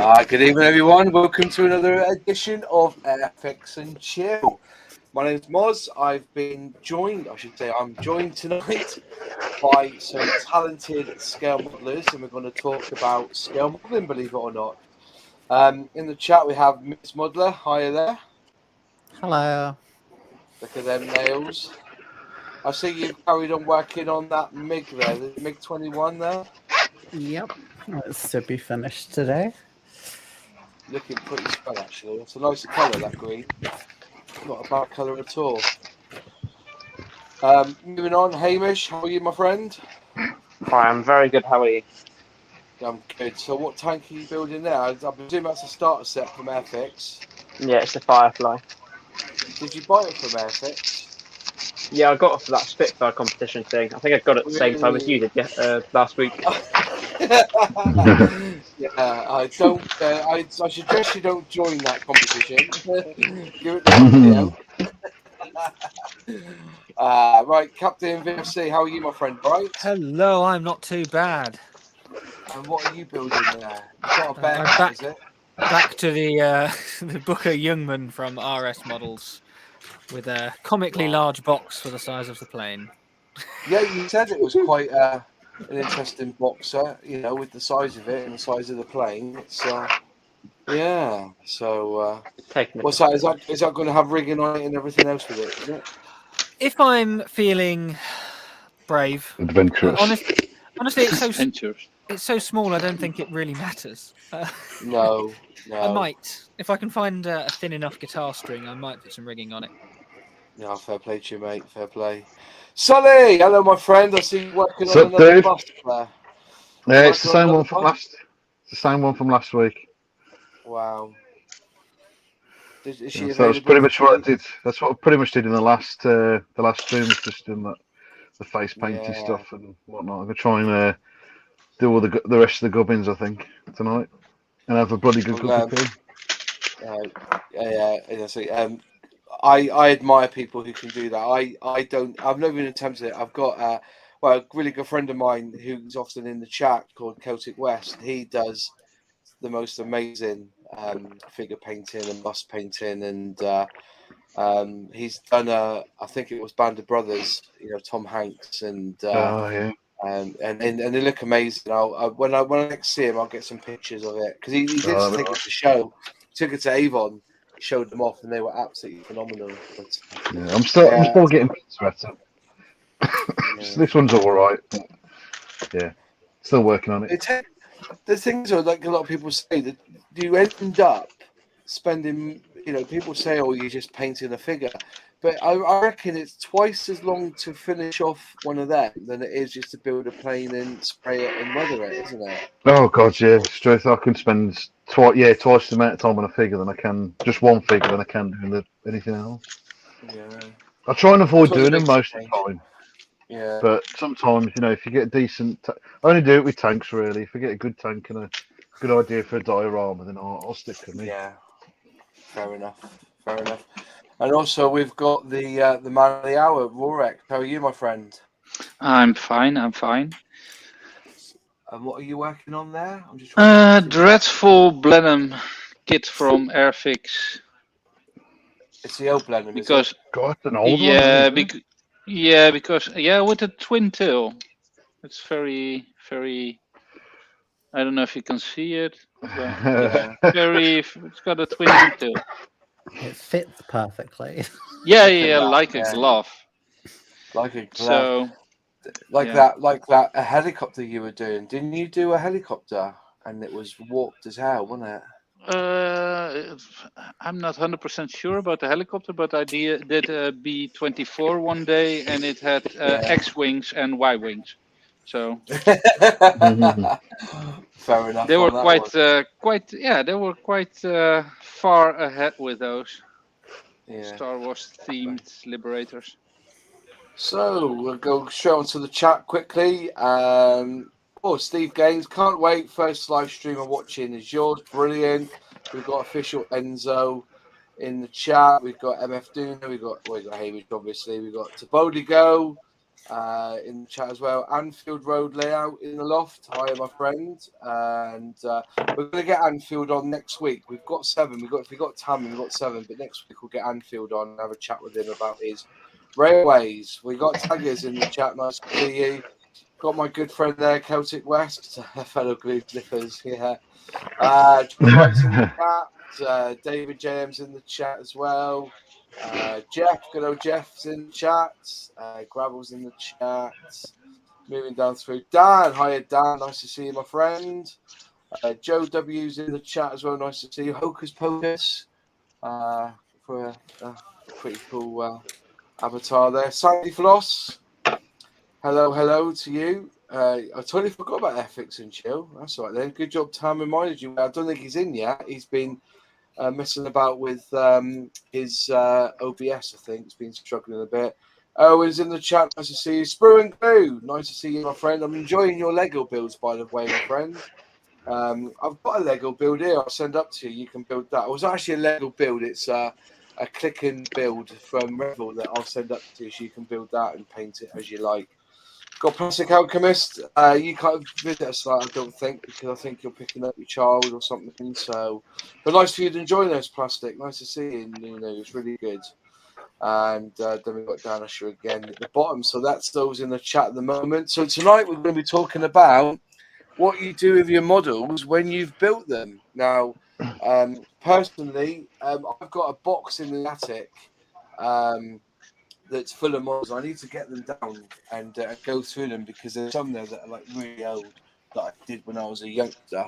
Good evening, everyone. Welcome to another edition of Airfix and Chill. My name is Moz. I'm joined tonight by some talented scale modelers, and we're going to talk about scale modeling, believe it or not. In the chat, we have Miss Modeler. Hiya there. Hello. Look at them nails. I see you've carried on working on that MiG there, the MiG 21 there. Yep, it's to be finished today. Looking pretty swell, actually. It's a nice colour, that green. Not a bad colour at all. Moving on, Hamish, how are you, my friend? Hi, I'm very good. How are you? I'm good. So what tank are you building there? I presume that's a starter set from Airfix. Yeah, it's the Firefly. Did you buy it from Airfix? Yeah, I got it for that Spitfire competition thing. I think I got it at the same time as you did last week. Yeah, I don't. I suggest you don't join that competition. Give it to somebody else. Right, Captain VFC, how are you, my friend? Right. Hello, I'm not too bad. And what are you building there? You've got a bear, is it? Back to the the Booker Youngman from RS Models with a comically large box for the size of the plane. Yeah, you said it was quite an interesting boxer, you know, with the size of it and the size of the plane. It's yeah. So what's that? Is that going to have rigging on it and everything else with it? Is it? If I'm feeling brave, adventurous. Honestly, it's so small. I don't think it really matters. No. I might, if I can find a thin enough guitar string, I might put some rigging on it. Yeah, fair play to you, mate. Fair play. Sully, hello, my friend. I see you working on Sup, another dude? bust there. Yeah, it's the same one from last. It's the same one from last week. Wow. Is she So that's pretty much what I did. That's what I pretty much did in the last stream. Was just doing that, the face painting stuff and whatnot. I'm gonna try and do all the rest of the gubbins, I think, tonight, and have a bloody good cup of tea. Yeah. I admire people who can do that. I don't. I've never even attempted it. I've got a really good friend of mine who's often in the chat called Celtic West. He does the most amazing figure painting and bust painting, and he's done I think it was Band of Brothers. You know, Tom Hanks and and they look amazing. When I next see him, I'll get some pictures of it because he did take it to show. He took it to Avon. Showed them off and they were absolutely phenomenal. But, yeah, I'm still getting better. This one's all right. But yeah, still working on it. The things are like a lot of people say that you end up spending. You know, people say, "Oh, you're just painting a figure," but I reckon it's twice as long to finish off one of them than it is just to build a plane and spray it and weather it, isn't it? Oh god, yeah, straight. I can spend twice the amount of time on a figure than I can just one figure than I can doing anything else. Yeah. I try and avoid doing them most of the time. Yeah. But sometimes, you know, if you get a decent, I only do it with tanks really. If I get a good tank and a good idea for a diorama, then I'll stick to me. Yeah. Fair enough. And also, we've got the man of the hour, Rorek. How are you, my friend? I'm fine. And what are you working on there? I'm just trying Dreadful Blenheim kit from Airfix. It's the old Blenheim, because God, an old one. Because with the twin tail, it's very, very. I don't know if you can see it. But it's got a twin tail. It fits perfectly. Yeah, like a glove. Like a glove. So, that a helicopter you were doing. Didn't you do a helicopter and it was warped as hell, wasn't it? I'm not 100% sure about the helicopter, but I did a B-24 one day, and it had X wings and Y wings. So fair enough. They were they were quite far ahead with those Star Wars themed Liberators. So we'll go straight onto the chat quickly. Steve Gaines, can't wait. First live stream I'm watching is yours. Brilliant. We've got official Enzo in the chat. We've got MF Duna. We've got Hamish, obviously. We've got Tabodigo. in the chat as well. Anfield Road layout in the loft. Hi, my friend. And we're going to get Anfield on next week. We've got 7. If we got Tam, we've got 7. But next week we'll get Anfield on and have a chat with him about his railways. We got Taggers in the chat. Nice to see you. Got my good friend there, Celtic West, fellow glue sniffers. Yeah. John Wright's in the chat. David James in the chat as well. Jeff, good old Jeff's in the chat. Gravel's in the chat. Moving down through. Dan, hiya Dan, nice to see you, my friend. Joe W's in the chat as well, nice to see you. Hocus Pocus for a pretty cool avatar there. Sandy Floss, hello to you. I totally forgot about Airfix and Chill. That's all right then. Good job, Tam reminded you. I don't think he's in yet. He's been messing about with his OBS, I think. He's been struggling a bit. Owen's in the chat. Nice to see you. Sprue and Glue. Nice to see you, my friend. I'm enjoying your Lego builds, by the way, my friend. I've got a Lego build here. I'll send up to you. You can build that. It was actually a Lego build. It's a click and build from Revel that I'll send up to you, so you can build that and paint it as you like. Got Plastic Alchemist. You can't visit us, I don't think, because I think you're picking up your child or something. So, but nice for you to enjoy those, Plastic. Nice to see you. You know, it's really good. And then we've got Dan Usher again at the bottom. So that's those in the chat at the moment. So tonight we're going to be talking about what you do with your models when you've built them. Now, personally, I've got a box in the attic that's full of models. I need to get them down and go through them, because there's some there that are like really old that I did when I was a youngster.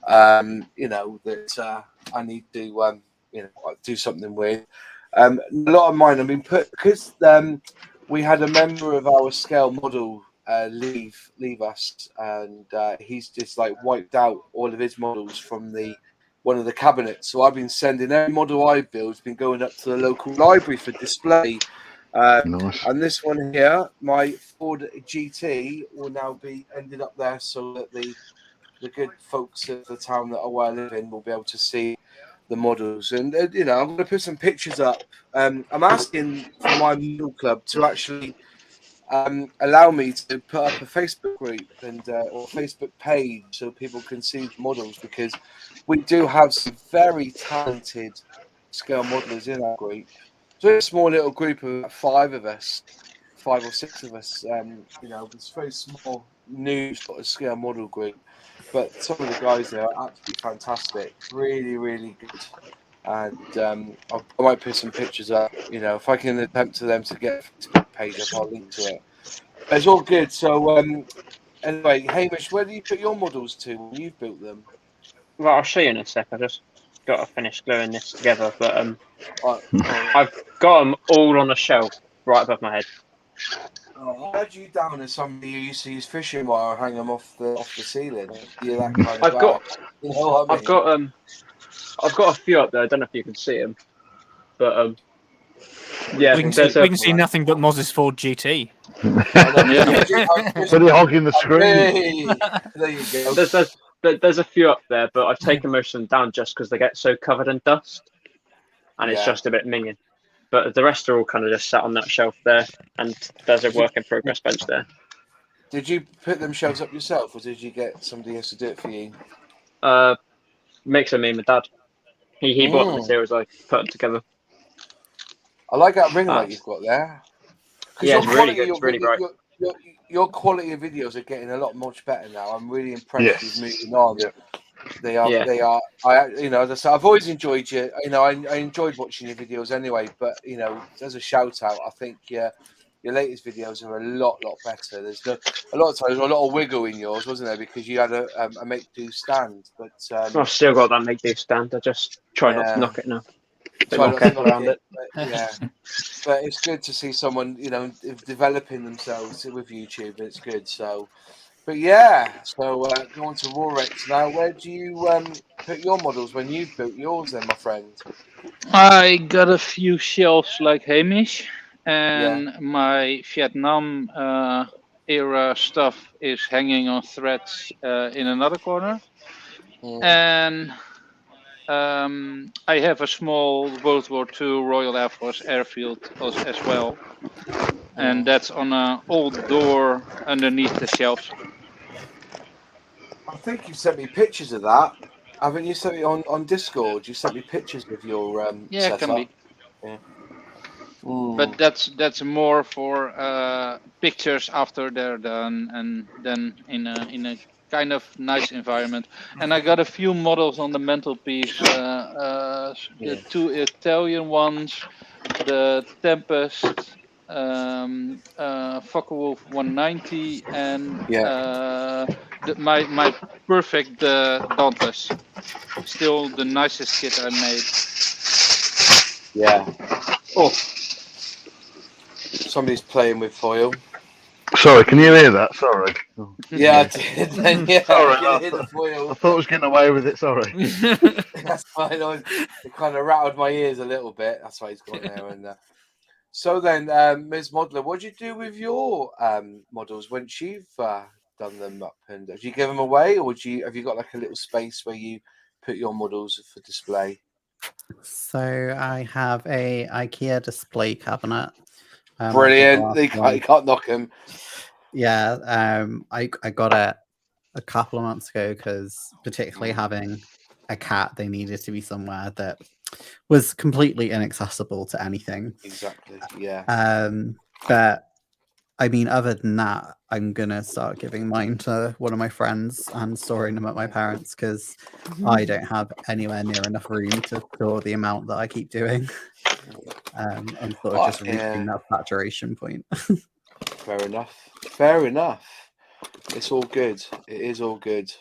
You know, that I need to do something with. A lot of mine have been put because we had a member of our scale model leave us, and he's just like wiped out all of his models from one of the cabinets. So I've been sending every model I build, been going up to the local library for display. Nice. And this one here, my Ford GT, will now be ended up there, so that the good folks of the town that I live in will be able to see the models. And you know, I'm going to put some pictures up. I'm asking for my model club to actually allow me to put up a Facebook group and or Facebook page so people can see the models, because we do have some very talented scale modelers in our group. So a small little group of 5 of us, 5 or 6 of us. You know, it's a very small new sort of scale model group, but some of the guys there are absolutely fantastic, really, really good. And I might put some pictures up. You know, if I can attempt to them to get a Facebook page up, I'll link to it. But it's all good. So anyway, Hamish, where do you put your models to when you've built them? Well, I'll show you in a sec. I just got to finish gluing this together, but I've got them all on a shelf right above my head. I had you down as somebody who used to use fishing wire, hang them off the ceiling. You're that kind of guy. You know what I mean? I've got a few up there. I don't know if you can see them, but yeah, we can see nothing but Moses Ford GT. So they're hogging the screen. Hey, there you go. There's a few up there, but I've taken most of them down just because they get so covered in dust, and it's just a bit minging. But the rest are all kind of just sat on that shelf there, and there's a work in progress bench there. Did you put them shelves up yourself, or did you get somebody else to do it for you? Mix of me and my dad. He bought the materials, I put them together. I like that ring light you've got there. Yeah, it's really good. It's really bright. Your quality of videos are getting a lot much better now. I'm really impressed with moving on. Yeah. They are. You know, as I said, I've always enjoyed you. You know, I enjoyed watching your videos anyway. But you know, as a shout out, I think your latest videos are a lot better. There's a lot of times a lot of wiggle in yours, wasn't there? Because you had a make-do stand. But I've still got that make-do stand. I just try not to knock it now. Around it. But it's good to see someone, you know, developing themselves with YouTube. It's good. So, but yeah. So go on to Rorex now. Where do you put your models when you've built yours, then, my friend? I got a few shelves like Hamish, and my Vietnam era stuff is hanging on threads in another corner, and I have a small World War II Royal Air Force airfield as well. and that's on an old door underneath the shelves. I think you sent me pictures of that. Haven't you sent me on Discord? You sent me pictures of your Yeah, it can setup. be. Yeah. But that's more for pictures after they're done, and then in a kind of nice environment. And I got a few models on the mantelpiece. The two Italian ones, the Tempest, Focke-Wulf 190, and my perfect Dauntless. Still the nicest kit I made. Yeah. Oh, somebody's playing with foil. Sorry, can you hear that? Sorry. Oh. Yeah, I did. Then, yeah, Sorry, I can hear the foil. I thought I was getting away with it. Sorry. That's fine. It kind of rattled my ears a little bit. That's why he's gone there. And so then, Ms. Modeler, what do you do with your models once you've done them up? And do you give them away, or have you got like a little space where you put your models for display? So I have a IKEA display cabinet. Brilliant. You can't knock them. Yeah, I got it a couple of months ago because particularly having a cat, they needed to be somewhere that was completely inaccessible to anything. Exactly. Yeah. But I mean, other than that, I'm gonna start giving mine to one of my friends and storing them at my parents because I don't have anywhere near enough room to store the amount that I keep doing. I'm sort of just reaching that saturation point. Fair enough. Fair enough. It's all good. It is all good.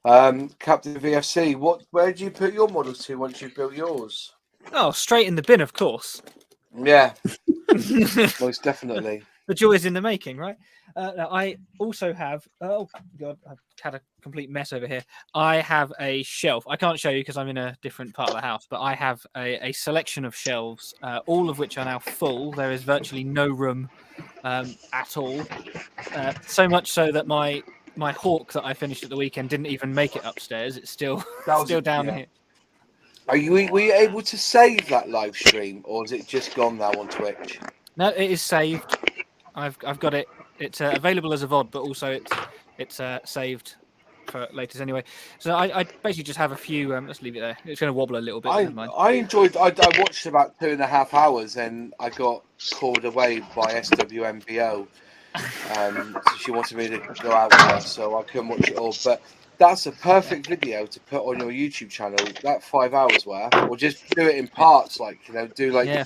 Captain VFC, where do you put your models to once you've built yours? Oh, straight in the bin, of course. Yeah, most definitely. The joy is in the making, right? Now I also have. Oh God, I've had a complete mess over here. I have a shelf. I can't show you because I'm in a different part of the house. But I have a selection of shelves, all of which are now full. There is virtually no room at all. So much so that my Hawk that I finished at the weekend didn't even make it upstairs. It's still down here. Were you able to save that live stream, or is it just gone now on Twitch? No, it is saved. I've got it. It's available as a VOD, but also it's saved for latest anyway. So I basically just have a few. Let's leave it there. It's going to wobble a little bit. I enjoyed. I watched about 2.5 hours, and I got called away by SWMBO. So she wanted me to go out with her, so I couldn't watch it all. But that's a perfect video to put on your YouTube channel. That 5 hours worth, or just do it in parts, like do like. Yeah.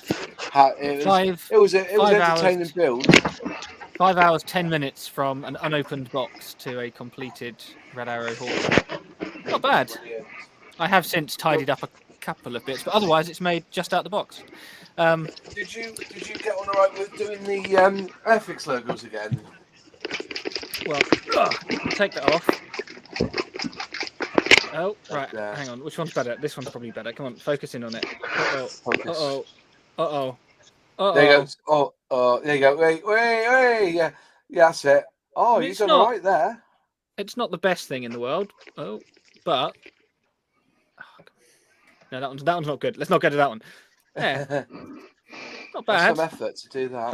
It was an entertaining build. 5 hours, 10 minutes from an unopened box to a completed Red Arrow Hawk. Not bad. Brilliant. I have since tidied up a couple of bits, but otherwise it's made just out the box. Did you get on all right with doing the Airfix logos again? Well, take that off. Oh, right. Hang on. Which one's better? This one's probably better. Come on, focus in on it. Uh-oh. Uh-oh. There you go. There you go. Wait. Yeah, that's it. Oh, you've done all right there. It's not the best thing in the world. Oh, but no, that one's not good. Let's not go to that one. Yeah, not bad. Some effort to do that.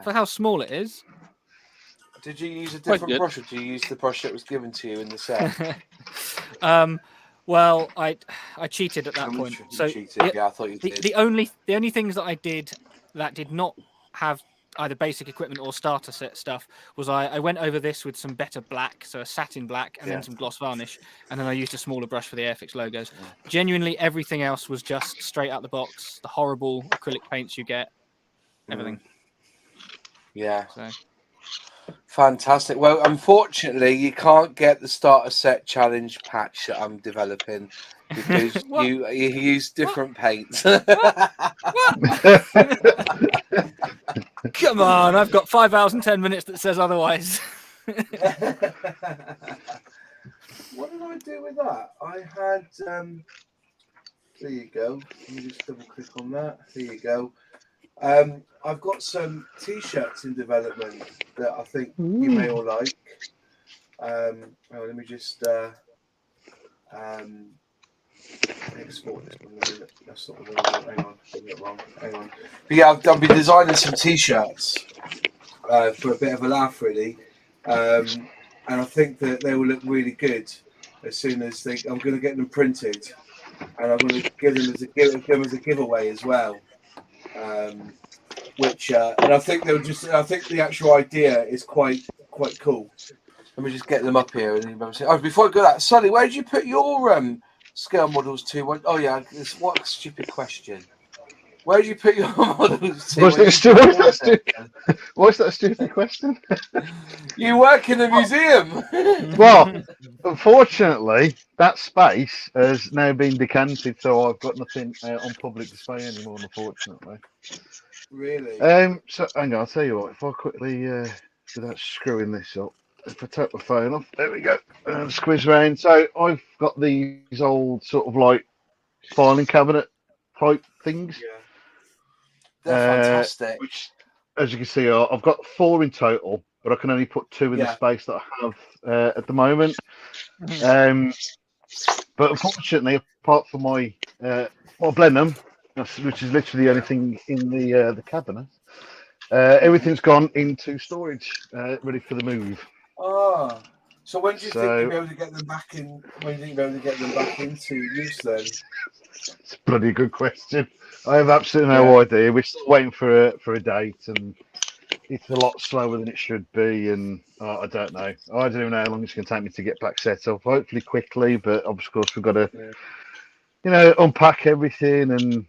For how small it is. Did you use a different brush, or did you use the brush that was given to you in the set? Well, I cheated at that point. So yeah, I thought you did. The only things that I did that did not have either basic equipment or starter set stuff was I went over this with some better black, so a satin black, and then some gloss varnish, and then I used a smaller brush for the Airfix logos. Genuinely, everything else was just straight out the box. The horrible acrylic paints you get, everything. Yeah. So. Fantastic. Well, unfortunately, you can't get the starter set challenge patch that I'm developing because you use different paints. Come on, I've got 5 hours and 10 minutes that says otherwise. What did I do with that? I had. There you go. Let me just double click on that. There you go. I've got some T-shirts in development that I think you may all like. Let me just export this one. That's not the one. Hang on, I got it wrong. Hang on. But yeah, I've been designing some t-shirts for a bit of a laugh, really, and I think that they will look really good as soon as I'm going to get them printed, and I'm going to give them as a giveaway as well. Which and I think they'll just. I think the actual idea is quite cool. Let me just get them up here. Oh, before I go that, Sonny, where did you put your scale models to? Oh yeah, what a stupid question. Where did you put your models to? What's that a stupid question? You work in a museum. Well, unfortunately, that space has now been decanted, so I've got nothing on public display anymore, unfortunately. Really? So hang on, I'll tell you what. If I quickly, without screwing this up, if I take my phone off, there we go, and squeeze around. So I've got these old sort of like filing cabinet type things. Yeah. They're fantastic. Which, as you can see, I've got 4 in total, but I can only put 2 in the space that I have at the moment. But unfortunately, apart from my Blenheim, which is literally the only thing in the cabinet, everything's gone into storage, ready for the move. Ah, so when do you think you'll be able to get them back in? When do you think you'll be able to get them back into use then? It's a bloody good question. I have absolutely no idea. We're still waiting for a date, and it's a lot slower than it should be. And I don't know. I don't even know how long it's going to take me to get back set up. Hopefully quickly, but of course we've got to, unpack everything and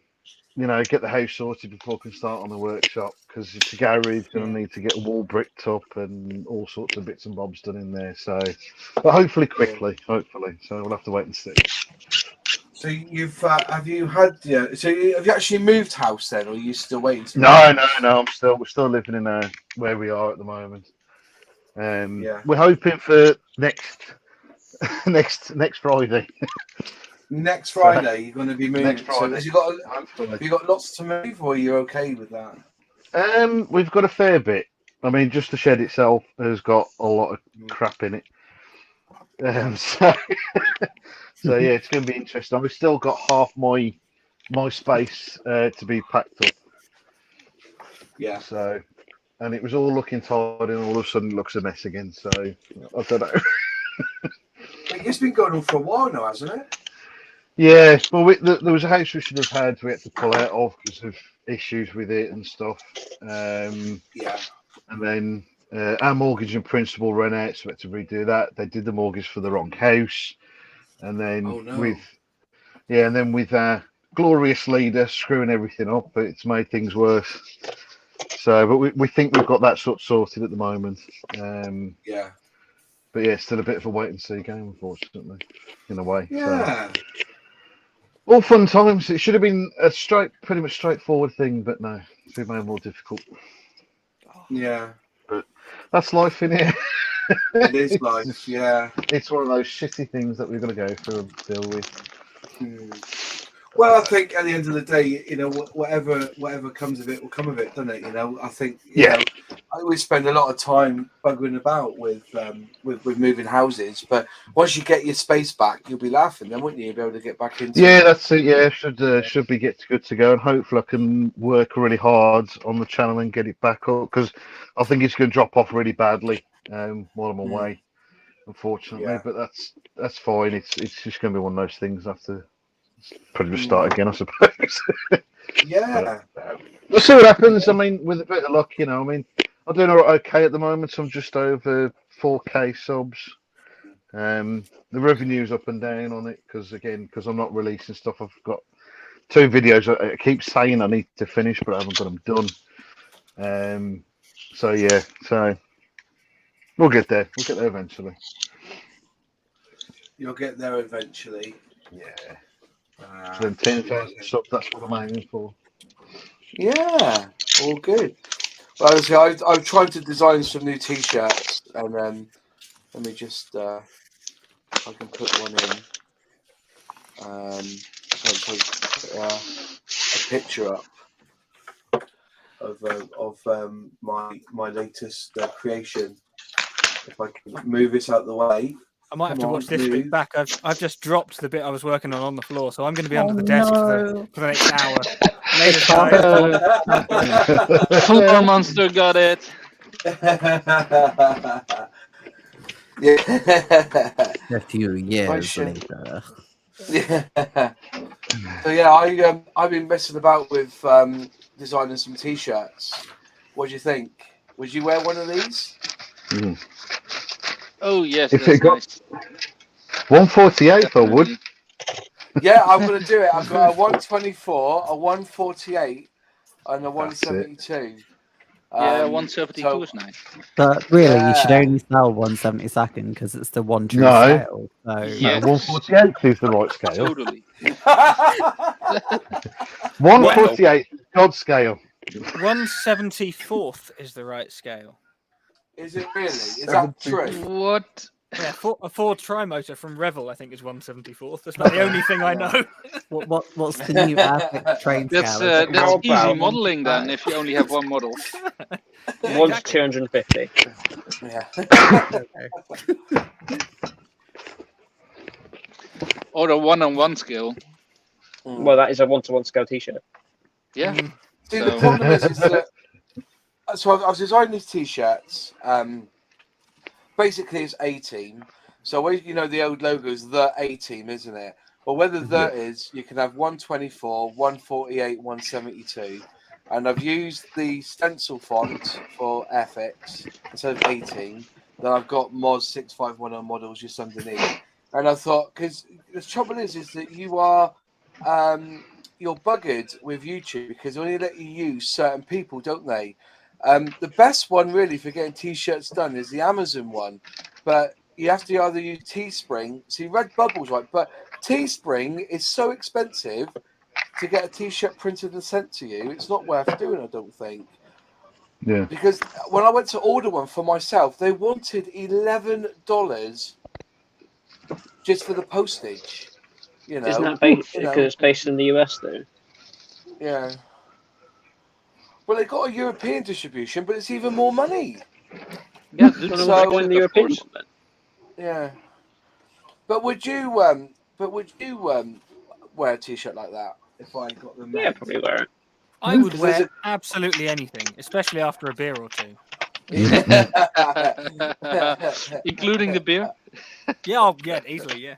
get the house sorted before we can start on the workshop, because it's a garage and I need to get a wall bricked up and all sorts of bits and bobs done in there. So, but hopefully quickly, hopefully. So we'll have to wait and see. So you've have you actually moved house then, or are you still waiting to No. We're still living in where we are at the moment. We're hoping for next Friday. Next Friday, you're going to be moving. Next Friday. So have you got lots to move, or are you okay with that? We've got a fair bit. I mean, just the shed itself has got a lot of crap in it. So yeah, it's going to be interesting. We've still got half my space to be packed up. Yeah. So, and it was all looking tidy, and all of a sudden it looks a mess again. So I don't know. It's been going on for a while now, hasn't it? Yeah. Well, there was a house we should have had. We had to pull out of because of issues with it and stuff. And then our mortgage and principal ran out, so we had to redo that. They did the mortgage for the wrong house. And then with our glorious leader screwing everything up, it's made things worse. So, but we think we've got that sort of sorted at the moment. But yeah, still a bit of a wait and see game, unfortunately, in a way. Yeah. So, all fun times. It should have been a pretty much straightforward thing, but no, it's been made more difficult. Yeah. But that's life in here. It is life, yeah. It's one of those shitty things that we're going to go through and deal with. Well, I think at the end of the day, whatever comes of it will come of it, doesn't it? I think I always spend a lot of time buggering about with moving houses, but once you get your space back, you'll be laughing. Then, wouldn't you? You'll be able to get back into. Yeah, that's it. Yeah, should be good to go, and hopefully I can work really hard on the channel and get it back up, because I think it's going to drop off really badly while I'm away, unfortunately. But that's fine. It's just going to be one of those things after. Pretty much start again, I suppose. Yeah. We'll see what happens. I mean, with a bit of luck, I'm doing okay at the moment. I'm just over 4K subs. The revenue's up and down on it because I'm not releasing stuff. I've got 2 videos I keep saying I need to finish, but I haven't got them done. So we'll get there. We'll get there eventually. You'll get there eventually. Yeah. Then 10,000 subs, that's what I'm aiming for. Yeah, all good. Well, obviously, I've tried to design some new t-shirts, and then let me just I can put one in. So put a picture up of my latest creation. If I can move this out of the way I might have to Come watch on, this bit please. back. I've just dropped the bit I was working on the floor, so I'm going to be under the desk for the next hour. Later, guys. Floor monster got it. Yeah. A few years shit. later. Yeah. So yeah, I've been messing about with designing some t-shirts. What do you think? Would you wear one of these? Oh yes, If that's it got nice. 148, I would. Definitely. Yeah, I'm gonna do it. I've got a 124, a 148, and a That's it. 172. Yeah, 172 so- is nice. But really, you should Yeah. only sell 1/72 because it's the one true No. scale. So Yeah. No, 148 is the right scale. Totally. 148 is God's scale. 1/74 is the right scale. Is it really? Is that true? What? Yeah, a Ford Trimotor from Revel, I think, is 1/74. That's about the only thing I know. what's the new Airfix train That's scale? Is it that's How easy about- modeling then if you only have one model. Yeah, One's exactly. 250. Yeah. Okay. Or a 1-on-1 scale. Well, that is a 1-to-1 scale T-shirt. Yeah. See, the So- problem is that so I was designing these t-shirts. Basically, it's A team. So you know the old logo is the A team, isn't it? Well, whether the is, you can have 124, 148, 172, and I've used the stencil font for Airfix instead of 18. Then I've got Moz 6510 models just underneath. And I thought, because the trouble is that you are you're buggered with YouTube because they only let you use certain people, don't they? The best one really for getting t-shirts done is the Amazon one, but you have to either use Teespring. See, Redbubble's right, but Teespring is so expensive to get a t-shirt printed and sent to you. It's not worth doing, I don't think. Yeah. Because when I went to order one for myself, they wanted $11 just for the postage. You know, Isn't that based you because know. it's based in the US though? Yeah. Well, they got a European distribution, but it's even more money. Yeah, Well, So- I want the of European course. one then. Yeah. But would you wear a t-shirt like that if I got them made? Yeah, probably wear it. I would Because there's wear absolutely anything, especially after a beer or two. Including the beer. Yeah, I'll get easily. Yeah.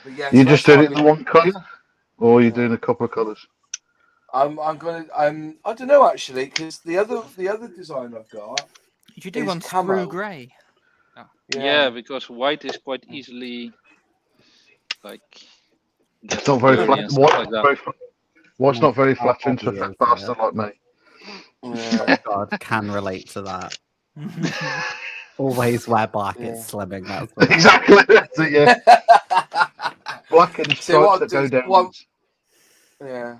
But yeah, You so just that's doing what it in one colour? Or are you Yeah. doing a couple of colours? I'm gonna I don't know actually because the other design I've got You should do is one camo. Sprue grey. Yeah, because white is quite easily like It's not very dirty flat. and stuff like that. White's not very flattering to a Obvious, fat bastard like me. Yeah. God, can relate to that. Always wear black. Yeah. It's slimming. That's the Exactly. That's it, yeah. Black and See, what stripes that I'll go do is down. Yeah.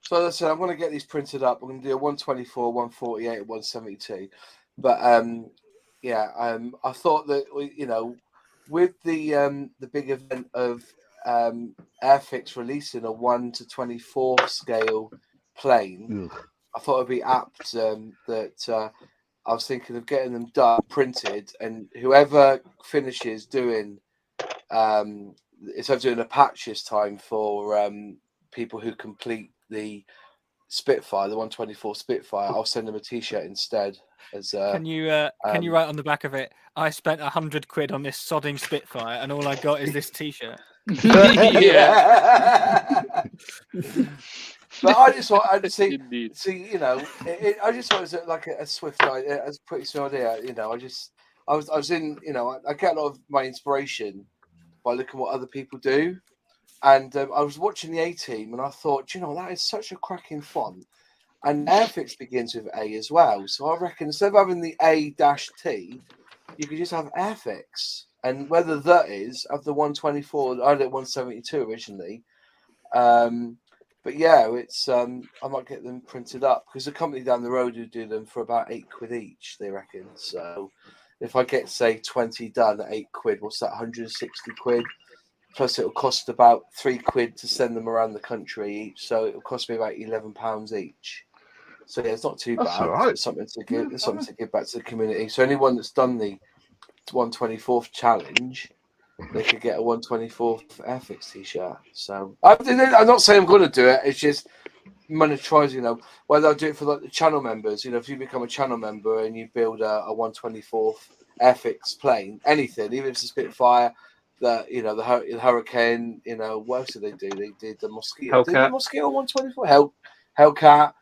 So as I said, I'm going to get these printed up. I'm going to do a 124, 148, 172. But I thought that with the big event of Airfix releasing a 1/24 scale plane, Ugh. I thought it'd be apt that I was thinking of getting them done, printed, and whoever finishes doing instead of doing a patch this time for people who complete the Spitfire, the 124 Spitfire, I'll send them a t-shirt instead. As Can you write on the back of it? I spent 100 quid on this sodding Spitfire, and all I got is this T-shirt. Yeah. But I just thought I'd see, Indeed. I just thought it was like a swift idea, a pretty swift idea. I was in, I get a lot of my inspiration by looking what other people do. And I was watching the A Team and I thought, that is such a cracking font. And Airfix begins with A as well. So I reckon instead of having the A-T, you could just have Airfix. And whether that is, of the 124, I did 172 originally. But yeah, it's I might get them printed up because the company down the road who do them for about £8 each, they reckon. So if I get, say, 20 done at £8, what's that, 160 quid? Plus, it'll cost about £3 to send them around the country each, so it'll cost me about £11 each. So yeah, it's not too That's bad. all right. It's something to give. It's something to give back to the community. So anyone that's done the 1/24th challenge, they could get a 1/24th Airfix t-shirt. So I'm not saying I'm going to do it. It's just monetize, whether I do it for like the channel members. If you become a channel member and you build a 1/24th Airfix plane, anything, even if it's a Spitfire, the Hurricane, what else did they do? They did the Mosquito. Hellcat. Did the Mosquito 1/24? Hellcat.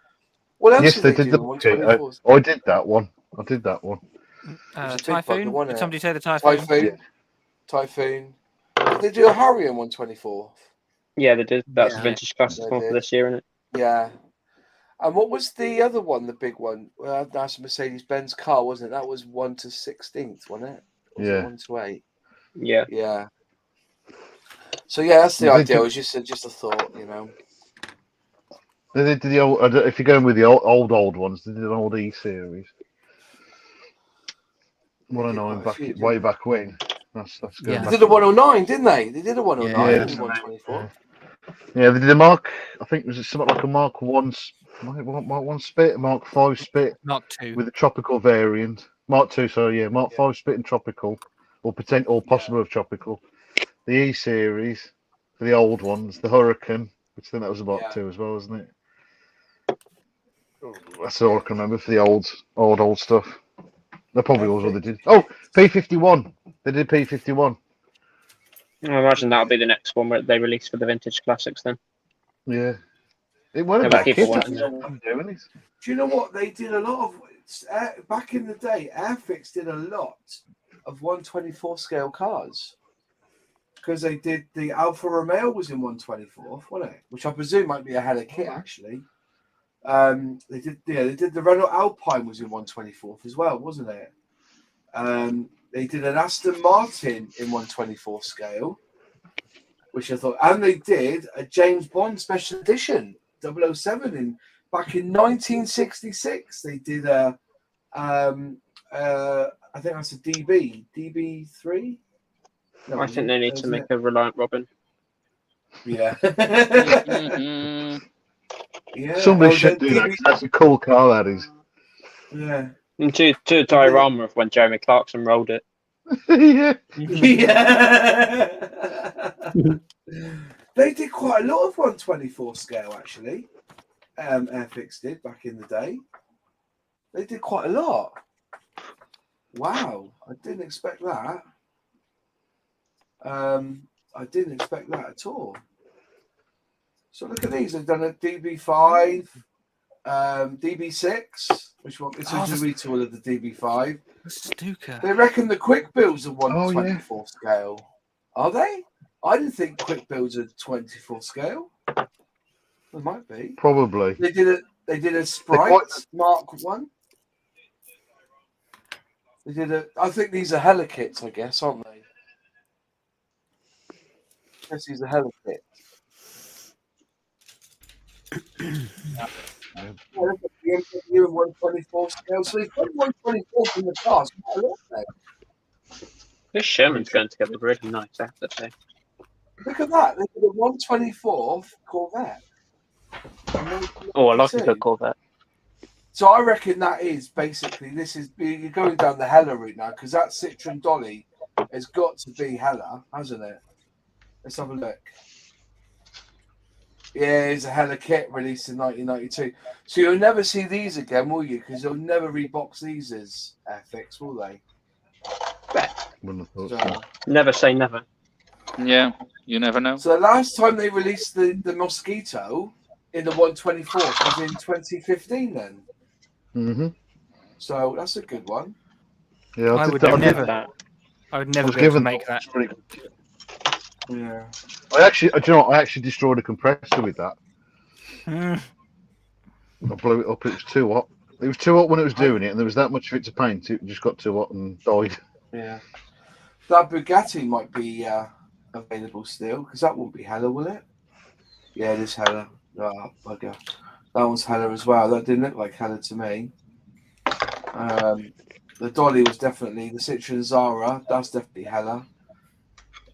What else Yes, did they they did do the on Mosquito. 1/24? I did that one. It's a big bugger, Typhoon. wasn't Did it? somebody say the Typhoon? Typhoon. Did they do a Harrier 1/24th? Yeah, they did. That's Yeah. the vintage classic They one for did. this year, isn't it? Yeah. And what was the other one, the big one? Well, that's a Mercedes-Benz car, wasn't it? That was 1/16th, wasn't it? Or was Yeah. it 1/8? Yeah. Yeah. So yeah, that's the Well, they idea. It did- was just a thought, They did the old. If you're going with the old ones, they did an old E series. They What I did know, quite a back few, didn't way they? back when. That's going Yeah. They back. did a 109, didn't they? They did a 109 Yeah. in 1/24. Yeah, they did a Mark. I think was it something like a Mark 1, Mark 1 spit, Mark 5 spit Mark II. with a tropical variant. Mark 2, sorry, yeah, Mark 5 spit and tropical, or possible of tropical. The E series for the old ones, the Hurricane, which I think that was a Mark 2 as well, wasn't it? That's all I can remember for the old stuff. That probably was what they did. Oh, P51. They did P51. I imagine that'll be the next one where they release for the vintage classics then. Yeah. It went Yeah, about but people kids. want Doing it. Do you know what they did? A lot of back in the day. Airfix did a lot of 1/24 scale cars because they did the Alfa Romeo was in 1/24th, wasn't it? Which I presume might be a hella kit actually. They did the Renault Alpine was in 1/24th as well, wasn't it? They did an Aston Martin in 1/24 scale, which I thought, and they did a James Bond special edition 007 back in 1966. They did a I think that's a DB3. No, I think they need to make a Reliant Robin. Yeah. Mhm. Yeah. Somebody Oh, should the do that. DB 'Cause that's a cool car, that is. Yeah. And to a diorama of when Jeremy Clarkson rolled it. Yeah. Yeah. They did quite a lot of 1/24 scale actually. Airfix did back in the day. They did quite a lot. Wow, I didn't expect that. I didn't expect that at all. So look at these. They've done a DB5, DB6, which one? It's a tool of the DB5. Stuka. They reckon the quick builds are Oh, yeah. 1/24 scale. Are they? I didn't think quick builds are 24 scale. They might be. Probably. They did a Sprite quite- Mark 1. They did I think these are hella kits, I guess, aren't they? I guess these are hella kits. Yeah, look at the MW in 1/24 scale. So they've got 1/24 in the cars. Quite a lot there. This Sherman's going together really nice, I have to say. Look at that. They did a 1/24 Corvette. Oh, I like a good Corvette. So I reckon that is basically, you're going down the Hella route now, because that Citroen Dolly has got to be Hella, hasn't it? Let's have a look. Yeah, it's a Hella kit released in 1992. So you'll never see these again, will you? Because they'll never rebox these as Airfix, will they? Wouldn't have thought So, so. Never say never. Yeah, you never know. so the last time they released the Mosquito in the 1/24 was in 2015 then. Mm-hmm. So that's a good one. Yeah, I did would that. never- That. I would I never was be able to given make that. It's pretty good. Yeah. I actually, do you know what? I actually destroyed a compressor with that. Mm. I blew it up. It was too hot. It was too hot when it was doing it, and there was that much of it to paint. It just got too hot and died. Yeah. That Bugatti might be available still, because that won't be Hella, will it? Yeah, it is Hella. Oh, bugger. That one's Hella as well. That didn't look like Hella to me. The Dolly was definitely the Citroen Zara. That's definitely Hella.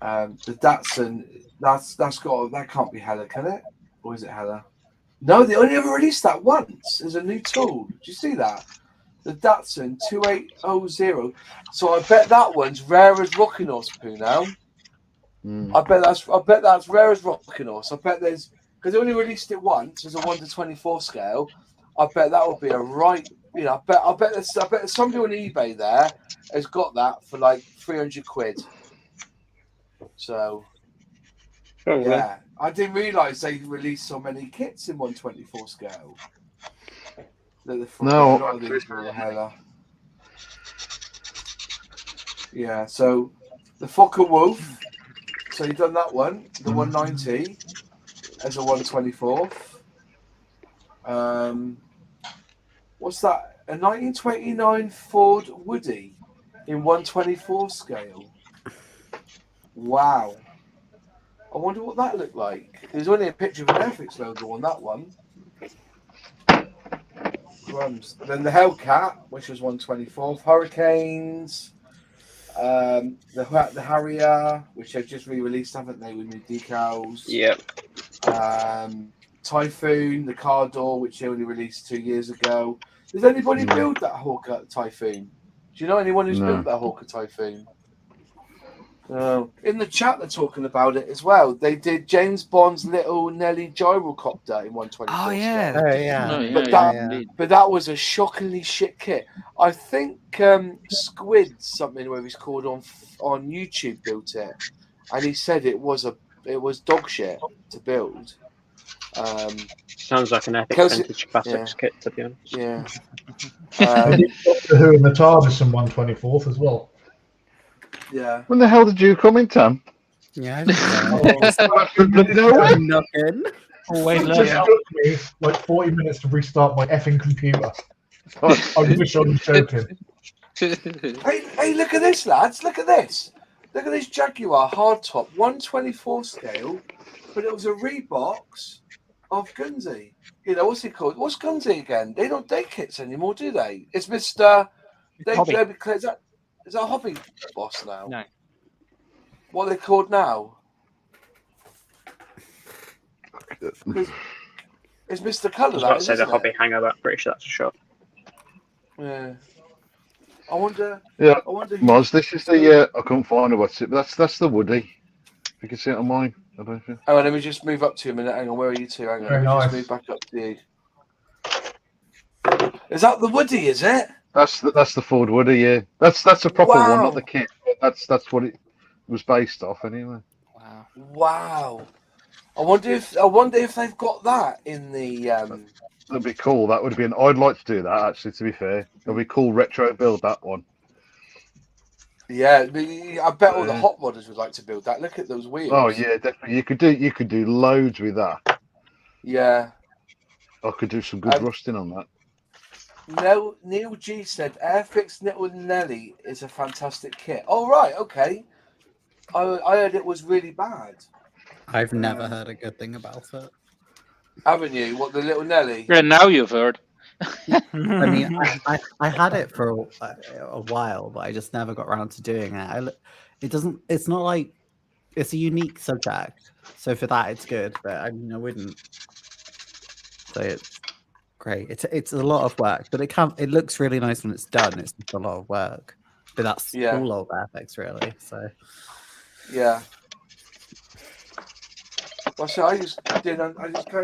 The Datsun, that can't be Hella, can it? Or is it Hella? No, they only ever released that once as a new tool. Did you see that? The Datsun 2800. So I bet that one's rare as rocking horse poo now. I bet that's rare as rocking horse. I bet there's because they only released it once as a 1:24 scale. I bet that would be a right. You know, I bet there's somebody on eBay there has got that for like 300 quid. So yeah, I didn't realise they released so many kits in 1:24 scale. No, a lot of these were hella. Yeah, so the Fokker Wolf. So you've done that one, the 190 as a 1/24. What's that? A 1929 Ford Woody in 1/24 scale. Wow. I wonder what that looked like. There's only a picture of an Airfix logo on that one. Crumbs. Then the Hellcat, which was 1/24. Hurricanes. The Harrier, which they've just re-released, haven't they, with new decals? Yep. Typhoon, the car door, which they only released 2 years ago. Does anybody build that Hawker Typhoon? Do you know anyone who's built that Hawker Typhoon? In the chat, they're talking about it as well. They did James Bond's little Nelly gyrocopter in 1/24. Oh yeah. Oh yeah. But that was a shockingly shit kit. I think Squid something where he's called on YouTube built it, and he said it was dog shit to build. Sounds like an epic vintage classics kit, to be honest. Yeah. Who in the TARDIS in 1/24 as well. Yeah. When the hell did you come in, Tam? Yeah. I'm knocking. It Always just learning. took me like 40 minutes to restart my effing computer. I wish I was joking. Hey, look at this, lads. Look at this. Look at this Jaguar hardtop, 1/24 scale, but it was a rebox of Gunsy. You know, what's he called? What's Gunsy again? They don't date kits anymore, do they? It's Mr. Hobby. Is that Hobby Boss now? No. What are they called now? It's Mr. Colour. I was about to say the Hobby Hangar, but I'm pretty sure that's a shop. Yeah. I wonder. Yeah. I wonder. Moz, this is the I couldn't find what's it, but that's the Woody. You can see it on mine. I don't know. Hang on, let me just move up to you a minute. Hang on, where are you two? Hang on, Very let me nice. just move back up to you. Is that the Woody? Is it? That's the Ford Woody. Yeah, that's a proper one, Wow. not the kit. But that's what it was based off anyway. Wow. Wow. I wonder if they've got that in the. That'd be cool. That would be I'd like to do that actually. To be fair, it'd be cool retro build that one. Yeah, I bet all the hot rodders would like to build that. Look at those wheels. Oh yeah, definitely. You could do loads with that. Yeah. I could do some good rusting on that. No, Neil G said Airfix Little Nelly is a fantastic kit. Oh right, okay. I heard it was really bad. I've never heard a good thing about it. Haven't you? What, the Little Nelly? Yeah, now you've heard. I mean, I had it for a while, but I just never got around to doing it. It's not like it's a unique subject, so for that it's good. But I mean, I wouldn't say it's great. It's a lot of work, but it looks really nice when it's done. It's just a lot of work, but that's all old Airfix really. So yeah. Well, so I just can't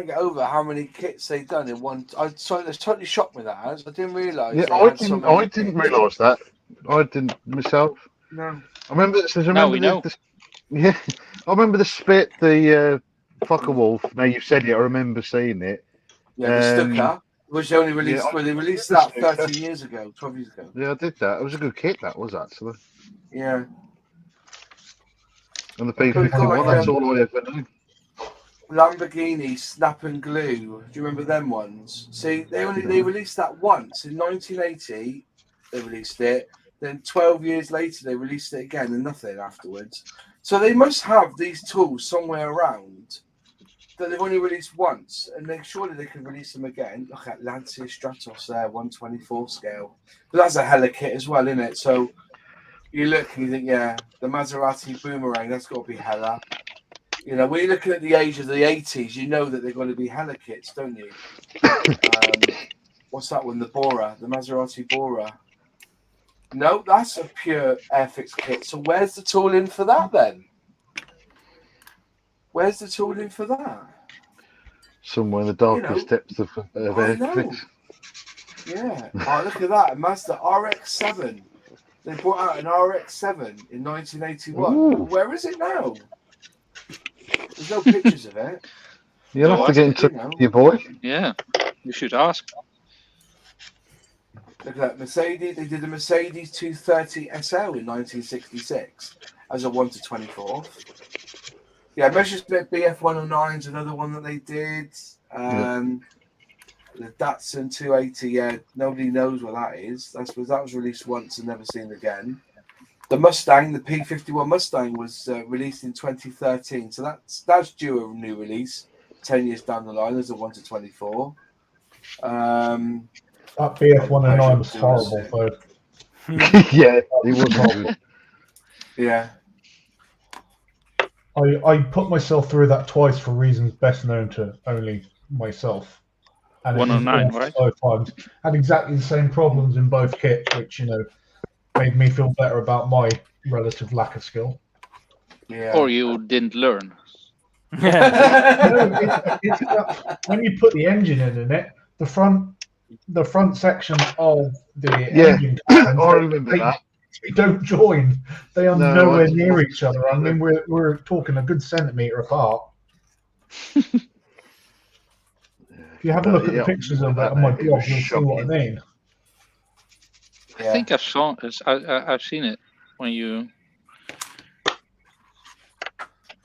get over how many kits they've done in one. It's totally shocked me that I didn't realise. Yeah, I didn't realise that. I didn't myself. No. I remember. Now we know. Yeah, I remember the Spit, the Fokker Wolf. Now you've said it. I remember seeing it. Yeah, the Stuka, which they only released. Well, they released that 13 years ago, 12 years ago. Yeah, I did that. It was a good kit. That was actually. Yeah. And the P51. That's all I ever knew. Lamborghini Snap and Glue. Do you remember them ones? See, they released that once in 1980. They released it. Then 12 years later, they released it again, and nothing afterwards. So they must have these tools somewhere around that they've only released once, and surely they can release them again. Look at Lancia Stratos there, 1/24 scale. But that's a hella kit as well, isn't it? So you look and you think, yeah, the Maserati Boomerang, that's got to be hella. You know, when you're looking at the age of the 80s, you know that they're going to be hella kits, don't you? what's that one? The Bora, the Maserati Bora. No, that's a pure Airfix kit. So where's the tooling for that then? Where's the tooling for that? Somewhere in the darkest depths of Airfix. Yeah. Oh, look at that. A Mazda RX-7. They brought out an RX-7 in 1981. Ooh. Where is it now? There's no pictures of it. You'll have to get in touch with your boy. Yeah, you should ask. Look at that. Mercedes. They did a Mercedes 230 SL in 1966 as a 1/24. Yeah, Messerschmitt BF109 is another one that they did. The Datsun 280, yeah, nobody knows what that is. That was released once and never seen again. The Mustang, the P51 Mustang, was released in 2013, so that's due a new release 10 years down the line as a 1/24. That BF109 was horrible, though. Yeah, he was horrible. Yeah. I put myself through that twice for reasons best known to only myself. And 109, right? Both times. Had exactly the same problems in both kits, which, made me feel better about my relative lack of skill. Yeah. Or you didn't learn. No, it's when you put the engine in it, the front section of the engine cans, I remember that. they don't join. They are nowhere near each other. I mean, we're talking a good centimetre apart. If you have a look at the pictures of that on my blog, you'll see what I mean. I think I've seen it when you.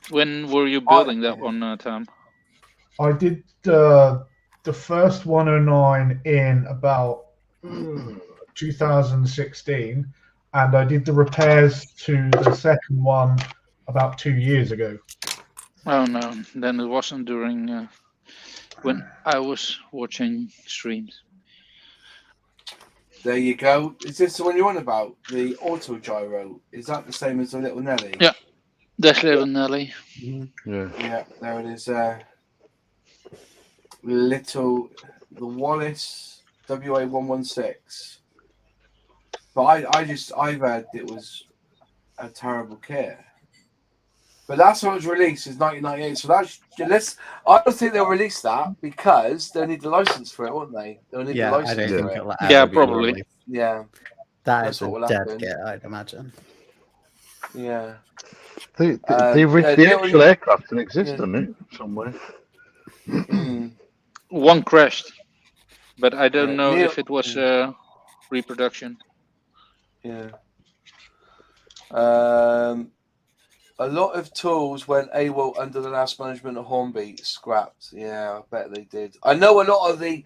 When were you building that one, Tom? I did the first 109 in about 2016, and I did the repairs to the second one about 2 years ago. Oh no, then it wasn't during when I was watching streams. There you go. Is this the one you're on about? The auto gyro? Is that the same as the Little Nelly? Yeah, that's Little Nelly. Yeah, there it is. The Wallace WA116. But I've heard it was a terrible kit. But that's when it was released, is 1998. So I don't think they'll release that because they'll need the license for it, won't they? They'll need the license I don't for think it. it'll Yeah, be probably. released. Yeah. That That's is a what will dead happen. kit, I'd imagine. Yeah. The yeah, actual aircraft can exist, doesn't it? Somewhere. One crashed, but I don't know Neil- if it was reproduction. Yeah. A lot of tools went AWOL under the last management of Hornbeat, scrapped. Yeah, I bet they did. I know a lot of the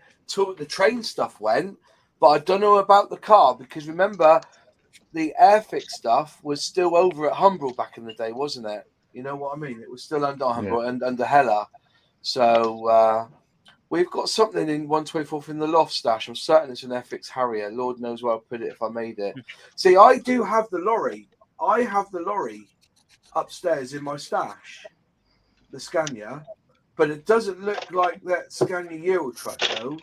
train stuff went, but I don't know about the car because remember, the Airfix stuff was still over at Humbrol back in the day, wasn't it? You know what I mean? It was still under Humbrol and under Hella. So we've got something in 124th in the loft stash. I'm certain it's an Airfix Harrier. Lord knows where I'll put it if I made it. See, I do have the lorry. I have the lorry upstairs in my stash, the Scania, but it doesn't look like that Scania Euro truck though.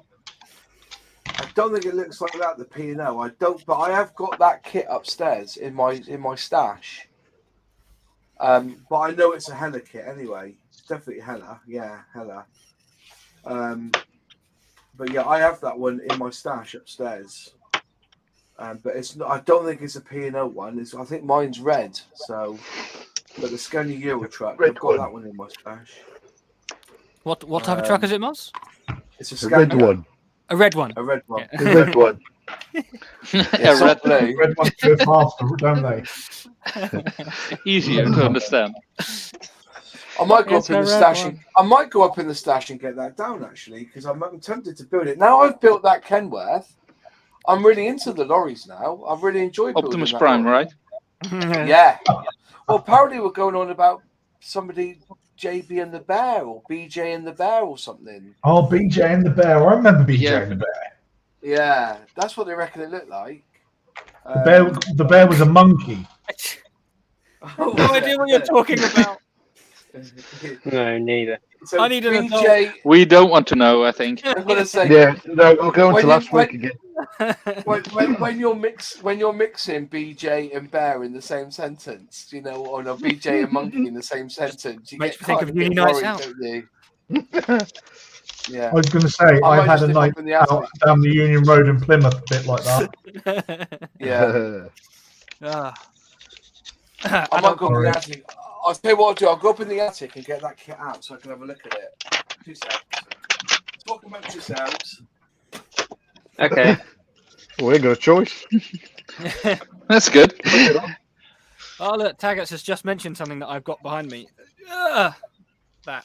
I don't think it looks like that, the P&O. I don't, but I have got that kit upstairs in my stash. But I know it's a Hella kit anyway. It's definitely Hella. Yeah, Hella. But yeah, I have that one in my stash upstairs. But it's not. I don't think it's a P&O one. I think mine's red. So, but the Scania Euro truck, I've got that one in my stash. What type of truck is it, Moss? It's A Scania. red one. A red one. A red one. Yeah. The red one. It's red not blue. Red ones go faster, don't they? Easier to understand. I might go It's up in a the red stash. one. I might go up in the stash and get that down actually, because I'm tempted to build it. Now I've built that Kenworth. I'm really into the lorries now. I've really enjoyed building Optimus that Prime, lorry. right? Yeah. Well, apparently we're going on about somebody JB and the Bear or BJ and the Bear or something. Oh, BJ and the Bear. I remember BJ Yeah. and the Bear. Yeah, that's what they reckon it looked like. The bear was a monkey. No idea what you're talking about. No, neither. So I need an adult. BJ, We don't want to know, I think. I'm gonna say Yeah, no, we'll go When into you- last week again. when you're mixing BJ and Bear in the same sentence, you know, or no, BJ and Monkey in the same sentence, you Makes get me think kind of a bit uni nights worried, out. don't you? Yeah. I was going to say, I I've might had just a nip night up in the out attic. down the Union Road in Plymouth, a bit like that. Yeah. Ah. I might go up in the Alright. attic. I'll tell you what I'll do. I'll go up in the attic and get that kit out so I can have a look at it. 2 seconds. Talk about yourselves. Okay. We ain't got a choice. That's good. Oh, look, Taggart has just mentioned something that I've got behind me. That.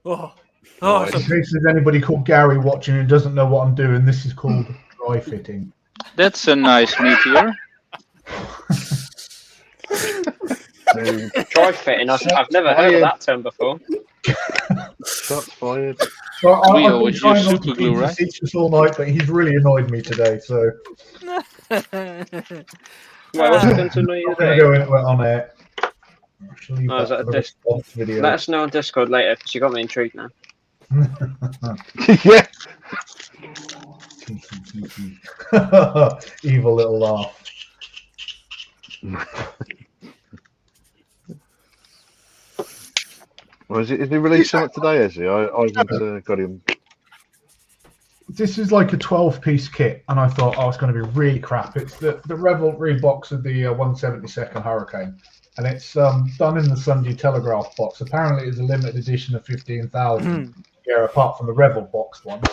Oh, Nice. so In case there's anybody called Gary watching who doesn't know what I'm doing, this is called dry fitting. That's a nice meteor. Dry fitting. I've never heard of that term before. Shots fired. So We I've been always trying use not to super glue, keep right? facetious all night, but he's really annoyed me today, so Why, what's going to annoy you I'm going to today? go into it on air. I shall leave Oh, is that that for a the disc? response video. Let us know on Discord later because you got me intrigued now. Yeah. Evil little laugh. Well, is he released something today, is he? I haven't got him. This is like a 12-piece kit, and I thought, oh, it's going to be really crap. It's the Revelry box of the 172nd Hurricane, and it's done in the Sunday Telegraph box. Apparently, it's a limited edition of 15,000, yeah, apart from the Revel box ones.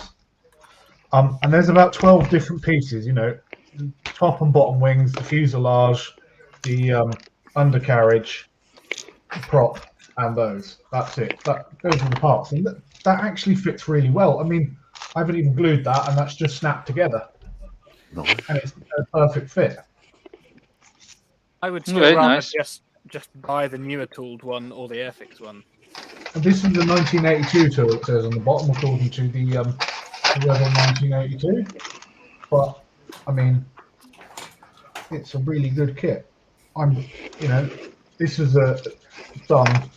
And there's about 12 different pieces, you know, top and bottom wings, the fuselage, the undercarriage, the prop, and those. That's it. Those are the parts, and that actually fits really well. I mean, I haven't even glued that, and that's just snapped together. Nice. And it's a perfect fit. I would still Very rather nice. just buy the newer tooled one or the Airfix one. And this is the 1982 tool, it says on the bottom, according to the Rebel 1982. But, I mean, it's a really good kit. This is done.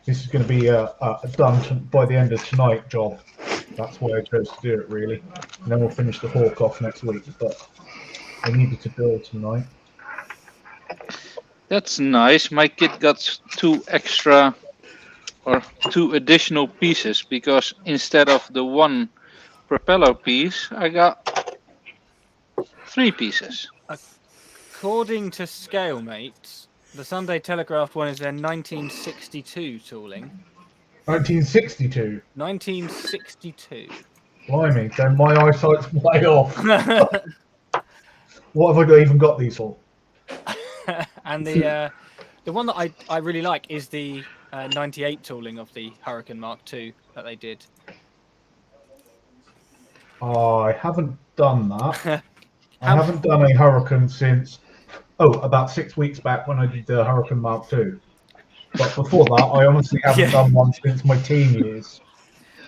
This is going to be a done by the end of tonight job. That's why I chose to do it, really. And then we'll finish the hawk off next week. But I needed to build tonight. That's nice. My kit got two additional pieces because instead of the one propeller piece, I got 3 pieces. According to Scalemates, the Sunday Telegraph one is their 1962 tooling. 1962. 1962. Blimey, then my eyesight's way off. What have I even got these for? And the one that I really like is the 98 tooling of the Hurricane Mark II that they did. I haven't done that. I haven't done a Hurricane since, about 6 weeks back when I did the Hurricane Mark II. But before that, I honestly haven't done one since my teen years.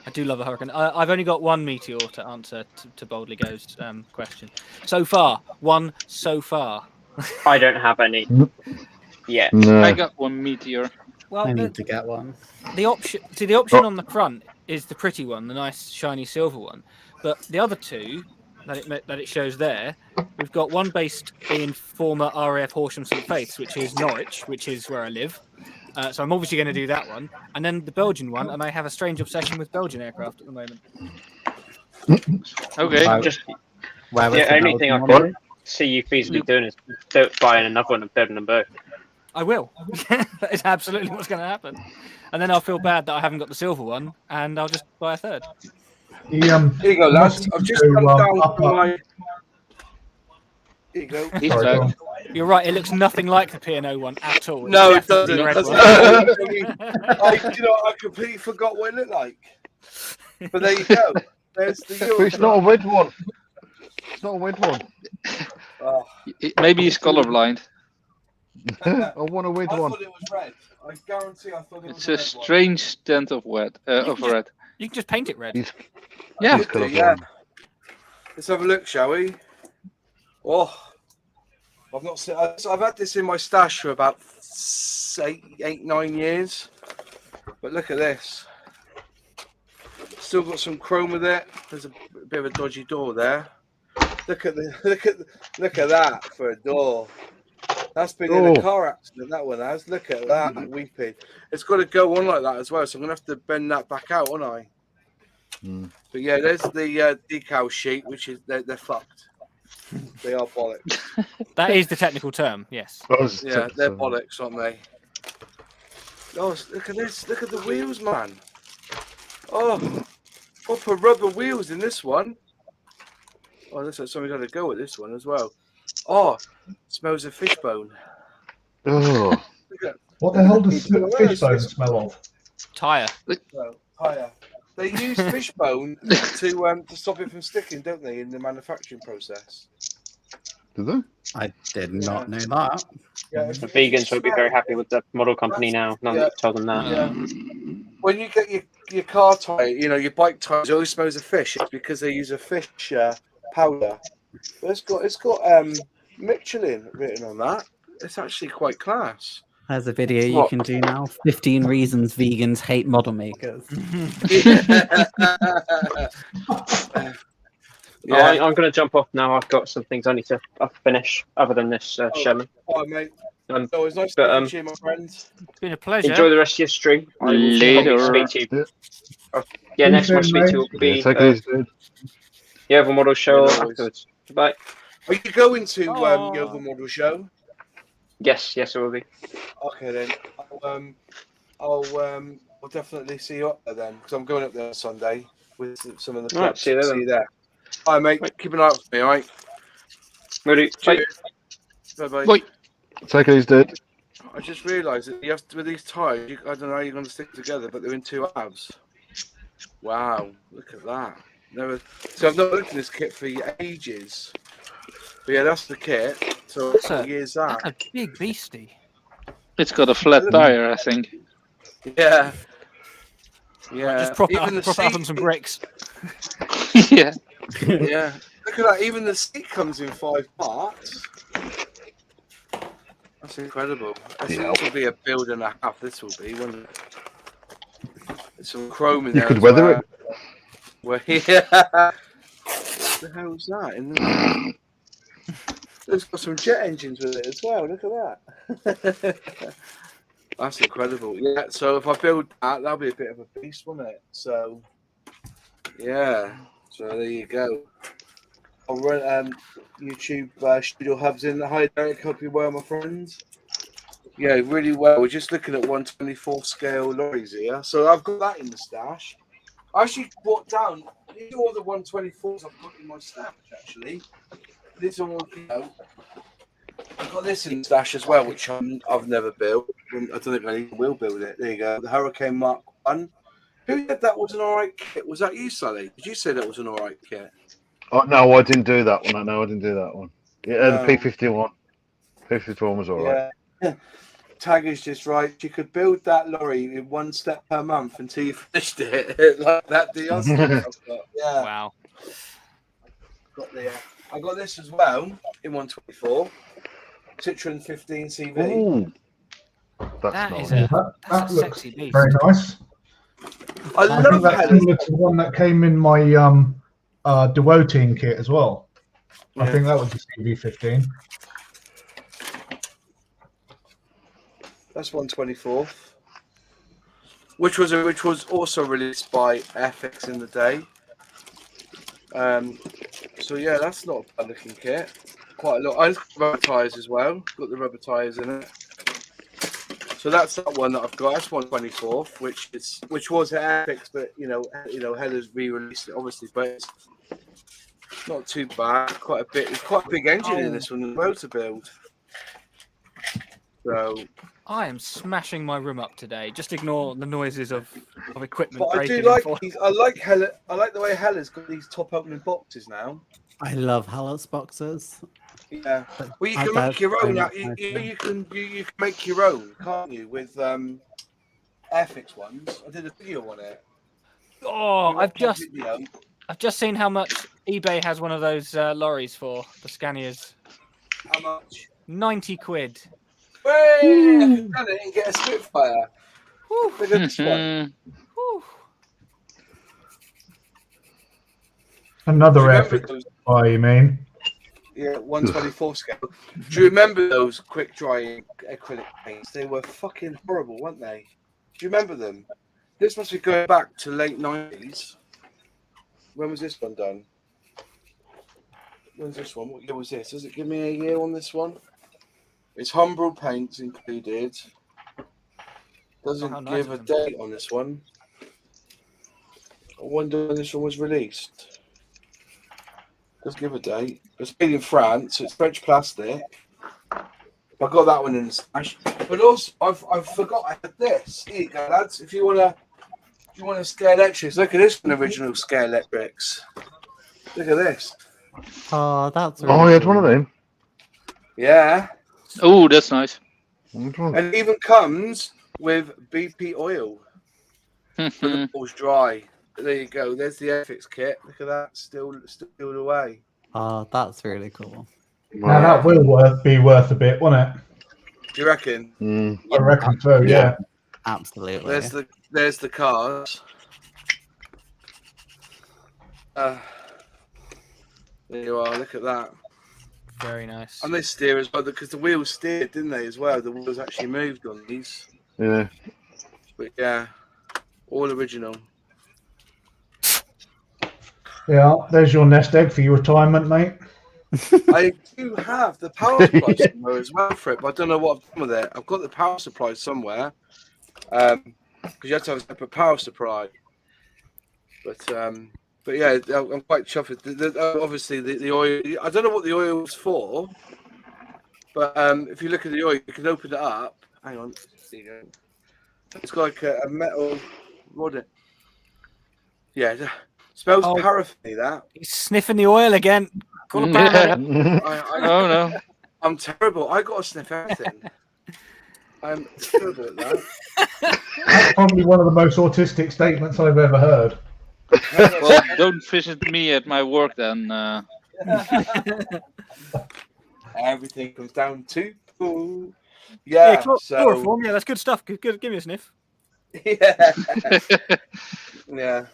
I do love a Hurricane. I've only got one Meteor to answer to Boldly Go's question. So far. One so far. I don't have any yet. No. I got one meteor. Well, I need to get one. the option on the front is the pretty one, the nice shiny silver one. But the other two that it shows there, we've got one based in former RAF Horsham St Faiths, which is Norwich, which is where I live. So I'm obviously going to do that one, and then the Belgian one, and I have a strange obsession with Belgian aircraft at the moment. Okay. Where was The the only thing I Belgian one? can see you feasibly doing is buying another one and building them both. I will. That is absolutely what's going to happen. And then I'll feel bad that I haven't got the silver one, and I'll just buy a third. Here you go, lads. I've just come down from my. Here you go. He's Sorry, back. go on. You're right. It looks nothing like the P&O one at all. It's No, it definitely doesn't. the red That's one. I completely forgot what it looked like. But there you go. There's the But it's not a red one. It's not a red one. Oh, Maybe he's colorblind. I want a I red one. thought it was red. I guarantee I thought it was It's a a red one. strange tint of red. You can just paint it red. He's, Yeah. he's Yeah. colourblind. Let's have a look, shall we? Oh, I've not seen. I've had this in my stash for about 9 years. But look at this. Still got some chrome with it. There's a bit of a dodgy door there. Look at that for a door. That's been in a car accident. That one has. Look at that weeping. It's got to go on like that as well. So I'm gonna have to bend that back out, won't I? But yeah, there's the decal sheet, which is they're fucked. They are bollocks. That is the technical term. Yes. Yeah, they're bollocks, aren't they? Oh, look at this! Look at the wheels, man. Oh, proper rubber wheels in this one. Oh, looks like somebody's had a go at this one as well. Oh, smells of fishbone. Oh, What the hell does fishbone smell of? Tire. Tire. They use fishbone to stop it from sticking, don't they, in the manufacturing process? do they? I did not know that. Yeah, The vegans will be very happy with the model company now. Now that you've told them that. Yeah. When you get your car tire, your bike tires, it always smells of fish. It's because they use a fish powder. But it's got Michelin written on that. It's actually quite class. There's a video you can do now. 15 reasons vegans hate model makers. Yeah. I'm going to jump off now. I've got some things I need to finish other than this, Sherman. Oh, mate. Um, So it's nice but, to meet you, my friends. It's been a pleasure. Enjoy the rest of your stream. I will Later. probably speak to you. Yeah. Yeah, next time I speak to you will be Take it easy, dude. the Oval Model Show Yeah, no worries. afterwards. Goodbye. Are you going to Oh. Yoga Model Show? Yes, it will be. Okay then. I'll definitely see you up there then, because I'm going up there on Sunday with some of the All right, clubs. see you there See then. you there. All right, mate. Keep an eye out for me, all right? Will do. Bye. Bye-bye. Bye. Take it easy, dude. I just realised that you have to, with these tires, I don't know how you're going to stick together, but they're in 2 halves. Wow, look at that. So I've not looked at this kit for ages. But yeah, that's the kit. So That's what a- year's that? That's a big beastie. It's got a flat tire, I think. Yeah. Yeah. Just prop it Even up, the prop it up seat- on some bricks. Yeah. Yeah. Look at that. Even the seat comes in 5 parts. That's incredible. This will be a build and a half. This will be, won't it? There's some chrome in You there. could as weather well. it. Well, yeah. What the hell's that? It's got some jet engines with it as well. Look at that. That's incredible. Yeah. So if I build that, that'll be a bit of a beast, won't it? So, yeah. So there you go. I'll run YouTube Studio Hubs in. Hi, Derek. Hope you're well, my friends. Yeah, really well. We're just looking at 124 scale lorries here. So I've got that in the stash. I actually brought down all the 124s I've got in my stash, actually. This all, I've got this in the stash as well, which I've never built. I don't think I will build it. There you go. The Hurricane Mark 1. Who said that was an alright kit? Was that you, Sally? Did you say that was an alright kit? Oh, no, I didn't do that one. No, I didn't do that one. Yeah, No. the P51. P51 was all right. Yeah. Tag is just right. You could build that lorry in 1 step per month until you finished it. Like that DLC I've got. Yeah. Wow. I got this as well in 124. Citroen 15 CV. Ooh, that's That nice. is Yeah, a, that that's a looks sexy beast. very nice. I I think love that's Helen. similar to the one that came in my Dewoting kit as well. I Yeah. think that was the CV15. That's 124. Which was also released by Airfix in the day. So yeah, that's not a bad looking kit. Quite a lot. I've got rubber tyres as well. Got the rubber tyres in it. So that's that one that I've got. That's 124, which was Airfix, but Hella's re-released it obviously, but it's not too bad. Quite a bit. It's quite a big engine in this one as well to build. So. I am smashing my room up today. Just ignore the noises of equipment But I breaking. do like and these. I like Hella. I like the way Hella's got these top opening boxes now. I love Hallots boxes. Yeah. Well, you I can bet make your very own. much You so. can make your own, can't you? With Airfix ones. I did a video on it. Oh, I've just Video. seen how much eBay has one of those lorries for the Scanias. How much? 90 quid. Hey, I can done it and get a Spitfire. Woo, look at this one. Whew. Another Do you remember Airfix those? fire, you mean? Yeah, 124 scale. Do you remember those quick drying acrylic paints? They were fucking horrible, weren't they? Do you remember them? This must be going back to late 90s. When was this one done? When's this one? What year was this? Does it give me a year on this one? It's Humbrol paints included. Doesn't how nice give a of them. date on this one. I wonder when this one was released. Does give a date. It's made in France. It's French plastic. I got that one in the stash. But also, I forgot I had this. Here you go, lads. If you wanna scale electrics, look at this one. Original scale electrics. Look at this. Oh, that's. Oh, Really I had cool. one of them. Yeah. Oh, that's nice. And it even comes with BP oil. For the balls dry. There you go. There's the Airfix kit. Look at that. Still away. Oh, that's really cool. Now that will be worth a bit, won't it? Do you reckon? I reckon so. Yeah. Absolutely. There's the cars. There you are. Look at that. Very nice. And they steer as well because the wheels steered, didn't they? As well, the wheels actually moved on these. Yeah. But yeah, all original. Yeah. There's your nest egg for your retirement, mate. I do have the power supply somewhere as well for it, but I don't know what I've done with it. I've got the power supply somewhere because you have to have a separate power supply. But yeah, I'm quite chuffed. Obviously, the oil. I don't know what the oil is for, but if you look at the oil, you can open it up. Hang on, there you go. It's got like a metal rod. Yeah, it smells paraffin. That He's sniffing the oil again. Call a paramedic. Oh no. I'm terrible. I got to sniff everything. I'm terrible at that. That's probably one of the most autistic statements I've ever heard. Well, don't visit me at my work then. Everything comes down to pool. Yeah, chloroform. Yeah, that's good stuff. Good. Give me a sniff. Yeah. Yeah.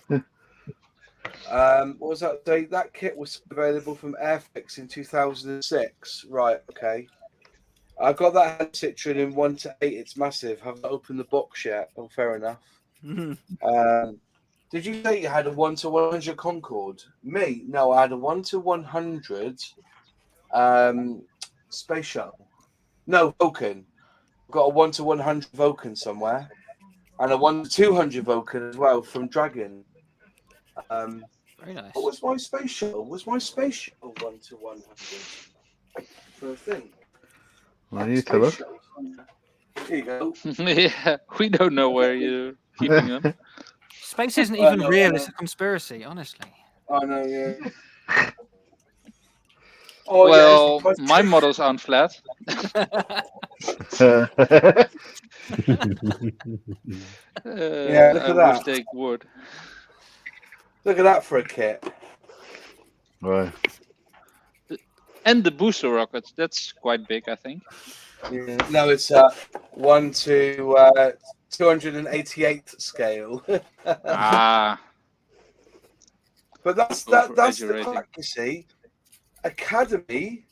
What was that date? That kit was available from Airfix in 2006. Right, okay. I got that hand Citroen in 1 to 8. It's massive. Haven't opened the box yet. Oh, fair enough. Did you say you had a 1 to 100 Concorde? Me? No, I had a 1 to 100 Space Shuttle. No, Vulcan. I've got a 1 to 100 Vulcan somewhere. And a 1 to 200 Vulcan as well from Dragon. Very nice. What was my Space Shuttle? Was my Space Shuttle 1 to 100? For a thing. Well, you tell us. Here you go. Yeah, we don't know where you're keeping them. Space isn't even real. It's a conspiracy, honestly. I know, yeah. Oh, Well, yeah, my models aren't flat. Yeah, look at that. Take wood. Look at that for a kit. Right. And the booster rockets. That's quite big, I think. Yeah. No, it's 1 to 288 scale. Ah. But that's the Over-exaggerating. fact, you see. Academy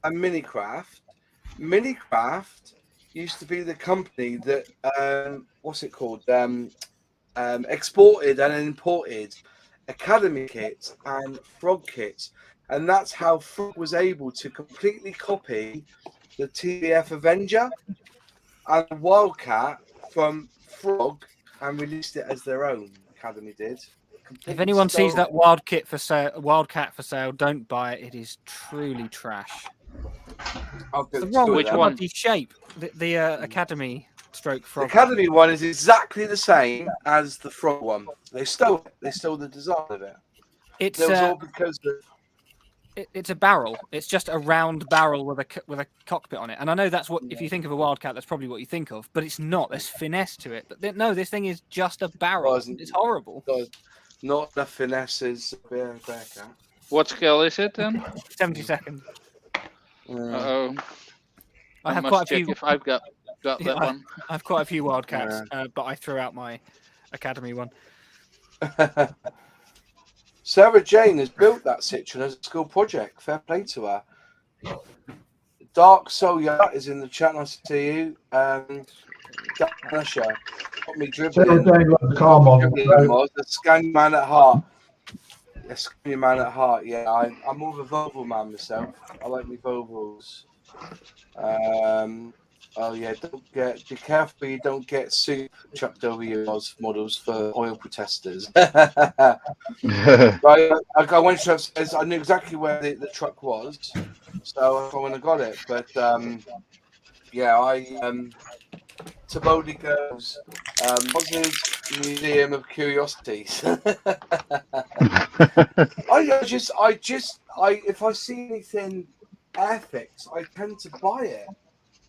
and Minicraft. Minicraft used to be the company that what's it called? Exported and imported Academy kits and Frog kits, and that's how Frog was able to completely copy the TBF Avenger and Wildcat from Frog and released it as their own. Academy did. If anyone sees that Wildcat for sale, don't buy it. It is truly trash. What's The wrong Which one? The shape, the Academy stroke The Frog. Academy one is exactly the same as the Frog one. They stole it. They stole the design of it. It's It was all because of it's a barrel. It's just a round barrel with a cockpit on it. And I know that's what, if you think of a Wildcat, that's probably what you think of. But it's not. There's finesse to it. But no, this thing is just a barrel. It's horrible. not the finesse as Bearcat. What scale is it then? 72nd. Uh-oh. I have must quite a check few. if I've got Yeah, that one. I have quite a few Wildcats, but I threw out my Academy one. Sarah Jane has built that Citroen as a school project. Fair play to her. Dark Soya is in the chat. Nice to see you. Danisha got me dribbling. Sarah Jane loves car models. The Scania man at heart. The Scania man at heart. Yeah, I'm more of a Volvo man myself. I like me Volvos. Oh yeah, be careful you don't get soup chucked over your models for oil protesters. Right, I went to says I knew exactly where the truck was, so I went and got it. But yeah, Tabodi goes Moz's Museum of Curiosities. If I see anything Airfix, I tend to buy it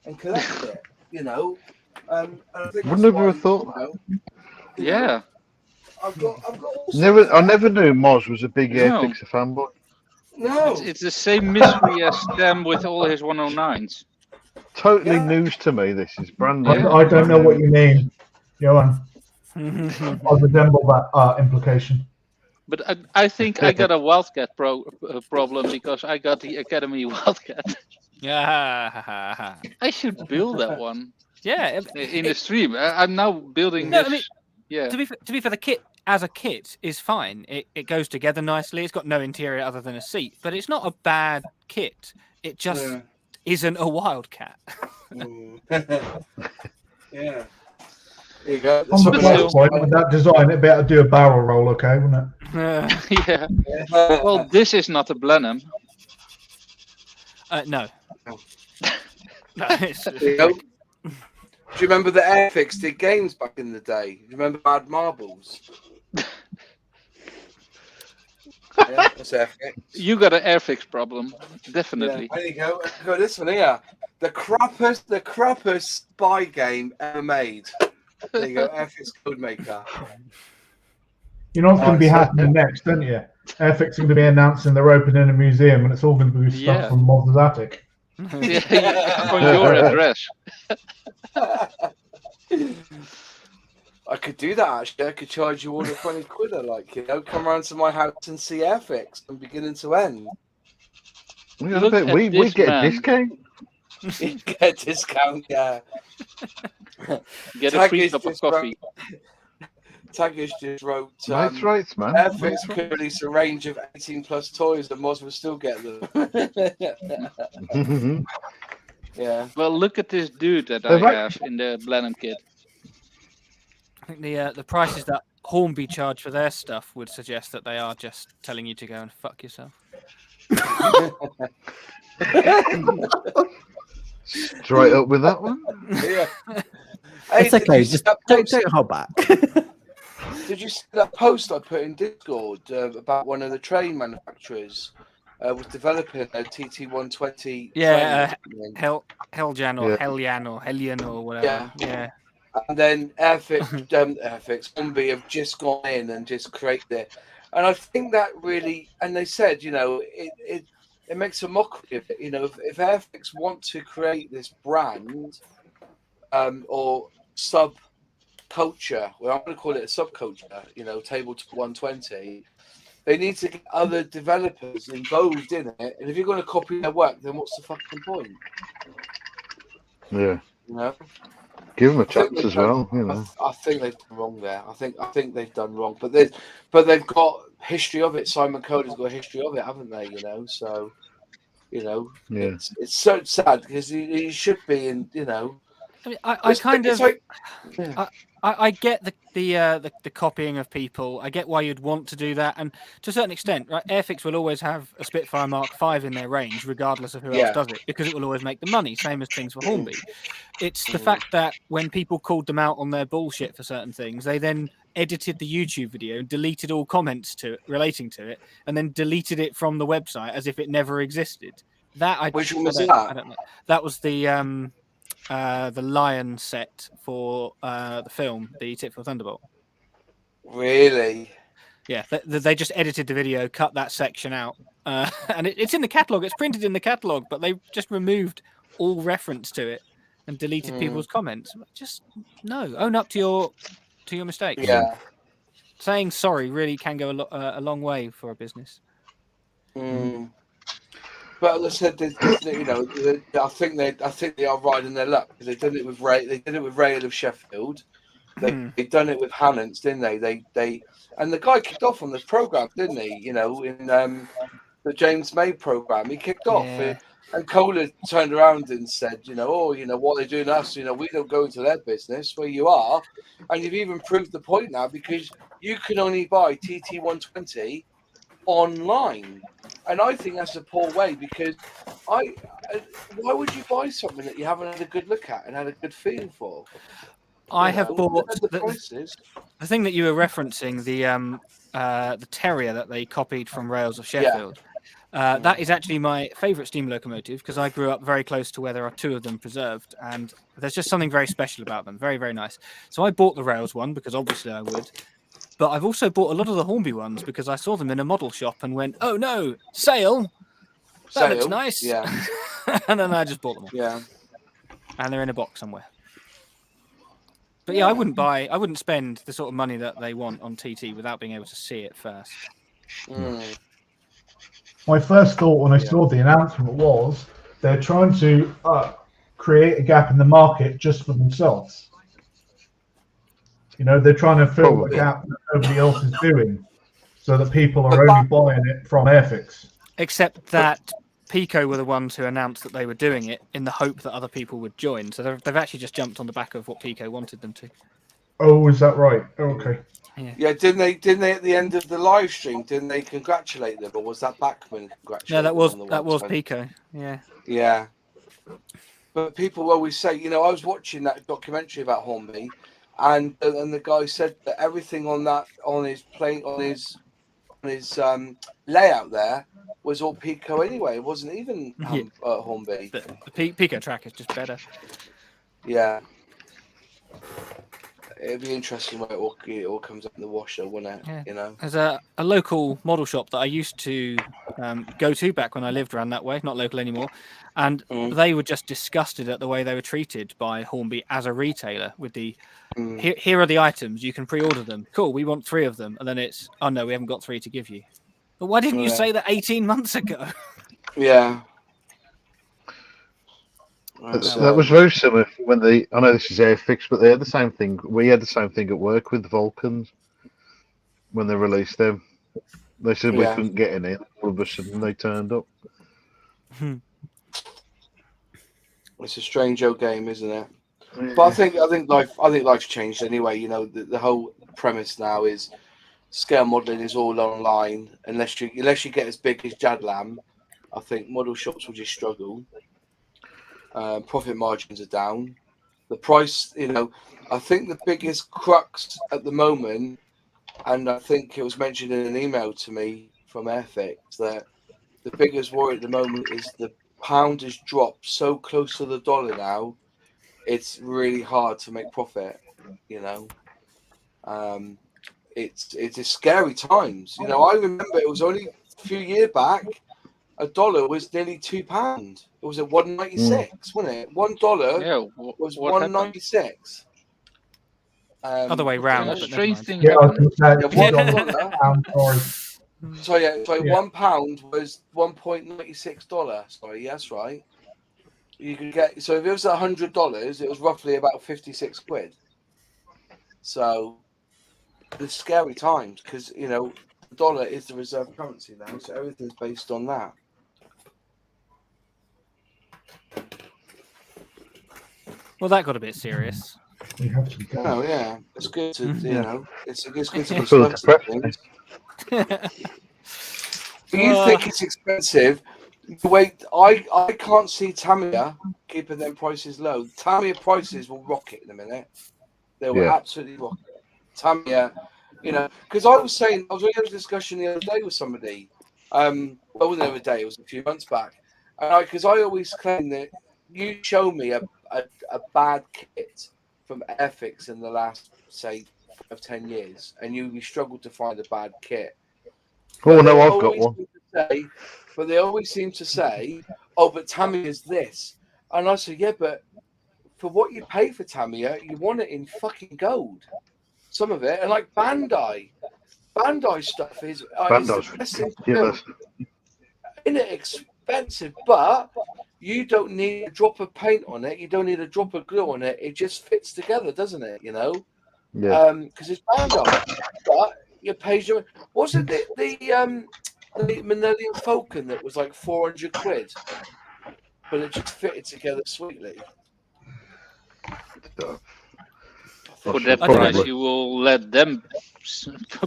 and collect it, you know. And I think Wouldn't have thought. Yeah. I've got I never knew Moz was a big Airfixer fanboy. No, It's the same mystery as Stem with all his 109s. Totally news to me. This is brand new. Yeah. I don't know what you mean, Johan. I resemble that implication. But I think I got a Wildcat problem because I got the Academy Wildcat. Yeah. I should build that one. Yeah. In the stream. I'm now building No, this. I mean, yeah. To be fair, the kit as a kit is fine. It goes together nicely. It's got no interior other than a seat, but it's not a bad kit. It just isn't a Wildcat. Yeah. There you go. On the plus point, with that design, it'd be able to do a barrel roll, okay, wouldn't it? Yeah. Well, this is not a Blenheim. No. No, Do you remember the Airfix did games back in the day? Do you remember Bad Marbles? Yeah, that's Airfix. You got an Airfix problem, definitely. Yeah, there you go. Got this one here. The crappest spy game ever made. There you go, Airfix Codemaker. You know what's going to be happening next, don't you? Airfix are going to be announcing they're opening a museum, and it's all going to be stuff from Moz's attic. Yeah, on your address. I could do that actually. I could charge you all the 20 quid. Like, you know, come around to my house and see Airfix from beginning to end. We get a discount. You get a discount, yeah. Get a free cup of coffee. Tagish just wrote, nice rates, man. Airfix could release a range of 18+ toys and Moz will still get them. Yeah. Well, look at this dude that I have in the Blenheim kit. I think the prices that Hornby charge for their stuff would suggest that they are just telling you to go and fuck yourself. Straight up with that one. Yeah. It's okay. Just don't hold back. Did you see that post I put in Discord about one of the train manufacturers was developing a TT120? Yeah, Helljan or Hellian or Hellion or whatever. Yeah. And then Airfix, Hornby have just gone in and just created it. And I think that really, and they said, you know, it makes a mockery of it. You know, if Airfix want to create this brand or subculture, well, I'm going to call it a subculture, you know, tabletop 120, they need to get other developers involved in it. And if you're going to copy their work, then what's the fucking point? Yeah. You know? Give them a chance as well, you know. I think they've done wrong there. I think they've done wrong, but they've got history of it. Simon Coder's got a history of it, haven't they? You know, so you know, it's so sad because he should be, and you know, I mean, I get the copying of people. I get why you'd want to do that, and to a certain extent, right? Airfix will always have a Spitfire Mark V in their range, regardless of who else does it, because it will always make the money. Same as things for Hornby. It's the fact that when people called them out on their bullshit for certain things, they then edited the YouTube video, deleted all comments relating to it, and then deleted it from the website as if it never existed. Which one was that? I don't know. That was the lion set for the film, the Titful Thunderbolt. Really? Yeah, they just edited the video, cut that section out, and it's in the catalogue. It's printed in the catalogue, but they just removed all reference to it and deleted people's comments. Just no, own up to your mistakes. Yeah. Saying sorry really can go a long way for a business. But as I said, I think they are riding their luck because they did it with Ray. They did it with Ray of Sheffield. They done it with Hannants, didn't they? They and the guy kicked off on this program, didn't he? You know, in the James May program, he kicked off, and Kohler turned around and said, what they're doing to us, we don't go into their business. Where you are, and you've even proved the point now because you can only buy TT120 online. And I think that's a poor way because why would you buy something that you haven't had a good look at and had a good feel for? I have bought the thing that you were referencing, the Terrier that they copied from Rails of Sheffield. That is actually my favourite steam locomotive because I grew up very close to where there are two of them preserved, and there's just something very special about them. Very, very nice. So I bought the Rails one because obviously I would. But I've also bought a lot of the Hornby ones because I saw them in a model shop and went, oh no, sale. That looks nice. Yeah. And then I just bought them all. Yeah. And they're in a box somewhere. But yeah, I wouldn't spend the sort of money that they want on TT without being able to see it first. My first thought when I saw the announcement was they're trying to create a gap in the market just for themselves. They're trying to fill a gap that nobody else is doing so that people are only buying it from Airfix. Except that Pico were the ones who announced that they were doing it in the hope that other people would join. So they've actually just jumped on the back of what Pico wanted them to. Oh, is that right? Okay. Yeah, didn't they at the end of the live stream, didn't they congratulate them? Or was that Bachman congratulating them? No, that was Pico. Yeah. Yeah. But people always say, I was watching that documentary about Hornby, and the guy said that everything on his layout there was all Pico anyway. It wasn't even Hornby. The Pico track is just better. Yeah. It'd be interesting when it all comes up in the washer, wouldn't it? Yeah. There's a local model shop that I used to go to back when I lived around that way, not local anymore, and they were just disgusted at the way they were treated by Hornby as a retailer with the here are the items, you can pre-order them. Cool, we want 3 of them. And then it's, oh no, we haven't got 3 to give you. But why didn't you say that 18 months ago? Yeah. That was very similar when I know this is Airfix, but they had the same thing. We had the same thing at work with the Vulcans when they released them. They said we couldn't get any. All of a sudden they turned up. It's a strange old game, isn't it? But I think life's changed anyway. The whole premise now is scale modelling is all online. Unless you get as big as Jadlam, I think model shops will just struggle. Profit margins are down. The price, I think the biggest crux at the moment, and I think it was mentioned in an email to me from Airfix, that the biggest worry at the moment is the pound has dropped so close to the dollar now. It's really hard to make profit. It's scary times. I remember it was only a few years back. $1 was nearly £2. It was at $1.96, wasn't it? $1 was $1.96. Other way round. Strange thing. £1 was $1.96. Sorry, that's right. You could get, so if it was $100, it was roughly about 56 quid. So it's scary times because the dollar is the reserve currency now, so everything's based on that. Well, that got a bit serious. Oh yeah, it's good to it's good to discuss things. You think it's expensive? Wait, I can't see Tamiya keeping them prices low. Tamiya prices will rocket in a minute. They will absolutely rocket. Tamiya, because I was having a discussion the other day with somebody. Well, the other day, it was a few months back, and because I always claim that you show me a bad kit from Airfix in the last, say, 5-10 years, and you struggle to find a bad kit. Oh no, I've got one. But they always seem to say, "Oh, but Tamiya's this, And I said, yeah, but for what you pay for Tamiya, you want it in fucking gold. Some of it, and like Bandai stuff is Bandai's inexpensive, but you don't need a drop of paint on it. You don't need a drop of glue on it. It just fits together, doesn't it? You know, because it's Bandai. But you pay your. Wasn't it the Manelian Falcon that was like 400 quid, but it just fitted together sweetly. For that price, you will let them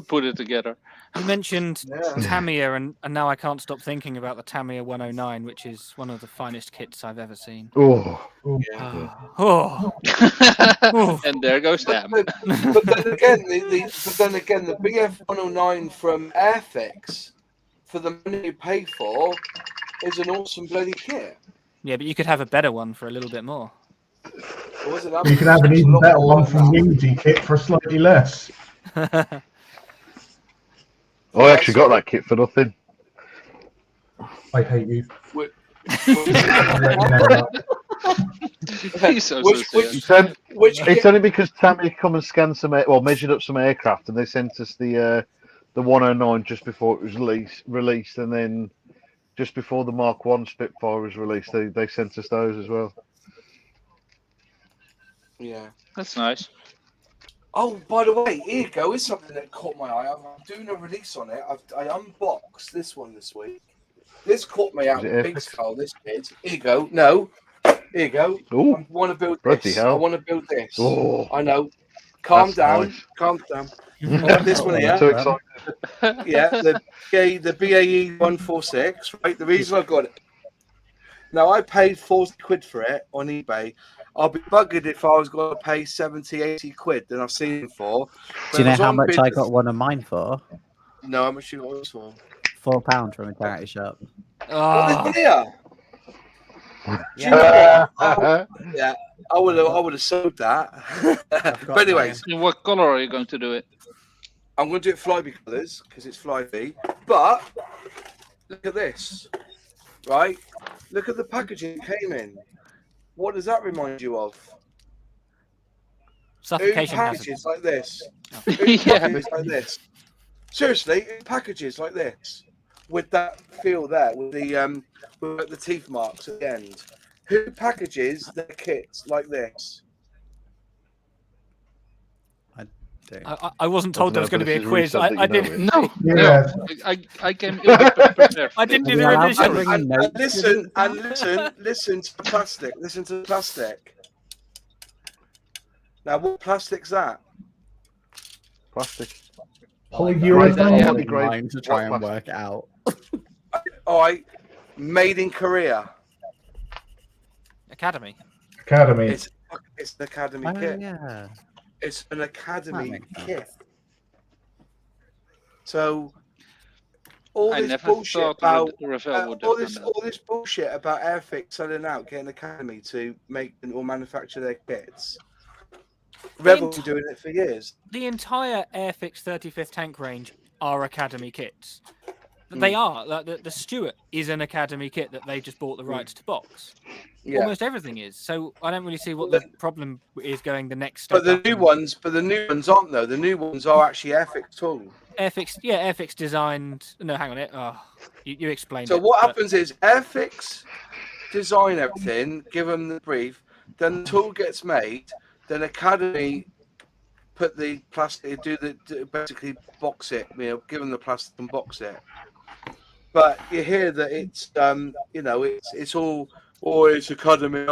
put it together. You mentioned Tamiya, and now I can't stop thinking about the Tamiya 109, which is one of the finest kits I've ever seen. Oh, And there goes Tam. But then again, the BF 109 from Airfix, for the money you pay for, is an awesome bloody kit. Yeah, but you could have a better one for a little bit more. You could have an even better one from Unity kit for slightly less. I actually got that kit for nothing. I hate you. He's so sincere. It's only because Tamiya come and scanned measured up some aircraft, and they sent us the 109 just before it was released, and then just before the Mark 1 Spitfire was released, they sent us those as well. Yeah, That's nice. Oh, by the way, here you go. It's something that caught my eye. I'm doing a release on it. I unboxed this one this week. This caught me out big scale. This kid. Here you go. No, here you go. Ooh, I want to build this. hell. I want to build this. Oh, I know. Calm that's down. nice. Calm down. This one here. I'm too excited. Yeah, the BAE 146. Right. The reason I got it. Now I paid 40 quid for it on eBay. I'll be buggered if I was going to pay 70, 80 quid than I've seen them for. Do you know how much I got one of mine for? No, how much you got this for? £4 from a charity shop. Oh, this here. Yeah. Yeah, I would have sold that. But anyways, In what color are you going to do it? I'm going to do it Flyby colours because it's Flyby. But look at this, right? Look at the packaging it came in. What does that remind you of? Suffocation packages like this. Yeah. Packages like this. Seriously, packages like this with that feel there, with the teeth marks at the end. Who packages their kits like this? I wasn't told there was going to be a quiz. I didn't. No, Yeah. no. I came prepared. I didn't do the Yeah, revision. Listen to the plastic. Listen to the plastic. Now, what plastic's that? Plastic. Polyurethane. Mine to try and work out. All right, made in Korea. Academy. It's an Academy Oh, kit. yeah. It's an Academy makes sense. kit. So all I this never bullshit thought about Ravel would all have done that. this bullshit about Airfix selling out, getting Academy to make or manufacture their kits. Rebel been doing it for years. The entire Airfix 35th tank range are Academy kits. They are. Like the Stuart is an Academy kit that they just bought the rights to box. Yeah. Almost everything is. So I don't really see what the problem is going the next step. But the new ones aren't though. The new ones are actually Airfix too. Airfix designed. No, hang on it. Oh, you explained. So it, what but- happens is Airfix design everything, give them the brief, then the tool gets made, then Academy put the plastic, basically box it, give them the plastic and box it. But you hear that it's it's all it's Academy.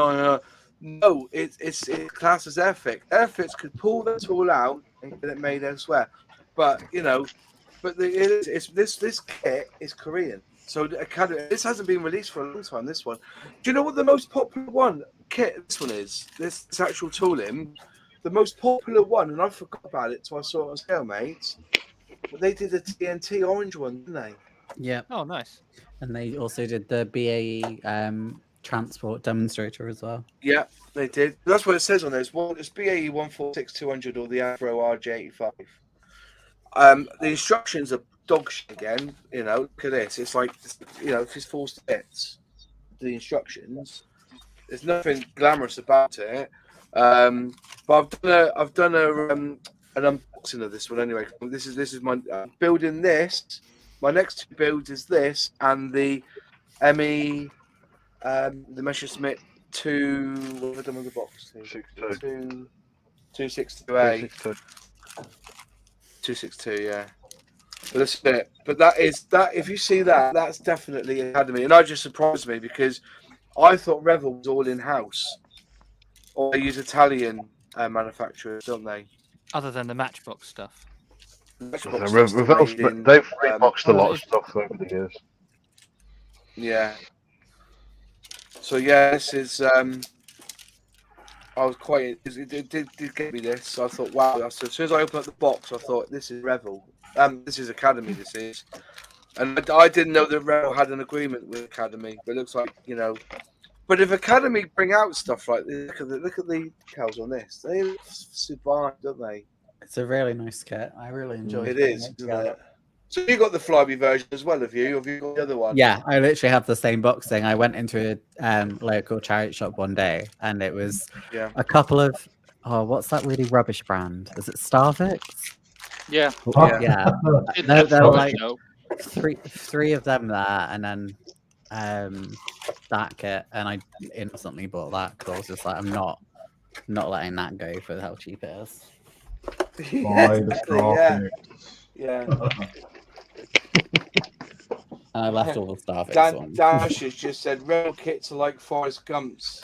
No, it's classed as Airfix. Airfix could pull that tool out and get it made elsewhere. But this kit is Korean. So the Academy, this hasn't been released for a long time. This one. Do you know what the most popular kit this one is? This actual tooling, the most popular one, and I forgot about it, so I saw it on sale, mates. But they did the TNT orange one, didn't they? Yeah. Oh, nice. And they also did the BAE transport demonstrator as well. Yeah, they did. That's what it says on there. It's BAE 146-200 or the Avro RJ85. The instructions are dog shit again. Look at this. It's like, if it's 4 steps, the instructions. There's nothing glamorous about it. But I've done an unboxing of this one anyway. This is my building this. My next two builds is this and the ME, the Messerschmitt 2. What have I done with the box? 262A. 262, yeah. But that's it. But that is that. If you see that, that's definitely Academy, and that just surprised me because I thought Revell was all in house, or they use Italian manufacturers, don't they? Other than the Matchbox stuff. Matchbox They've stuff's made in, reboxed a lot of stuff over the years. Yeah. So yeah, this is. I was quite. It did get me this. So I thought, wow. So as soon as I opened up the box, I thought, this is Revell. This is Academy. This is, and I didn't know that Revell had an agreement with Academy. But it looks like, you know. But if Academy bring out stuff like this, look at the decals on this. They look sublime, don't they? It's a really nice kit. I really enjoy It is, isn't it? So you got the Flyby version as well, have you? Have you got the other one? Yeah, I literally have the same box thing. I went into a local charity shop one day, and it was a couple of what's that really rubbish brand? Is it Starvix? Yeah. Yeah. They're like three of them there, and then that kit, and I instantly bought that because I was just like, I'm not letting that go for how cheap it is. Yeah. I left all the Starfix ones. Dash has just said Revell kits are like Forrest Gump's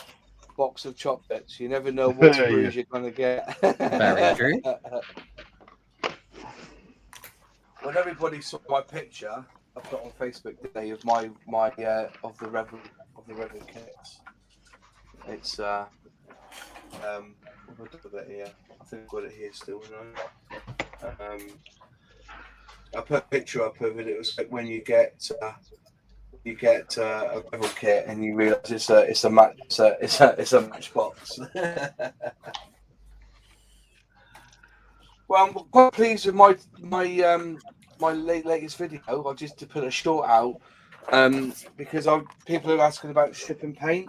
box of chocolates. You never know what screws you're going to get. Very true. When everybody saw my picture I put on Facebook today of my of the Revell kits, it's I've got it here. I think I've got it here still. I put a picture up of it. It was like when you get a Revell kit and you realise it's a matchbox. Well, I'm quite pleased with my latest video. I just to put a short out because people are asking about shipping paint.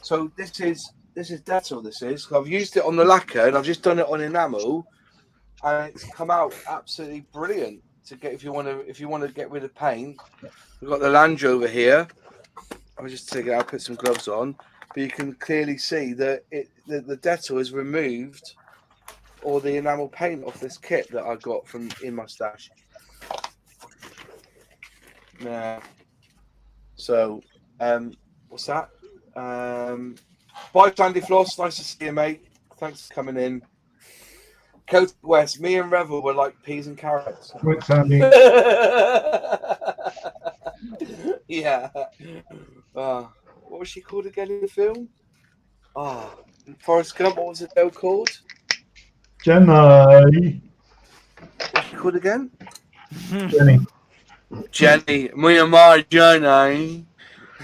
So this is Dettol. This is. I've used it on the lacquer and I've just done it on enamel, and it's come out absolutely brilliant. To get if you want to get rid of paint, we've got the Lange over here. I'll just take it out, put some gloves on, but you can clearly see that the Dettol has removed all the enamel paint off this kit that I got from in my stash. Yeah. So, what's that? Bye, Sandy Floss. Nice to see you, mate. Thanks for coming in. Coast West, me and Revell were like peas and carrots. Right, Sandy. Yeah. What was she called again in the film? Forrest Gump. What was it called? Jenny. What's she called again? Jenny. Jenny. Me and my Jenny.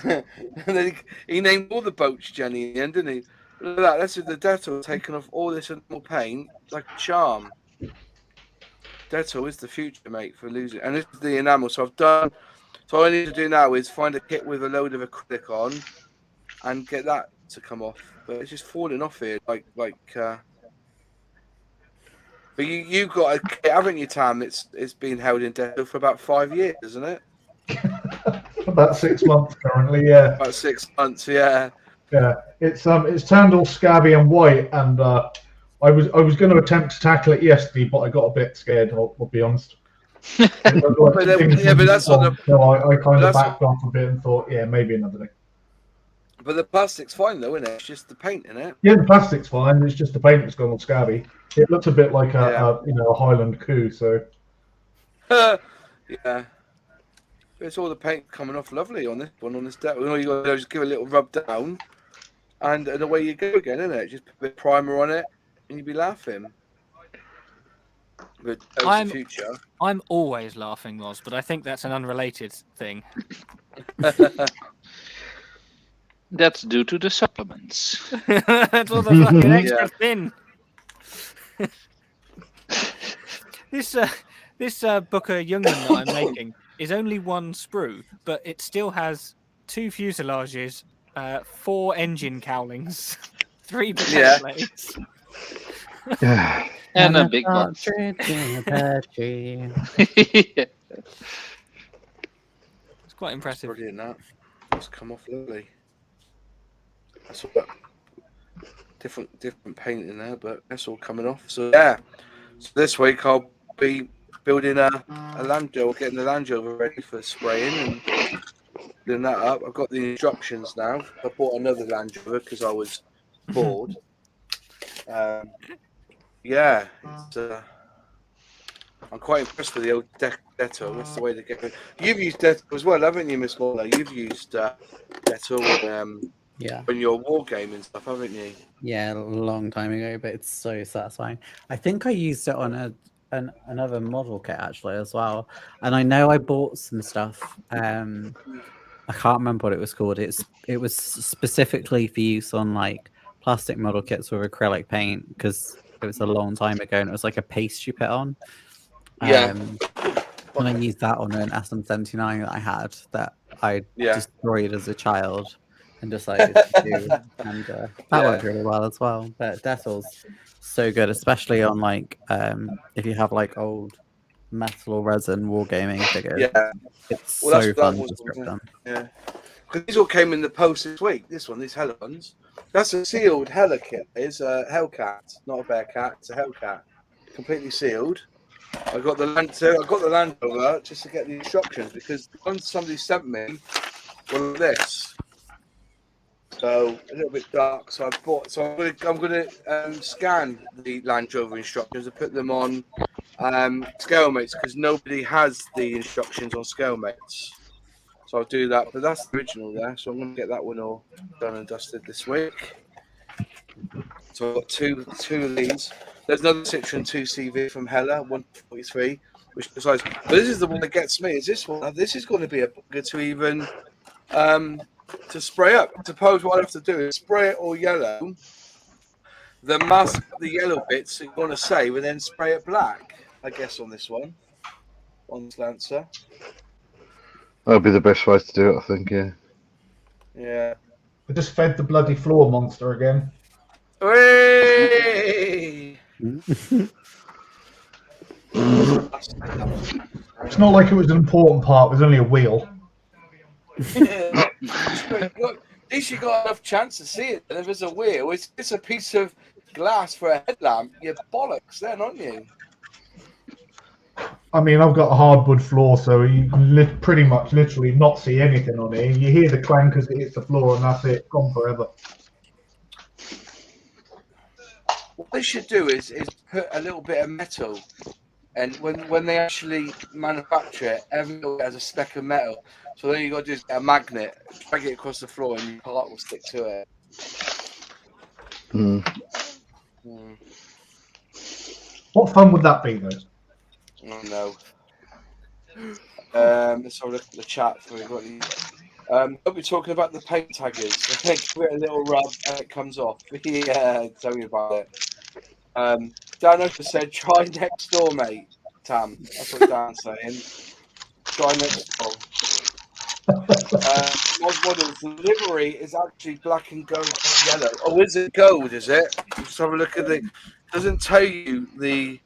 And then he named all the boats Jenny in the end, didn't he? Look at that. That's with the Dettol taking off all this enamel paint like a charm. Dettol is the future, mate, for losing. And this is the enamel. So all I need to do now is find a kit with a load of acrylic on and get that to come off. But it's just falling off here, But you got a kit, haven't you, Tam? It's been held in Dettol for about 5 years, isn't it? About 6 months currently, yeah. About 6 months, yeah. Yeah, it's turned all scabby and white, and I was going to attempt to tackle it yesterday, but I got a bit scared. I'll be honest. But that's on the. So I kind of backed off a bit and thought, yeah, maybe another day. But the plastic's fine though, isn't it? It's just the paint in it. Yeah, the plastic's fine. It's just the paint that's gone all scabby. It looks a bit like a Highland coup. So. Yeah. It's all the paint coming off lovely on this one, on this deck. All you got to do is just give it a little rub down, and away you go again, isn't it? Just put a bit of primer on it, and you'd be laughing. But the future. I'm always laughing, Roz, but I think that's an unrelated thing. That's due to the supplements. That's all the fucking extra thin. This Booker Youngman that I'm making is only one sprue, but it still has 2 fuselages 4 engine cowlings, 3 potato Yeah. blades. And a big one. It's quite impressive. Brilliant, that. It's come off lovely. That's all that different paint in there, but that's all coming off. So yeah. So this week I'll be building a Land Rover, getting the Land Rover ready for spraying and doing that up. I've got the instructions now. I bought another Land Rover because I was bored. Yeah, it's, I'm quite impressed with the old Detto. That's the way to get it. You've used Detto as well, haven't you, Miss Lawler? You've used Detto when you're wargaming and stuff, haven't you? Yeah, a long time ago, but it's so satisfying. I think I used it on another model kit actually as well, and I know I bought some stuff. I can't remember what it was called. It was specifically for use on like plastic model kits with acrylic paint because it was a long time ago, and it was like a paste you put on. Yeah. And I used that on an SM79 that I had that I destroyed as a child and decided to do, and that worked really well as well. But Detto's so good, especially on like if you have like old metal or resin wargaming figures. Yeah, it's so fun to strip them. Yeah, because these all came in the post this week. These Hella ones. That's a sealed Hella kit. It's a Hellcat, not a Bearcat. It's a Hellcat, completely sealed. I got the Land Rover just to get the instructions because the ones somebody sent me were like this. So a little bit dark. So I'm gonna scan the Land Rover instructions and put them on ScaleMates because nobody has the instructions on ScaleMates. So I'll do that. But that's the original there. So I'm gonna get that one all done and dusted this week. So I've got two of these. There's another Citroen 2CV from Hella 143, which besides, but this is the one that gets me. Is this one? This is going to be a bugger to even to spray up. Suppose what I have to do is spray it all yellow, then mask the yellow bits that you want to save, and then spray it black. I guess on this one, on this Lancer. That'll be the best way to do it, I think. Yeah. Yeah. I just fed the bloody floor monster again. Hey! It's not like it was an important part. It was only a wheel. Yeah. At least you got enough chance to see it. And if it's a wheel, it's a piece of glass for a headlamp. You're bollocks then, aren't you? I mean, I've got a hardwood floor, so you can pretty much literally not see anything on it. You hear the clank as it hits the floor, and that's it. Gone forever. What they should do is put a little bit of metal, and when they actually manufacture it, everything has a speck of metal. So then you got to do is get a magnet, drag it across the floor, and your part will stick to it. What fun would that be, though? Oh no. Let's have a look at the chat. I'll be talking about the paint taggers. They give it a little rub and it comes off. Yeah, tell me about it. Dan Oka said, try next door, mate. Tam. That's what Dan's saying. Try next door. Mod Models, the livery is actually black and gold and yellow. Oh, is it gold, is it? Just have a look at it. Doesn't tell you the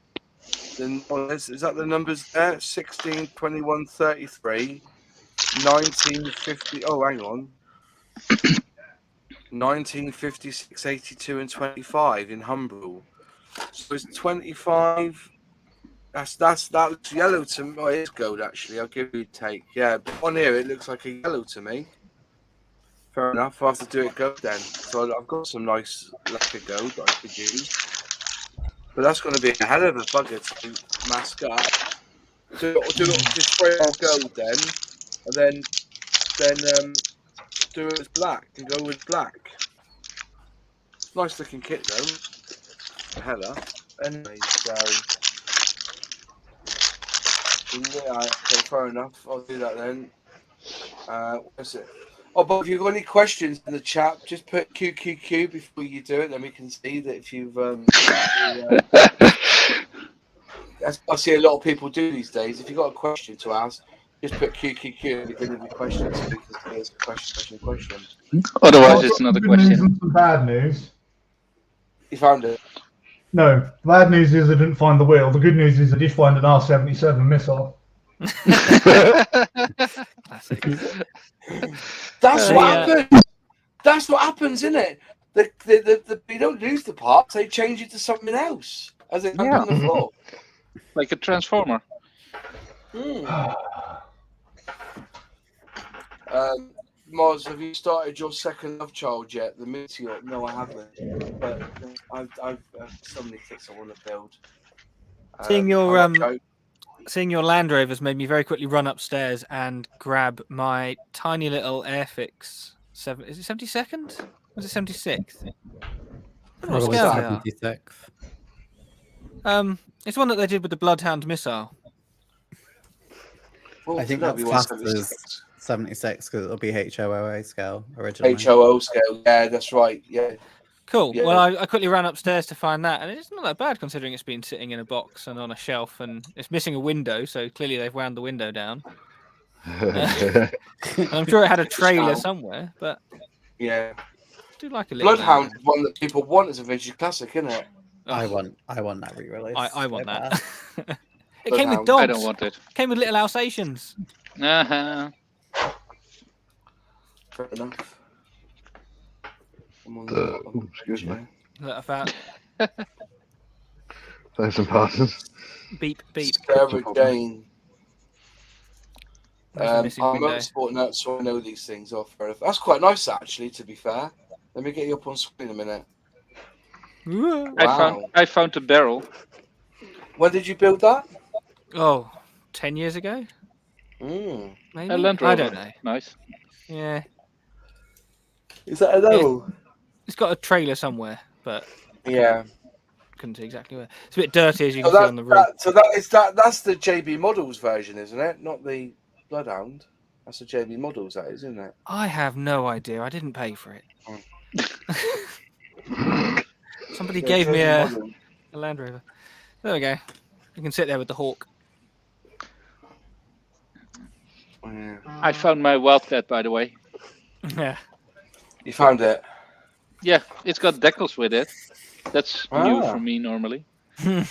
is that the numbers there? 16, 21, 33, 1950. Oh, hang on. 1956, 82, and 25 in Humbrol. So it's 25. That looks yellow to me. Oh, it is gold actually. I'll give you a take. Yeah, but on here it looks like a yellow to me. Fair enough. I'll have to do it gold then. So I've got some nice lacquer gold that I could use. But that's going to be a hell of a bugger to mask up. Just spray it on gold then, and then do it as black and go with black. Nice looking kit though. Hella. Anyway, so yeah, okay, fair enough. I'll do that then. What's it? Oh, but if you've got any questions in the chat, just put QQQ before you do it, then we can see that if you've. I see a lot of people do these days. If you've got a question to ask, Just put QQQ at the beginning of your questions because there's a question. Otherwise, it's not a Good news question. and some bad news. You found it. No, the bad news is I didn't find the wheel. The good news is I did find an R-77 missile. Classic. That's Yeah. what happens. That's what happens, isn't it? You don't lose the parts; they change it to something else as it comes on the floor. Like a transformer. Moz, have you started your second love child yet? The Meteor? No, I haven't. But I've so many kits I want to build. Seeing I your like seeing your Land Rovers made me very quickly run upstairs and grab my tiny little Airfix. Is it 72nd? Was it 76th? I don't know what Probably scale they are. 76th. It's one that they did with the Bloodhound missile. Well, I think no, that's we want classed as 76. 76 because it'll be HOOA scale originally. HOO scale. Yeah, that's right. Yeah. Cool. Yeah. Well, I quickly ran upstairs to find that, and it's not that bad considering it's been sitting in a box and on a shelf, and it's missing a window, so clearly they've wound the window down. And I'm sure it had a trailer somewhere, but Yeah. I do like a little Bloodhound is one that people want as a vintage classic, isn't it? I want that re-release. I want so that. bad. It came with Bloodhound. dogs. I don't want it. Came with little Alsatians. Uh-huh. Fair enough. I'm on excuse me. That I found. Thanks and Parsons. Beep beep. Sarah Jane. There's a missing I'm window. a sport nerd, so I know these things off. That's quite nice, actually. To be fair, let me get you up on screen a minute. I found the barrel. When did you build that? Oh, 10 years ago? Mm. Maybe? A Land Rover. I don't know. Nice. Yeah. Is that a level? It's got a trailer somewhere, but Yeah. couldn't see exactly where. It's a bit dirty, as you So can see on the roof. that's the JB Models version, isn't it? Not the Bloodhound. That's the JB Models, that is, isn't it? I have no idea. I didn't pay for it. Somebody Yeah, gave me JB a Models. Land Rover. There we go. You can sit there with the Hawk. Yeah. I found my Wildcat, by the way. Yeah. You found it. Yeah, it's got decals with it. That's new Ah. for me normally. Absolutely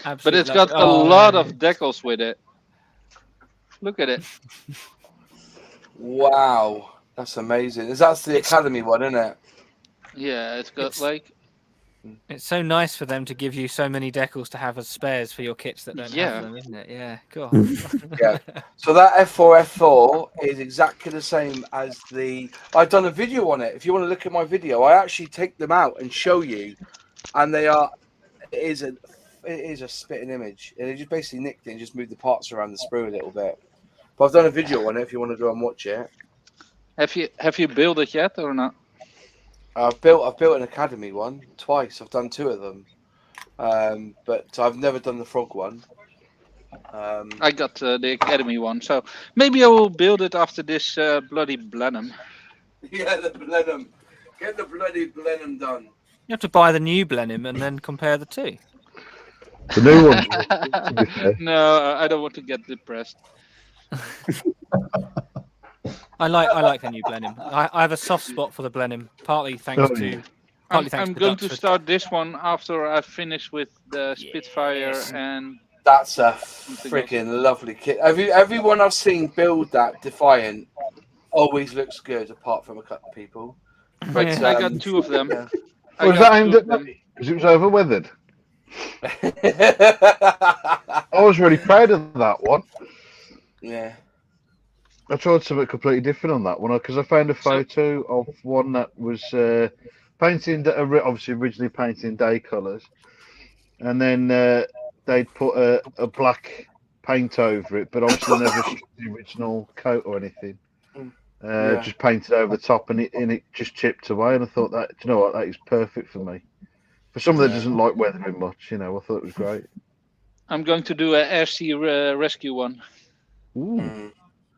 But it's love got it. a Oh, lot of decals with it. Look at it. Wow, that's amazing. That's the Academy one, isn't it? Yeah, it's got It's- like It's so nice for them to give you so many decals to have as spares for your kits that don't Yeah. have them, isn't it? Yeah, cool. Yeah. So that F4 is exactly the same as the. I've done a video on it. If you want to look at my video, I actually take them out and show you, and they are. It is a spitting image. They just basically nicked it and just moved the parts around the sprue a little bit. But I've done a video on it. If you want to go and watch it, have you built it yet or not? I've built an Academy one twice. I've done 2 of them, but I've never done the frog one. I got the Academy one, so maybe I will build it after this bloody Blenheim. Yeah, the Blenheim. Get the bloody Blenheim done. You have to buy the new Blenheim and then compare the two. The new ones. To be fair. No, I don't want to get depressed. I like the new Blenheim. I have a soft spot for the Blenheim, partly thanks Oh, to. yeah. Partly thanks I'm to going to Duxford. start this one after I finish with the Spitfire Yes. and That's a freaking lovely kit. Everyone I've seen build that Defiant always looks good, apart from a couple of people. But I got 2 of them. yeah. I Was got that aimed 2 at of them. me? Because it was overweathered. I was really proud of that one. Yeah. I tried something completely different on that one because I found a photo of one that was painted, obviously originally painted in day colours, and then they'd put a black paint over it, but obviously never showed the original coat or anything. Yeah. Just painted over the top, and it just chipped away. And I thought that, do you know what, that is perfect for me. For someone that doesn't like weathering much, I thought it was great. I'm going to do a RC rescue one Ooh,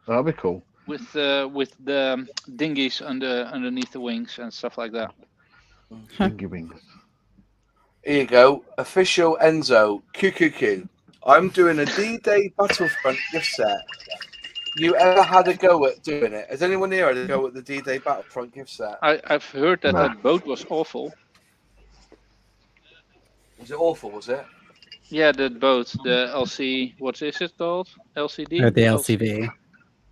that'd be cool. with the dinghies underneath the wings and stuff like that. Thank you, Wings. Here you go. Official Enzo. QQQ. I'm doing a D-Day Battlefront gift set. You ever had a go at doing it? Has anyone here had a go at the D-Day Battlefront gift set? I've heard that Nah. that boat was awful. Was it awful? Was it? Yeah, that boat, the LC, what is it called? LCD? Or the LCV.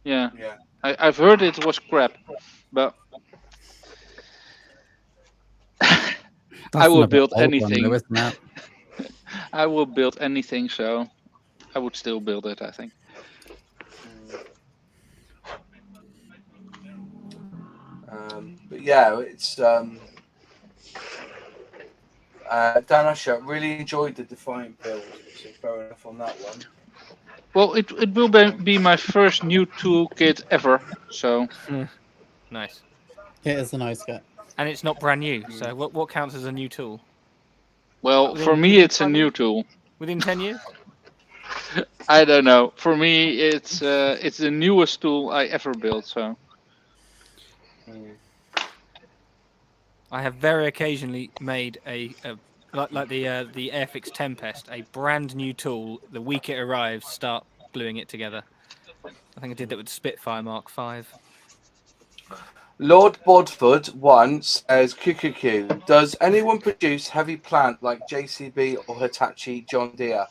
Yeah, Yeah. I've heard it was crap, but I will build anything. Though, isn't it? I will build anything, so I would still build it, I think. But yeah, it's Dan Usher really enjoyed the Defiant build, so fair enough on that one. Well, it will be my first new toolkit ever, so Nice. It is a nice kit. And it's not brand new. So what counts as a new tool? well, for me it's a new tool. Within 10 years? I don't know. For me, it's the newest tool I ever built. So I have very occasionally made like the Airfix Tempest, a brand new tool. The week it arrives, start gluing it together. I think I did that with Spitfire Mark V. Lord Bodford once says, QQQ, does anyone produce heavy plant like JCB or Hitachi John Deere?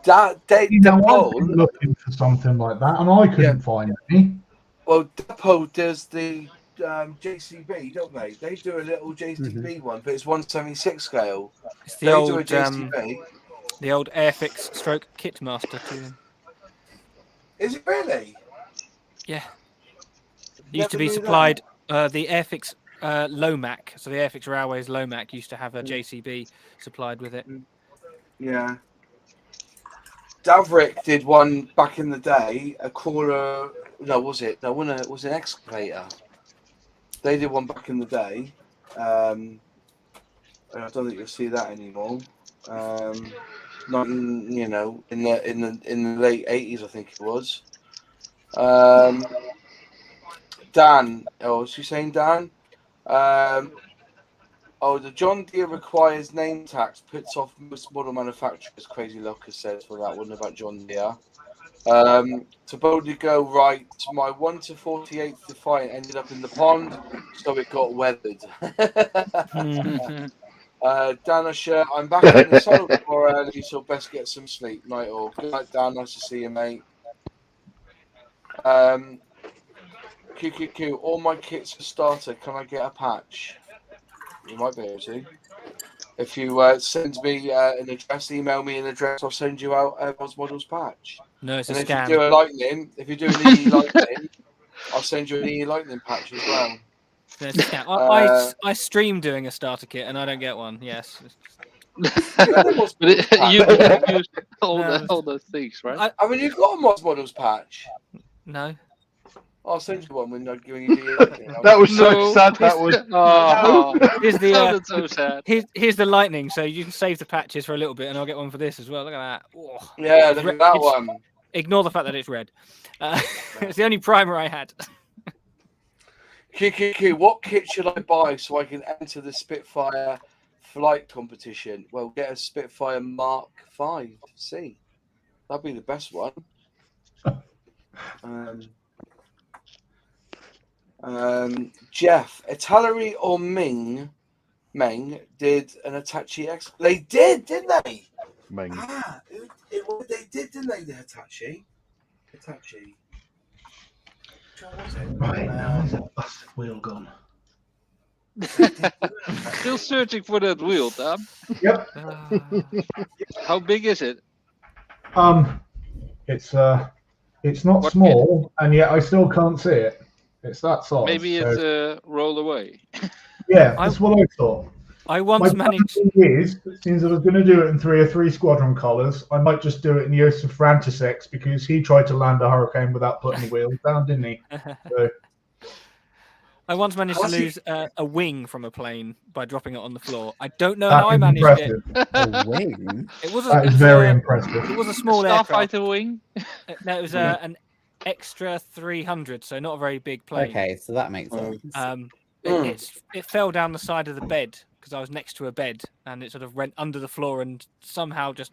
I've been looking for something like that, and I couldn't find any. Well, Depot does the JCB, don't they? They do a little JCB one, but it's 1/76 scale. It's They the do a old JCB. the old Airfix stroke Kitmaster tooling. Is it really? Yeah. It used to be supplied. The Airfix Lomac, so the Airfix Railways Lomac used to have a JCB supplied with it. Yeah. Davrick did one back in the day, a crawler. No, was it? No, it was an excavator. They did one back in the day. I don't think you'll see that anymore. Not in, in the late 80s, I think it was. Dan, was she saying Dan? The John Deere requires name tags, puts off most model manufacturers. Crazy Locker says for that one about John Deere. To boldly go right, my 1/48 Defiant ended up in the pond, so it got weathered. Dan Usher, I'm back in the saddle tomorrow early, so best get some sleep. Night all. Good night, Dan. Nice to see you, mate. QQQ, all my kits are starter. Can I get a patch? You might be able to. If you send me an address, email me an address, I'll send you out a Oz Models patch. No, it's and a scam. If you do a lightning, if you do an EE lightning, I'll send you an EE lightning patch as well. No, it's a scam. I stream doing a starter kit and I don't get one. Yes. You use all those things, right? I mean, you've got a Moz Models patch. No. I'll send you one when you're giving you the. That was so sad. That was. Here's the. So sad. Here's the lightning, so you can save the patches for a little bit, and I'll get one for this as well. Look at that. Oh. Yeah, look at that one. Ignore the fact that it's red. It's the only primer I had. QQQ, what kit should I buy so I can enter the Spitfire flight competition? Well, get a Spitfire Mark V C. That'd be the best one. Jeff, Italeri or Meng did an Hitachi They did, didn't they? Meng. They did, didn't they? The Hitachi. Right, now is that bastard wheel gone? Still searching for that wheel, Tom. Yep. How big is it? It's not small, and yet I still can't see it. It's that size. Maybe it's a roll away. Yeah, that's what I thought. I once managed. Since I was going to do it in 303 squadron colours, I might just do it in Josef Frantisek's because he tried to land a Hurricane without putting the wheels down, didn't he? So. I once managed to lose a wing from a plane by dropping it on the floor. I don't know how I managed it. A wing? That is very impressive. It was a small aircraft. Starfighter wing? No, it was an extra 300, so not a very big plane. Okay, so that makes sense. It fell down the side of the bed because I was next to a bed, and it sort of went under the floor and somehow just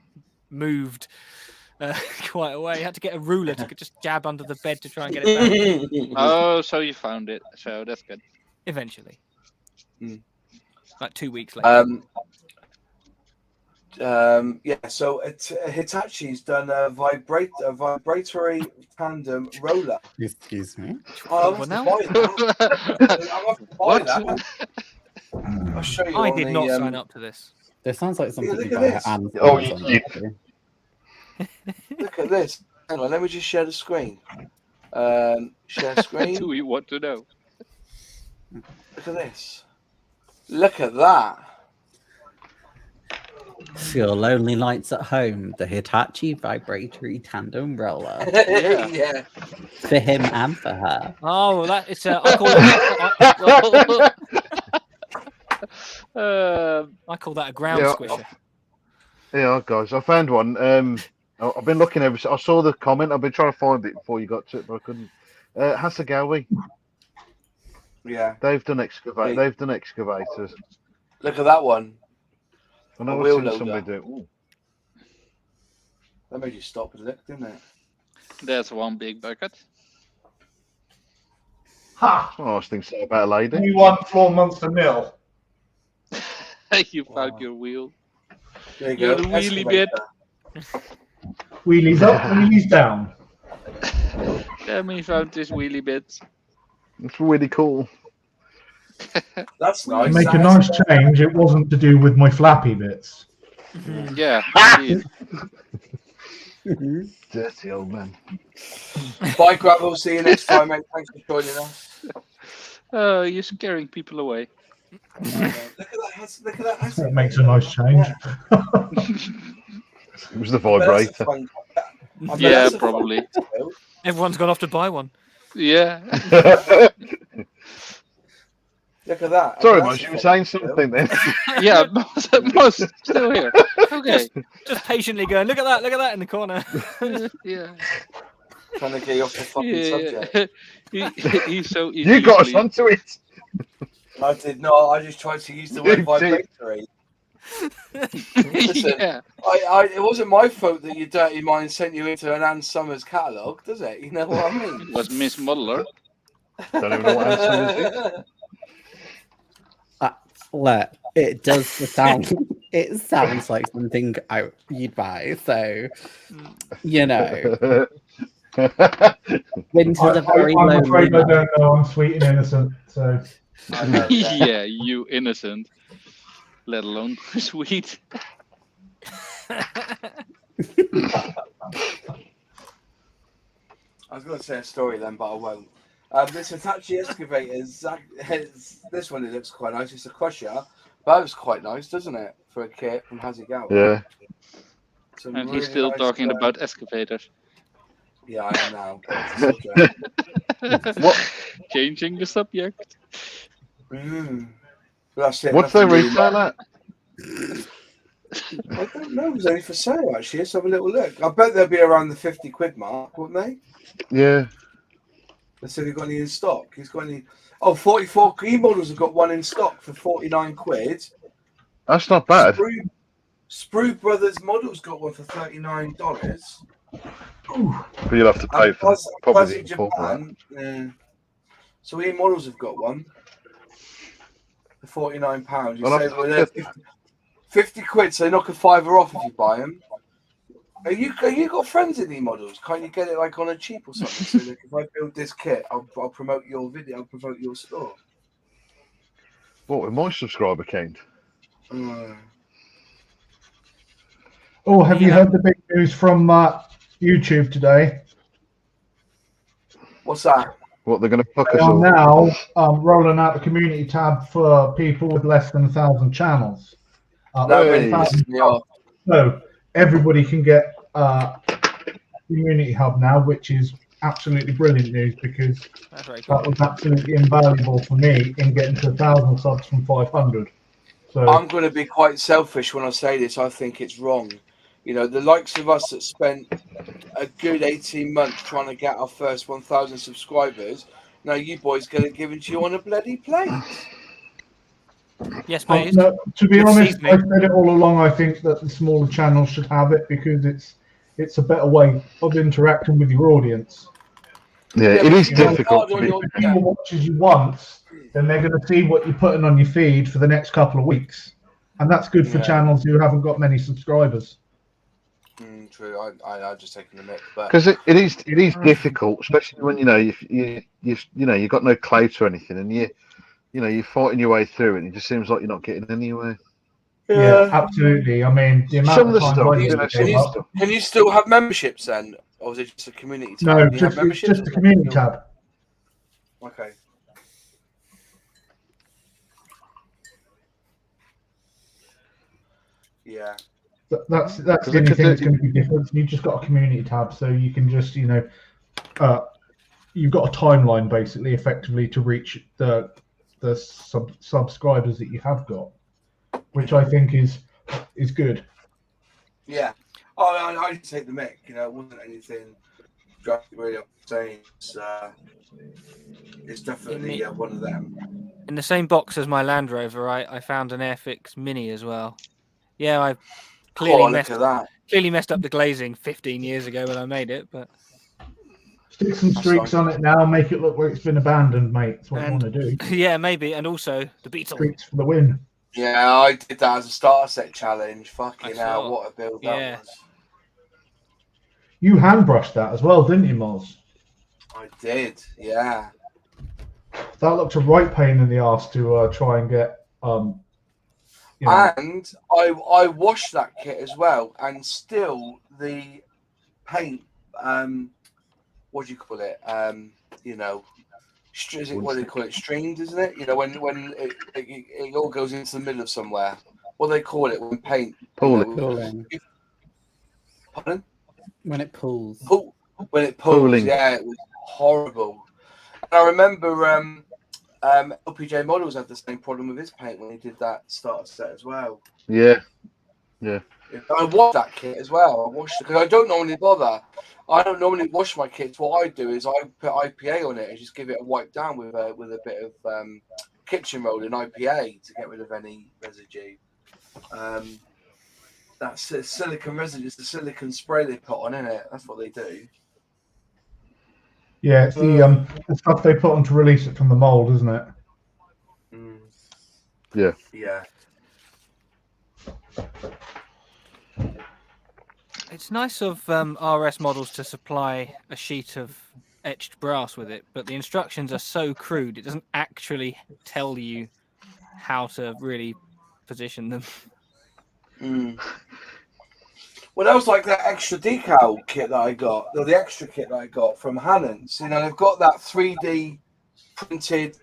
moved quite a way. You had to get a ruler to just jab under the bed to try and get it back. Oh, so you found it. So that's good. Eventually. Mm. Like 2 weeks later. Yeah, so Hitachi's done a vibratory tandem roller. Excuse me. Oh, Well, I'm now- going to buy that. I'll show you. I on did the, not sign up to this. This sounds like something look you at buy this. at Amazon. Oh, or something, you- actually. Look at this. Hang on, let me just share the screen. Share screen. Do you want to know? Look at this. Look at that. For your lonely nights at home, the Hitachi vibratory tandem roller Yeah. for him and for her. Oh, that it's I call it. I call that a ground Yeah. squisher. Yeah, guys, I found one. I've been looking over. I saw the comment. I've been trying to find it before you got to it, but I couldn't. Hasegawa. Yeah. They've done excavators. Look at that one. I know A I've wheel seen loader. somebody do. Ooh. That made you stop and look, didn't it? There's one big bucket. Ha! Oh, I was thinking about a lady. You won 4 months a mil. You found Wow. your wheel. There you You're go. the wheelie bit. Excavator. Wheelies up, wheelies down. Damn, he found this wheelie bit. It's really cool. That's To nice. make a nice change, it wasn't to do with my flappy bits. Yeah, indeed. Dirty old man. Bye, Gravel. See you next time, mate. Thanks for joining us. Oh, you're scaring people away. Look at that. Look at that. That makes a nice change. It was the I bet that's a vibrator. fun- I bet Yeah, that's a fun probably. video. Everyone's gone off to buy one. Yeah. Look at that. Sorry, That's Mose, a you were fun saying video. something then. Yeah, most still here. Okay. Just patiently going, look at that in the corner. Yeah. Trying to get you off the fucking subject. Yeah. He's so You got us easily- onto it. I did not. I just tried to use the word You did. vibratory. Listen, Yeah. it wasn't my fault that your dirty mind sent you into an Ann Summers catalogue, does it? You know what I mean? It was Miss Modeler. Don't even know what answer is. Look, it does sound. It sounds like something you'd buy. So, you know, winter's a very I'm lonely afraid I month. don't know. I'm sweet and innocent. So I know, yeah. Yeah, you innocent. Let alone sweet. I was going to say a story then, but I won't. This Hitachi Excavators, this one, it looks quite nice. It's a crusher. That looks quite nice, doesn't it? For a kit from Hasegawa. Yeah. Some And really he's still nice, talking about excavators. Yeah, I am now. That's the subject. What? Changing the subject. That's it. What's their nothing new. retail at? I don't know. It was only for sale, actually. Let's have a little look. I bet they'll be around the 50 quid mark, wouldn't they? Yeah. Let's see if they've got any in stock. He's got any. Oh, 44 E-models have got one in stock for 49 quid. That's not bad. Sprue Brothers Models got one for $39. But you'll have to pay for probably the import for that. Japan. Yeah. So E-models have got one for £49. You I'll have say to well, look they're 50 quid, so they knock a fiver off if you buy them. Have you got friends in E-models? Can't you get it like on a cheap or something? So that if I build this kit, I'll promote your video, I'll promote your store. What with my subscriber count? Oh, have you heard the big news from YouTube today? What's that? What, they're going to fuck They us are all? now rolling out the community tab for people with less than 1,000 channels. That really Hey. pisses me off. So everybody can get Community Hub now, which is absolutely brilliant news because That's very cool. that was absolutely invaluable for me in getting to 1,000 subs from 500. So I'm going to be quite selfish when I say this. I think it's wrong. You know, the likes of us that spent a good 18 months trying to get our first 1,000 subscribers, now you boys get it given to you on a bloody plate. Yes, please. No, to be With honest, seasoning. I've said it all along. I think that the smaller channels should have it because it's a better way of interacting with your audience. Yeah, Yeah, it but is you can difficult. start To on be, If people watches you once, then they're going to see what you're putting on your feed for the next couple of weeks, and that's good for Yeah. channels who haven't got many subscribers. True. I just taking the mic, but because it is difficult, especially when you've got no clout or anything, and you're fighting your way through it. And it just seems like you're not getting anywhere. Yeah, absolutely. I mean, the amount Some of of the times stuff, I you used know, to some give of the up. stuff. can you still have memberships then, or is it just a community tab? No, Can you have it's memberships? just the community tab. Okay. Yeah. That's the Because only it could thing that's do- going to be different. You've just got a community tab, so you can just you've got a timeline basically, effectively, to reach the subscribers that you have got, which I think is good. Yeah. Oh, I just take the mic. You know, it wasn't anything really saying. It's definitely one of them. In the same box as my Land Rover, I found an Airfix Mini as well. Yeah, I clearly Look at that. messed up the glazing 15 years ago when I made it, but Stick some streaks on it now, make it look like it's been abandoned, mate. That's what you want to do. yeah, maybe, and also the Beetle. Streaks for the win. Yeah, I did that as a starter set challenge. Fucking I hell, saw. what a build Yeah. that was. You hand brushed that as well, didn't you, Moz? I did, yeah. That looked a right pain in the arse to try and get. And I washed that kit as well, and still the paint. What do you call it? What do they call it? Stringed, isn't it? You know, when it all goes into the middle of somewhere. What do they call it when paint? Pooling. Pooling. Pardon? When it pulls. When it pulls, Pooling. yeah, it was horrible. And I remember LPJ Models had the same problem with his paint when he did that starter set as well. Yeah. I washed that kit as well. I washed it because I don't normally bother. I don't normally wash my kits. What I do is I put IPA on it and just give it a wipe down with a bit of kitchen roll in IPA to get rid of any residue. That's silicon residue. It's the silicon spray they put on in it. That's what they do. Yeah, it's the stuff they put on to release it from the mold, isn't it? Yeah. Yeah. It's nice of RS models to supply a sheet of etched brass with it, but the instructions are so crude, it doesn't actually tell you how to really position them. Well, that was like that extra decal kit that I got, or the extra kit that I got from Hannon's. You know, they've got that 3D printed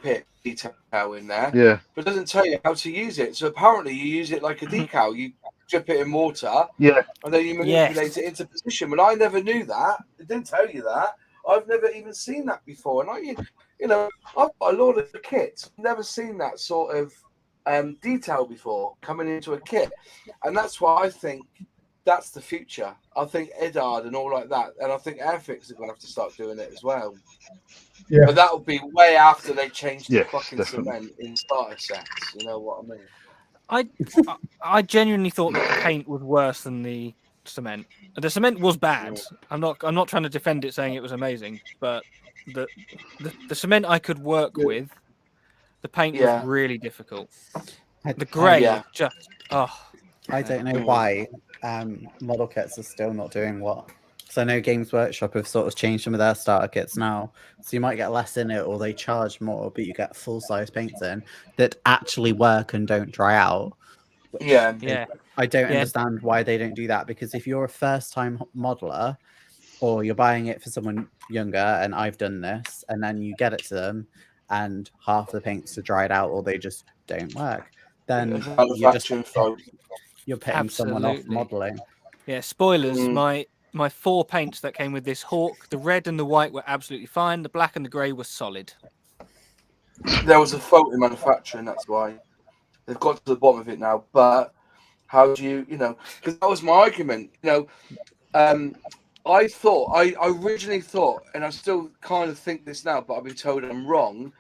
pit detail in there, but it doesn't tell you how to use it. So apparently you use it like a decal. You dip it in water, and then you manipulate it into position. But I never knew that. It didn't tell you that. I've never even seen that before. And I've got a lot of kits. Never seen that sort of detail before coming into a kit, and that's why I think that's the future. I think Edard and all like that, and I think Airfix are going to have to start doing it as well. Yeah, but that will be way after they change the fucking definitely. cement in starter sets. You know what I mean? I genuinely thought that the paint was worse than the cement. The cement was bad. I'm not trying to defend it saying it was amazing, but the cement I could work with. The paint was really difficult. The grey just I don't know why model kits are still not doing what. Because I know Games Workshop have sort of changed some of their starter kits now. So you might get less in it, or they charge more, but you get full-size paints in that actually work and don't dry out. I don't understand why they don't do that, because if you're a first-time modeler, or you're buying it for someone younger, and I've done this, and then you get it to them, and half the paints are dried out, or they just don't work, then you're putting someone off modeling. Yeah, spoilers. My 4 paints that came with this Hawk, the red and the white were absolutely fine. The black and the grey were solid. There was a fault in manufacturing. That's why they've got to the bottom of it now. But how do you because that was my argument. I originally thought, and I still kind of think this now, but I've been told I'm wrong,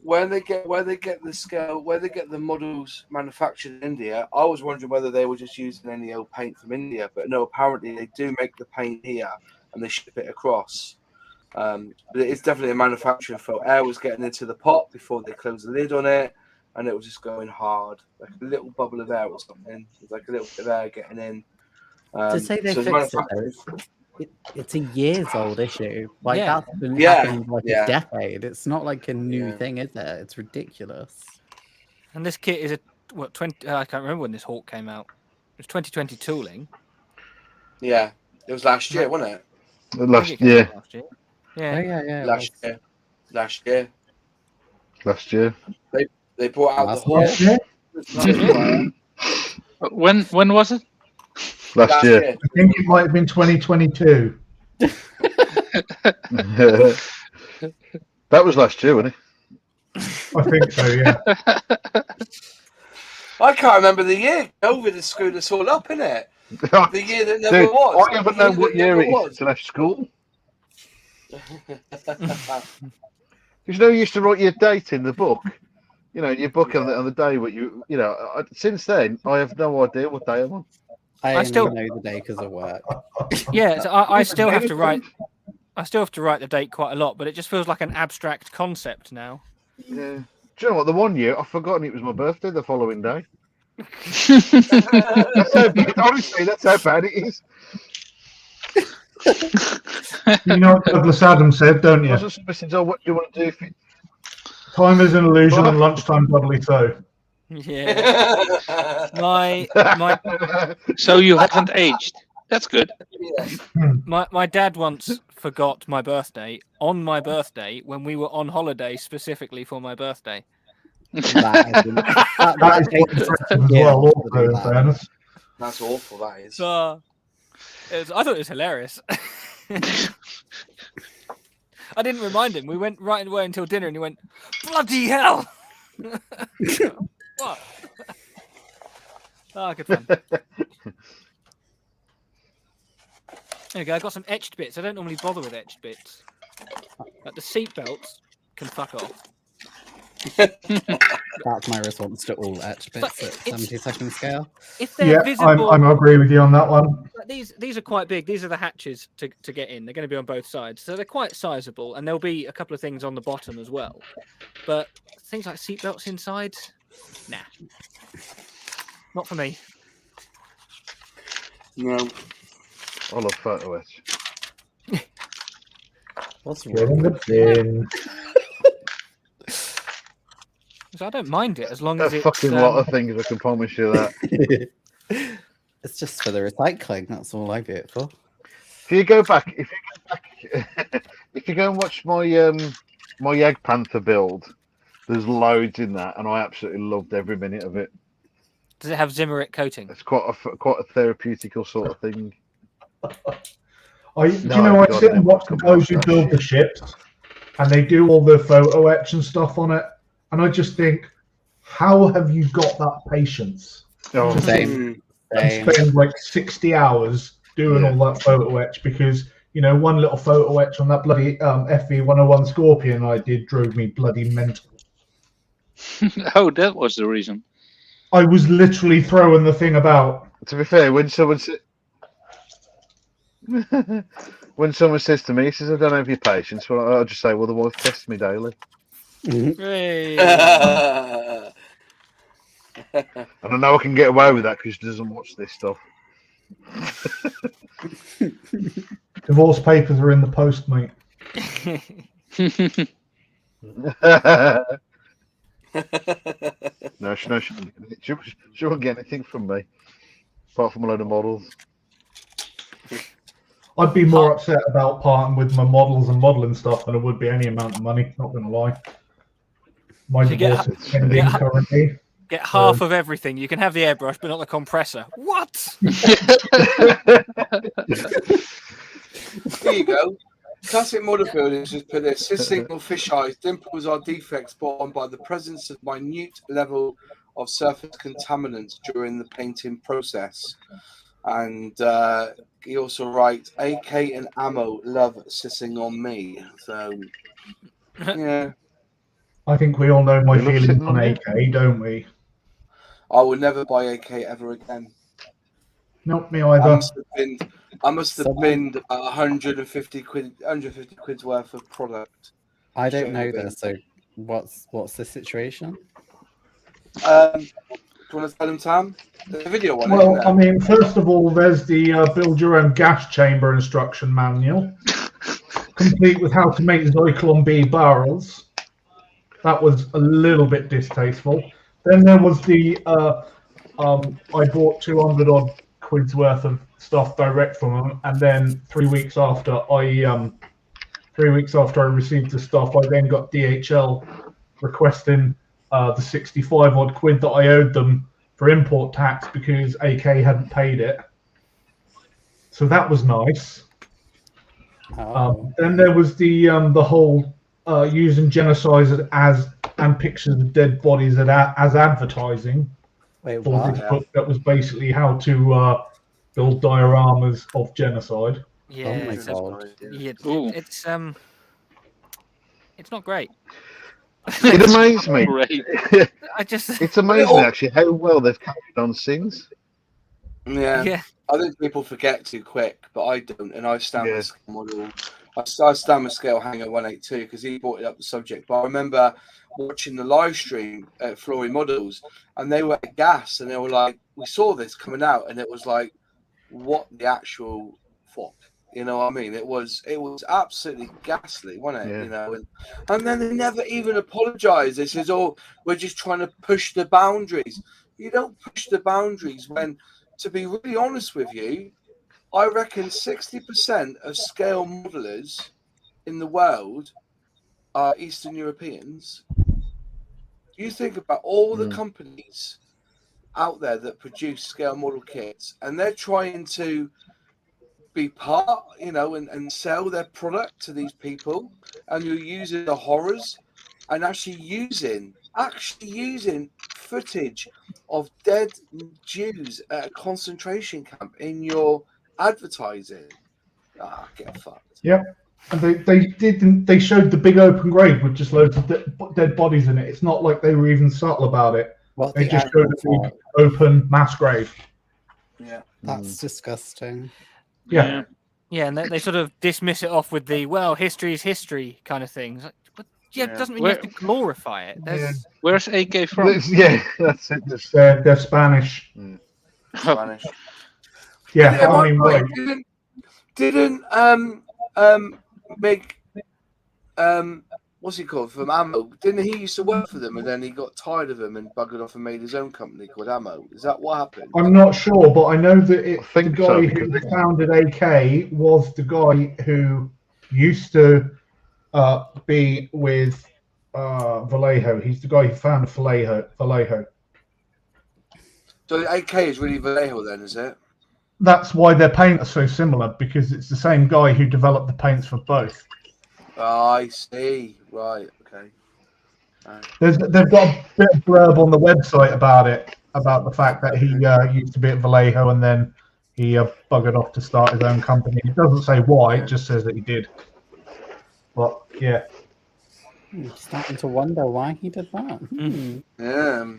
where they get the scale, where they get the models manufactured in India, I was wondering whether they were just using any old paint from India, but no, apparently they do make the paint here and they ship it across. But it's definitely a manufacturing fault. Air was getting into the pot before they closed the lid on it, and it was just going hard, like a little bubble of air or something. It was like a little bit of air getting in. To say they so fixed it, though, it's a years old issue. Like Yeah. that's been Yeah, happening for like yeah. a decade. It's not like a new Yeah. thing, is it? It's ridiculous. And this kit is a what 20? I can't remember when this Hawk came out. It was 2020 tooling. Yeah, it was last year, wasn't it? I think Last it came year. out last year. Yeah. Oh yeah, it Last was. year. Last year. Last year. They brought out Last the Hawk. year? When was it? Last year. I think it might have been 2022. That was last year, wasn't I think so, yeah. I can't remember the year. COVID has screwed us all up, innit? it? The year that never was. I haven't known what year it is since I left school. Because you used to write your date in the book. You know, your book on the day what since then, I have no idea what day I'm on. I still- only know the day because of work. Yeah. So I still have to write. I still have to write the date quite a lot, but it just feels like an abstract concept now. Yeah. Do you know what? The one year I've forgotten it was my birthday the following day. Honestly, that's how bad it is. You know what Douglas Adams said, don't I you? was just listening to what do you want to do if it, Time is an illusion and lunchtime doubly so. Yeah. My So you haven't aged. That's good. my dad once forgot my birthday on my birthday when we were on holiday specifically for my birthday. That is That is what as well, also, in fairness. That's awful, that is. So I thought it was hilarious. I didn't remind him. We went right away until dinner, and he went, "Bloody hell!" What? Oh, good fun. There you go. I got some etched bits. I don't normally bother with etched bits. Like the seat belts can fuck off. That's my response to all etched bits But at it's- 70-second scale. If they're Yeah, visible, I'm agree with you on that one. like these are quite big. These are the hatches to get in. They're going to be on both sides, so they're quite sizable. And there'll be a couple of things on the bottom as well. But things like seat belts inside, nah, not for me. No. I love photo etch. What's Get in wrong? the bin. So I don't mind it as long A as it's fucking lot of things, I can promise you that. It's just for the recycling. That's all I do it for. If you go back, if you go and watch my my Egg Panther build, there's loads in that, and I absolutely loved every minute of it. Does it have Zimmerit coating? It's quite a therapeutical sort of thing. I God, sit and watch the guys who that build the shit. ships, and they do all the photo etch and stuff on it, and I just think, how have you got that patience? Oh, Same. And spend like 60 hours doing all that photo etch because, one little photo etch on that bloody FV101 Scorpion I did drove me bloody mental. Oh, that was the reason. I was literally throwing the thing about. To be fair, when someone when someone says to me, he says, "I don't have your patience," well, I'll just say, "Well, the wife tests me daily," Hey. and I know I can get away with that because she doesn't watch this stuff. Divorce papers are in the post, mate. No, she won't get anything from me apart from a load of models. I'd be more upset about parting with my models and modelling stuff than I would be any amount of money, not going to lie. My You get- divorce is pending currently. Get half of everything. You can have the airbrush, but not the compressor. What? There you go. Classic model builders just put their signal fish eyes. Dimples are defects brought on by the presence of minute level of surface contaminants during the painting process. And he also writes, AK and ammo love sissing on me. So, yeah. I think we all know my You love feelings sitting on on it? AK, don't we? I will never buy AK ever again. Not me I either. must have Someone- binned about 150 quid's worth of product. I don't Straight know away. this, so what's the situation? Do you want to tell them, Tam? There's a video on it. Well, Isn't I there? mean, first of all, there's the build your own gas chamber instruction manual, complete with how to make Zyklon B barrels. That was a little bit distasteful. Then there was the I bought 200 odd quid's worth of stuff direct from them, and then 3 weeks after I received the stuff, I then got DHL requesting the 65 odd quid that I owed them for import tax because AK hadn't paid it. So that was nice. Then there was the whole using genocide and pictures of dead bodies as advertising. Wait, For what? this book that was basically how to build dioramas of genocide. Yeah, Oh my it's, god. yeah, Ooh. it's not great. It amazed me. Great. I just It's amazing actually how well they've carried on since. yeah. I think people forget too quick, but I don't, and I stand Yeah. with scale model. I stand with Scale Hanger 182 because he brought it up the subject. But I remember watching the live stream at Flory Models, and they were aghast, and they were like, "We saw this coming out," and it was like, "What the actual fuck?" You know what I mean? It was absolutely ghastly, wasn't it? Yeah. You know, and then they never even apologized. They says, "Oh, we're just trying to push the boundaries." You don't push the boundaries when, to be really honest with you, I reckon 60% of scale modelers in the world are Eastern Europeans. You think about all the companies out there that produce scale model kits, and they're trying to be part, you know, and sell their product to these people, and you're using the horrors and actually using footage of dead Jews at a concentration camp in your advertising. Get fucked. Yep. And they showed the big open grave with just loads of dead bodies in it. It's not like they were even subtle about it. What They the just showed actual a big fuck? open mass grave. Yeah. That's disgusting. Yeah. Yeah, and they sort of dismiss it off with the history is history kind of thing. It's like, but, yeah, it doesn't mean you have to glorify it. There's, Where's AK from? Yeah, that's it. They're Spanish. Spanish. Yeah, I mean, Mike, right. didn't make what's he called from Ammo? Didn't he used to work for them and then he got tired of them and buggered off and made his own company called Ammo? Is that what happened? I'm not sure, but I know that the think guy so, who because founded AK was the guy who used to be with Vallejo. He's the guy who founded Vallejo. So the AK is really Vallejo then, is it? That's why their paint are so similar, because it's the same guy who developed the paints for both. Oh, I see. Right. Okay. They've got a bit of blurb on the website about it, about the fact that he used to be at Vallejo and then he buggered off to start his own company. It doesn't say why, it just says that he did. But yeah. I'm starting to wonder why he did that. Yeah.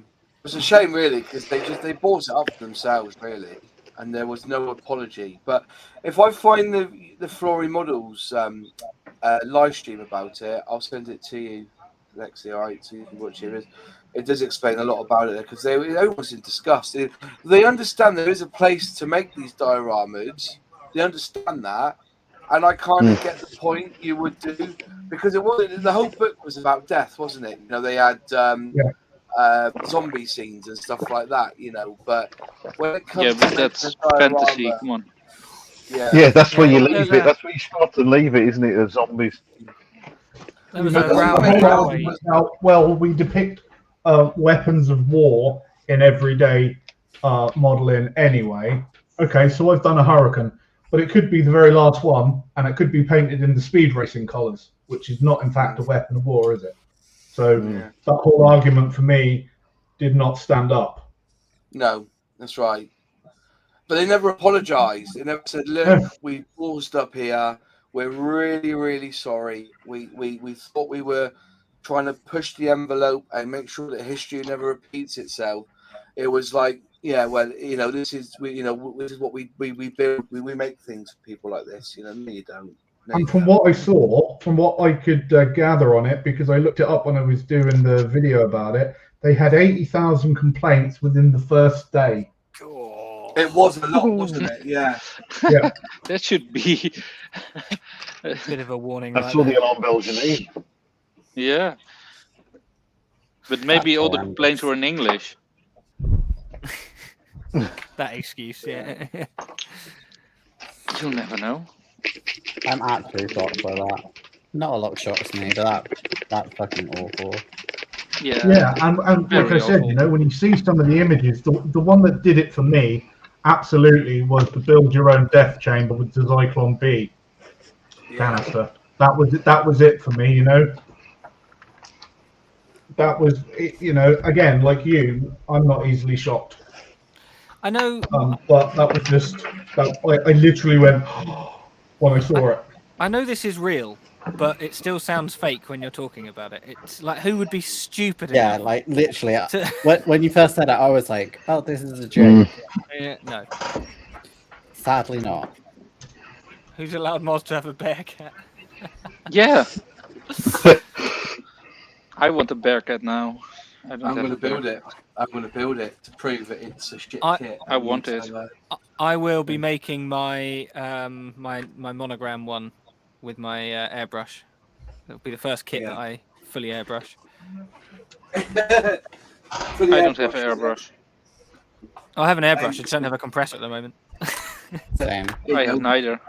It's a shame, really, because they bought it up for themselves, really, and there was no apology. But if I find the Flory Models live stream about it, I'll send it to you, Lexi. All right, so you can watch it. It does explain a lot about it because they were almost in disgust. They understand there is a place to make these dioramas. They understand that, and I kind of get the point you would do, because it wasn't, the whole book was about death, wasn't it? You know, they had zombie scenes and stuff like that, you know. But when it comes but to that's the fantasy. diorama, Come on. Yeah, that's where you leave there's it. That's where you start and leave it, isn't it? The zombies. there was But a railway. Well, we depict weapons of war in everyday modeling anyway. Okay, so I've done a Hurricane, but it could be the very last one, and it could be painted in the speed racing colours, which is not, in fact, a weapon of war, is it? So that whole argument for me did not stand up. No, that's right. But they never apologised. They never said, "Look, we paused up here. We're really, really sorry. We thought we were trying to push the envelope and make sure that history never repeats itself. It was like, yeah, well, this is this is what we build. We make things for people like this. No, you don't. No, And from what I saw, from what I could gather on it, because I looked it up when I was doing the video about it, they had 80,000 complaints within the first day. It was a lot, wasn't it? Yeah. Yeah. That should be. Bit of a warning. That's right all the there. alarm bells you need. Yeah. But maybe all the complaints were in English. That excuse, yeah. You'll never know. I'm actually shocked by that. Not a lot shocks me, but that's fucking awful. Yeah. Yeah, and like Very I said, awful. when you see some of the images, the one that did it for me absolutely was the build your own death chamber with the Zyklon B canister. That was it for me, That was it, again, like you, I'm not easily shocked. I know. But that was just I literally went when I saw it. I know this is real, but it still sounds fake when you're talking about it. It's like, who would be stupid Yeah, enough like literally. to... When you first said it, I was like, "Oh, this is a joke." No. Sadly, not. Who's allowed Moz to have a bear cat? Yeah. I want a bearcat now. I'm going to build it. I'm going to build it to prove that it's a shit kit. I want it. I will be making my my monogram one with my airbrush. It'll be the first kit that I fully airbrush. I don't have an airbrush. I have an airbrush. I just don't have a compressor at the moment. Same. I have neither.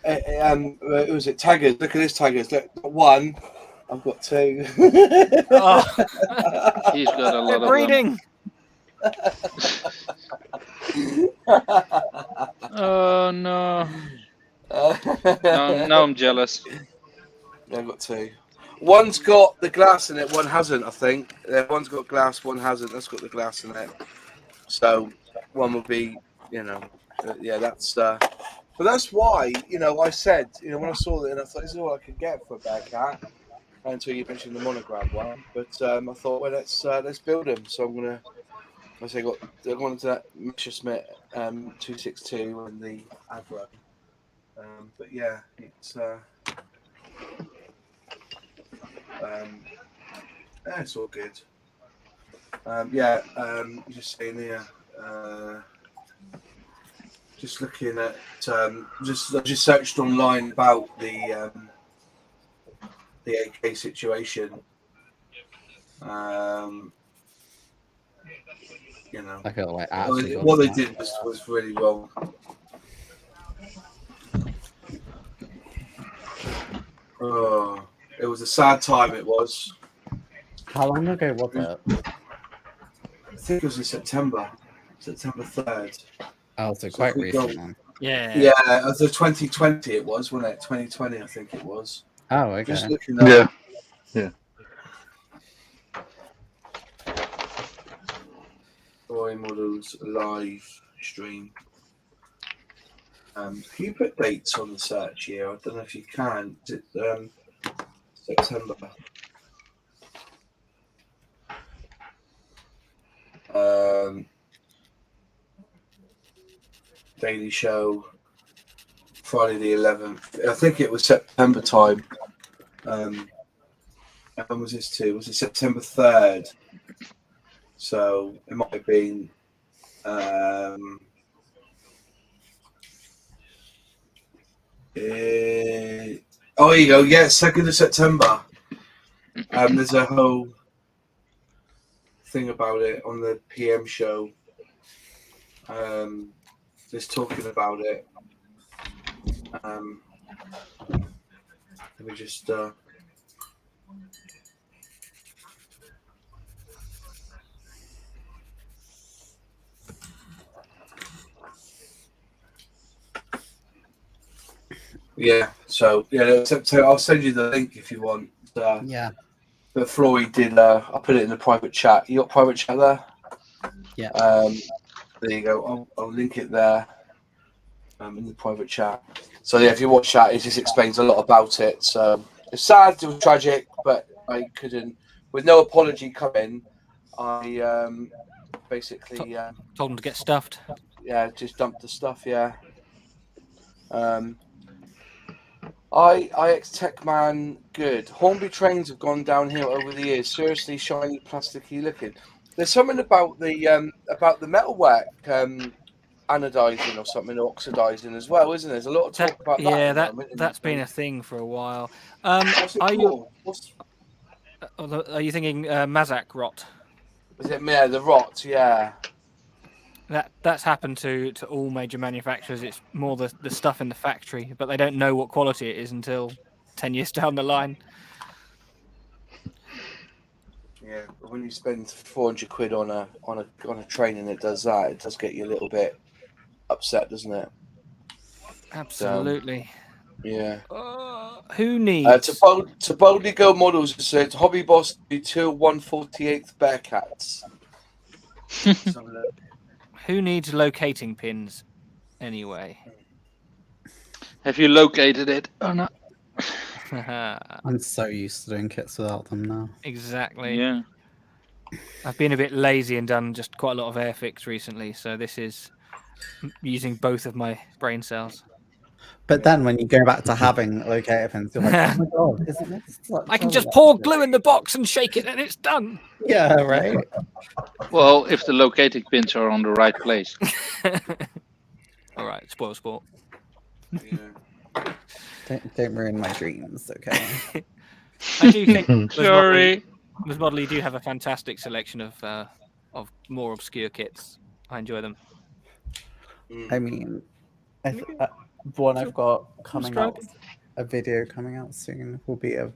Who was it? Taggers. Look at this taggers. Look, one. I've got two. Oh. He's got a lot of them. Breeding. Oh no. Now I'm jealous. I've got two. One's got the glass in it, one hasn't, I think. One's got glass, one hasn't. That's got the glass in it. So one will be, that's but that's why, I said, when I saw that, and I thought this is all I could get for a bear cat until you mentioned the monogram one. But I thought, well, let's build them. So I'm gonna, I gone into that Messerschmitt 262 and the Avro. But yeah, it's all good. Just saying here. Just looking at I just searched online about the AK situation. I feel like what they did was really wrong. Oh, it was a sad time. It was. How long ago was it? I think it was in September 3rd. Oh, so quite recent then. Yeah. Yeah, it was 2020. It was, wasn't it? 2020, I think it was. Oh, okay. Just looking up. Yeah. Toy models live stream. Can you put dates on the search here? I don't know if you can. Is it September? Daily Show, Friday the 11th. I think it was September time. When was this to? Was it September 3rd? So it might have been. Here you go. Yeah, 2nd of September. There's a whole thing about it on the PM show. Just talking about it. Let me just. Yeah. So I'll send you the link if you want. Yeah. But Floyd did. I put it in the private chat. You got private chat there? Yeah. There you go. I'll link it there. In the private chat. So yeah, if you watch that, it just explains a lot about it. So it's sad, it was tragic, but I couldn't, with no apology coming, I basically Told them to get stuffed. just dumped the stuff. IX Tech Man, good. Hornby trains have gone downhill over the years. Seriously, shiny, plasticky looking. There's something about the metalwork anodizing or something, or oxidizing as well, isn't there? There's a lot of talk about that. Yeah, at the moment, that's been a thing for a while. What's it Are called? are you thinking Mazak rot? Is it the rot? Yeah. That's happened to all major manufacturers. It's more the stuff in the factory, but they don't know what quality it is until 10 years down the line. Yeah, but when you spend 400 quid on a train and it does that, it does get you a little bit upset, doesn't it? Absolutely. Yeah. Who needs to boldly go models? It said Hobby Boss do 2 1/48 Bearcats. Who needs locating pins anyway? Have you located it or not? I'm so used to doing kits without them now. Exactly. Yeah. I've been a bit lazy and done just quite a lot of Airfix recently, so this is using both of my brain cells. But then when you go back to having locator pins, you're like, oh my god, isn't this such I can a just pour luxury? glue in the box and shake it and it's done. Yeah, right. Well, if the locating pins are on the right place. All right, spoil sport. Yeah. Don't ruin my dreams, okay? I do think Sorry. Mosley do have a fantastic selection of more obscure kits. I enjoy them. I mean, one I've got coming out, a video coming out soon will be of.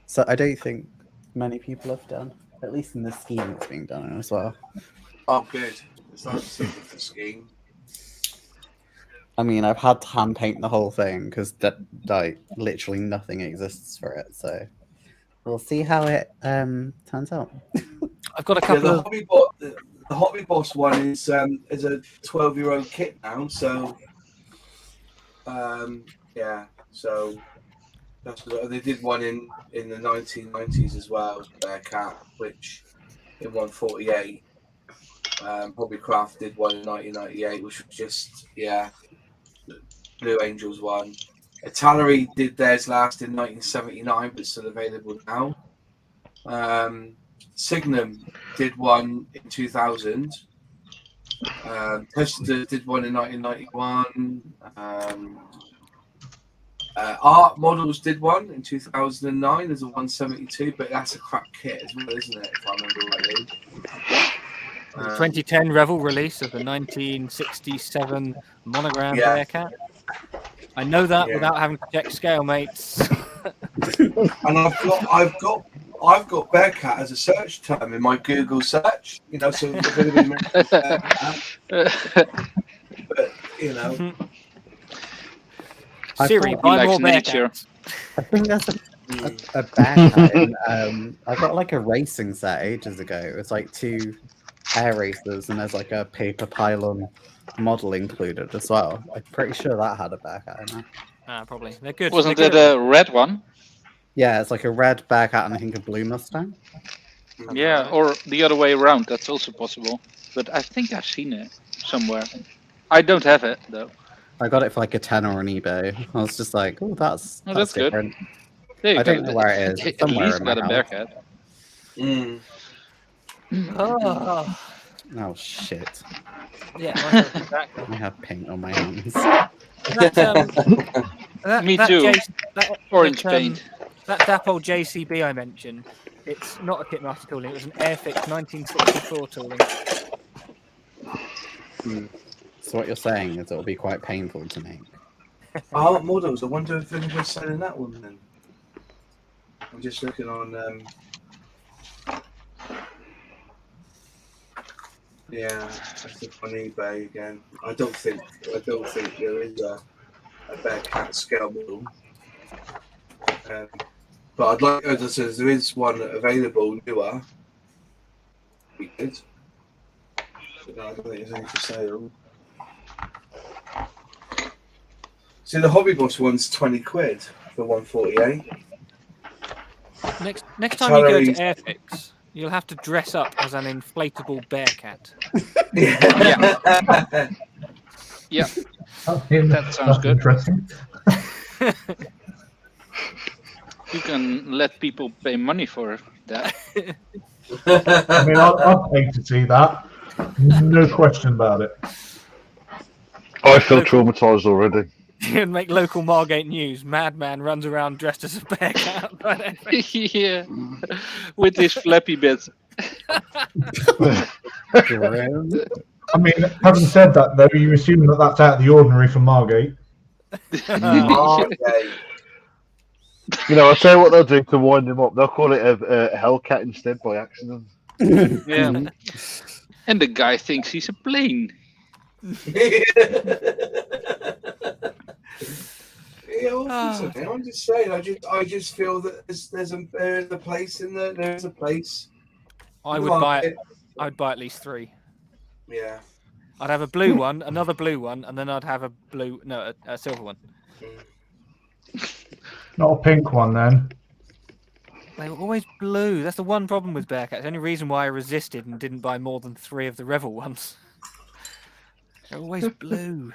So I don't think many people have done, at least in the scheme it's being done in as well. Oh, good. It's not just the scheme. I mean, I've had to hand paint the whole thing because like literally nothing exists for it. So we'll see how it turns out. I've got a couple of. The Hobby Boss one is a 12-year-old kit now, so so that's what they did one in the 1990s as well, Bearcat, which in 148. Hobbycraft did one in 1998, which was just Blue Angels one. Italeri did theirs last in 1979, but still available now. Signum did one in 2000. Tester did one in 1991. Art Models did one in 2009 as a 172, but that's a crap kit as well, isn't it? If I remember rightly. The 2010 Revel release of the 1967 monogram Bearcat. I know that without having to check scale, mates. And I've got Bearcat as a search term in my Google search. You know, so it's going to be but you know, Siri, buy more Bearcats. I think that's a Bearcat. I got like a racing set ages ago. It's like 2 air racers, and there's like a paper pylon model included as well. I'm pretty sure that had a Bearcat in it. Probably. They're good. Wasn't it a red one? Yeah, it's like a red Bearcat and I think a blue Mustang. Yeah, or the other way around. That's also possible. But I think I've seen it somewhere. I don't have it though. I got it for like a $10 on eBay. I was just like, oh, that's that's different. Good. I don't know where it is. At Somewhere least in my got a house. Bearcat. Oh shit! Yeah, exactly. I have paint on my hands. Me too. Orange paint. That Dapol JCB I mentioned, it's not a Kitmaster tooling, it was an Airfix 1964 tooling. So what you're saying is it'll be quite painful to make. Art Models. I wonder if anyone's selling that one then. I'm just looking on. That's on eBay again. I don't think there is a Bearcat scale model. But I'd like, as I said, there is one available newer. We did. But no, I don't think there's any for sale. See, the Hobby Boss one's 20 quid for 148. Next time you go to Airfix, you'll have to dress up as an inflatable bear cat. Yeah. Yeah, that sounds good. Interesting. You can let people pay money for that. I mean, I'd pay to see that. No question about it. I feel traumatized already. You'd make local Margate news. Madman runs around dressed as a bear cat. Yeah, with his flappy bits. I mean, having said that, though, you assume that that's out of the ordinary for Margate. Margate. You know, I'll tell you what they'll do to wind him up. They'll call it a Hellcat instead by accident. Yeah. And the guy thinks he's a plane. I'm just saying. I just feel that there's a place in there. There's a place. I would buy it. I'd buy at least 3. Yeah. I'd have a blue one, another blue one, and then I'd have a silver one. Not a pink one, then. They were always blue. That's the one problem with Bearcats. The only reason why I resisted and didn't buy more than 3 of the Revel ones. They're always blue.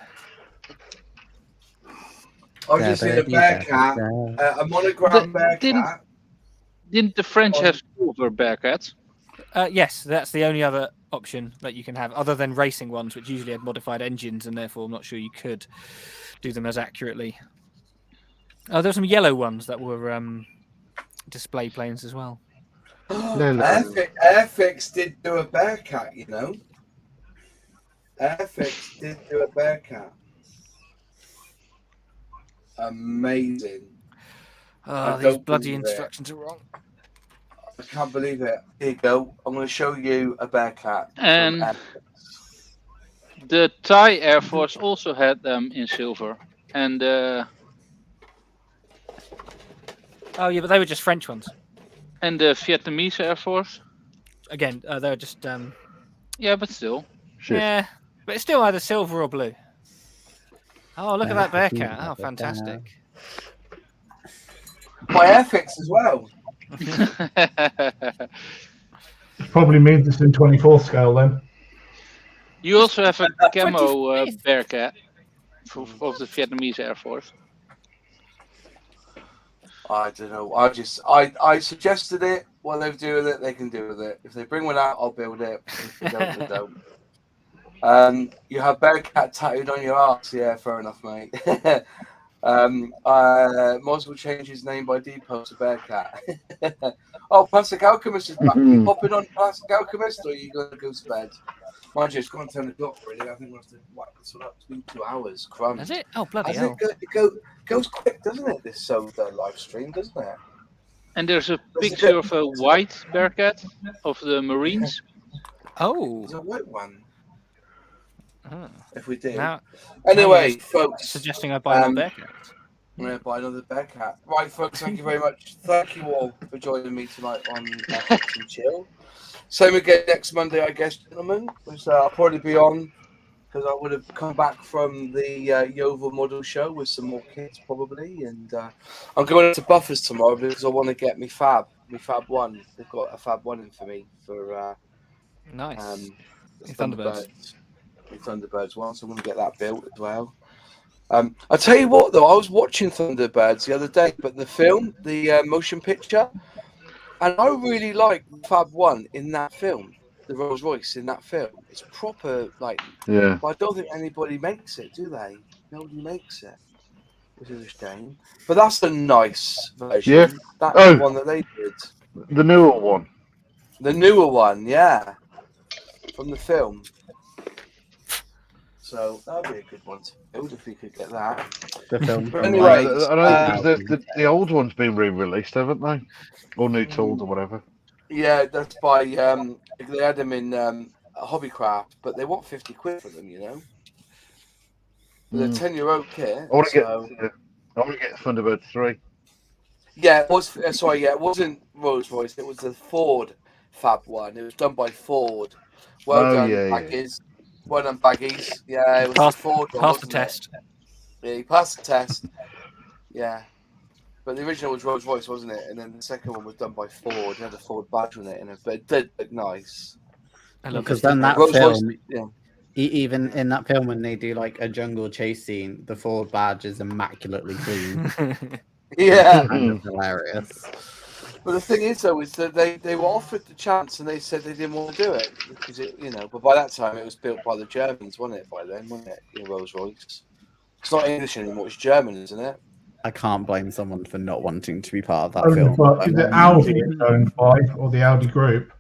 I've just seen a Bearcat, a monogram Bearcat. Didn't the French have silver Bearcats? Yes, that's the only other option that you can have, other than racing ones, which usually had modified engines, and therefore I'm not sure you could do them as accurately. Oh, there were some yellow ones that were display planes as well. Airfix did do a Bearcat, you know. Airfix did do a Bearcat. Amazing. Oh, these bloody instructions are wrong. I can't believe it. Here you go. I'm going to show you a Bearcat. And the Thai Air Force also had them in silver. And oh yeah, but they were just French ones. And the Vietnamese Air Force. Again, they were just. Yeah, but still. Yeah, but it's still either silver or blue. Oh, look at that Bearcat! Oh, fantastic. My Airfix as well. Probably means it's in 24 scale then. You also have a camo Bearcat of the Vietnamese Air Force. I don't know. I suggested it. What they do with it, they can do with it. If they bring one out, I'll build it. If they don't, they don't. You have Bearcat tattooed on your arse. Yeah, fair enough, mate. Might as well change his name by Depot to Bearcat. Oh, Plastic Alchemist is back. Are you popping on Plastic Alchemist, or are you going to go to bed? Mind you, it's gone 10 o'clock already. I think we'll have to whack this one up. It's been 2 hours. Crumbs. Is it? Oh, bloody hell. It goes quick, doesn't it, this soda live stream, doesn't it? And there's a picture of a white Bearcat of the Marines. Oh. There's a white one. Oh. If we did. Anyway, folks. Suggesting I buy another Bearcat. I'm going to buy another Bearcat. Right, folks, thank you very much. Thank you all for joining me tonight on Airfix and Chill. Same again next Monday, I guess, gentlemen. I'll probably be on because I would have come back from the Yeovil model show with some more kits probably. And I'm going into Buffers tomorrow because I want to get me Fab 1. They've got a Fab 1 in for me for nice. Thunderbirds. Thunderbirds one, so I'm going to get that built as well. I'll tell you what, though, I was watching Thunderbirds the other day, but the film, the motion picture, and I really like Fab 1 in that film, the Rolls Royce in that film. It's proper, like, yeah. But I don't think anybody makes it, do they? Nobody makes it, which is a shame. But that's a nice version. Yeah. That's the one that they did. The newer one. The newer one, yeah, from the film. So that would be a good one to build if we could get that. The film. But anyway, the old one's been re-released, haven't they? Or new tools or whatever. Yeah, that's by they had them in Hobbycraft, but they want 50 quid for them, you know. They're 10-year-old kit. I want to get Thunderbird 3. Yeah, it was. It wasn't Rolls Royce. It was the Ford Fab 1. It was done by Ford. Well done, Baggies. Well done, Baggies. Yeah, it was the Ford one. Passed the test. Yeah, he passed the test. Yeah. But the original was Rolls Royce, wasn't it? And then the second one was done by Ford. It had a Ford badge on it, but it did look nice. Because then that Rolls Royce, film, yeah. even in that film, when they do like a jungle chase scene, the Ford badge is immaculately clean. Yeah. Kind of hilarious. But the thing is, though, is that they were offered the chance and they said they didn't want to do it because But by that time, it was built by the Germans, wasn't it? By then, wasn't it? Rolls Royce. It's not English anymore; it's German, isn't it? I can't blame someone for not wanting to be part of that Owned film. by- is it Audi it's owned by, or the Audi Group?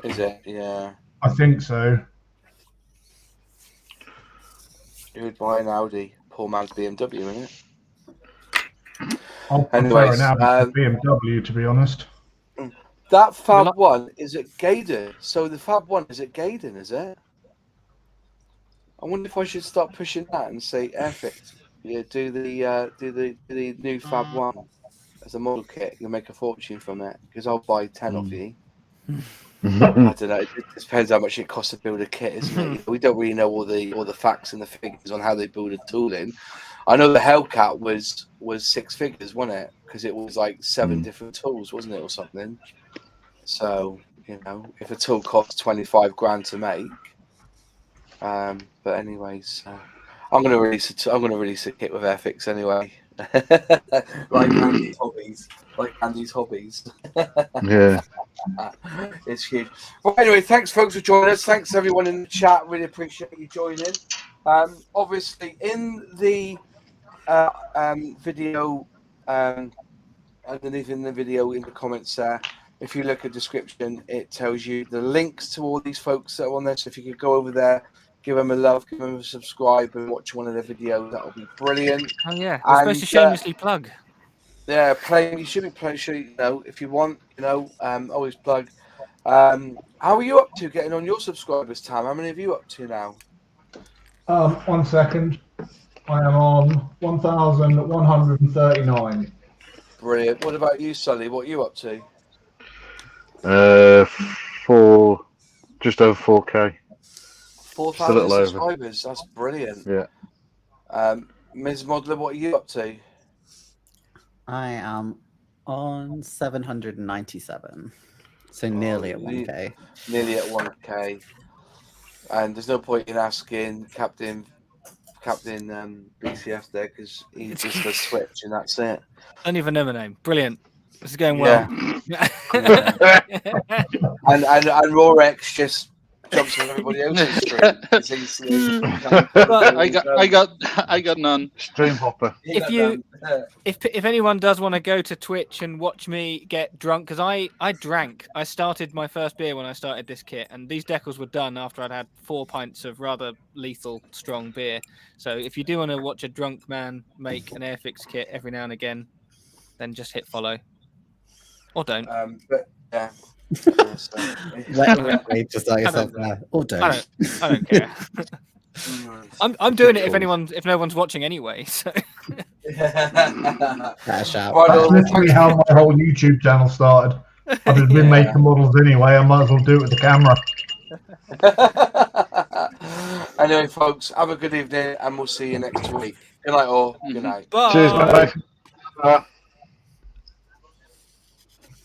Is it? Yeah. I think so. Who'd buy an Audi? Poor man's BMW, isn't it? I'll prefer Anyways, an Audi to BMW, to be honest. That Fab 1 is at Gaydon. So the Fab 1 is at Gaydon, is it? I wonder if I should start pushing that and say Airfix. Yeah, do the new Fab 1 as a model kit. You'll make a fortune from it because I'll buy 10 of you. I don't know. It depends how much it costs to build a kit, isn't it? We don't really know all the facts and the figures on how they build a tool in. I know the Hellcat was 6 figures, wasn't it? Because it was like 7 different tools, wasn't it, or something? So if a tool costs 25 grand to make, but anyways, I'm gonna release a kit with Airfix anyway. like Andy's hobbies. Yeah. It's huge. Well, anyway, thanks folks for joining us. Thanks everyone in the chat. Really appreciate you joining. Obviously in the video, underneath in the video in the comments there, if you look at the description, it tells you the links to all these folks that are on there. So if you could go over there, give them a love, give them a subscribe, and watch one of their videos, that would be brilliant. Oh yeah, we're supposed to shamelessly plug. Yeah, you should be playing. If you want, always plug. How are you up to getting on your subscribers, Tam? How many are you up to now? 1 second. I am on 1,139. Brilliant. What about you, Sully? What are you up to? Just over 4K. 4,000 subscribers. That's brilliant. Yeah. Ms. Modeler, what are you up to? I am on 797, so nearly at 1K. Nearly at 1K. And there's no point in asking Captain BCF there because he just does Switch and that's it. Don't even know my name. Brilliant. This is going well. Yeah. and Rorex just jumps on everybody else's screen. I got none. Stream hopper. If anyone does want to go to Twitch and watch me get drunk, because I drank. I started my first beer when I started this kit, and these decals were done after I'd had 4 pints of rather lethal strong beer. So if you do want to watch a drunk man make an Airfix kit every now and again, then just hit follow. Or don't. But yeah. Wait, just like yourself there. Or don't. I don't care. I'm doing it if no one's watching anyway. So. That's literally how my whole YouTube channel started. I've just been making models anyway. I might as well do it with the camera. Anyway, folks, have a good evening, and we'll see you next week. Good night, all. Good night. Bye. Cheers, bye.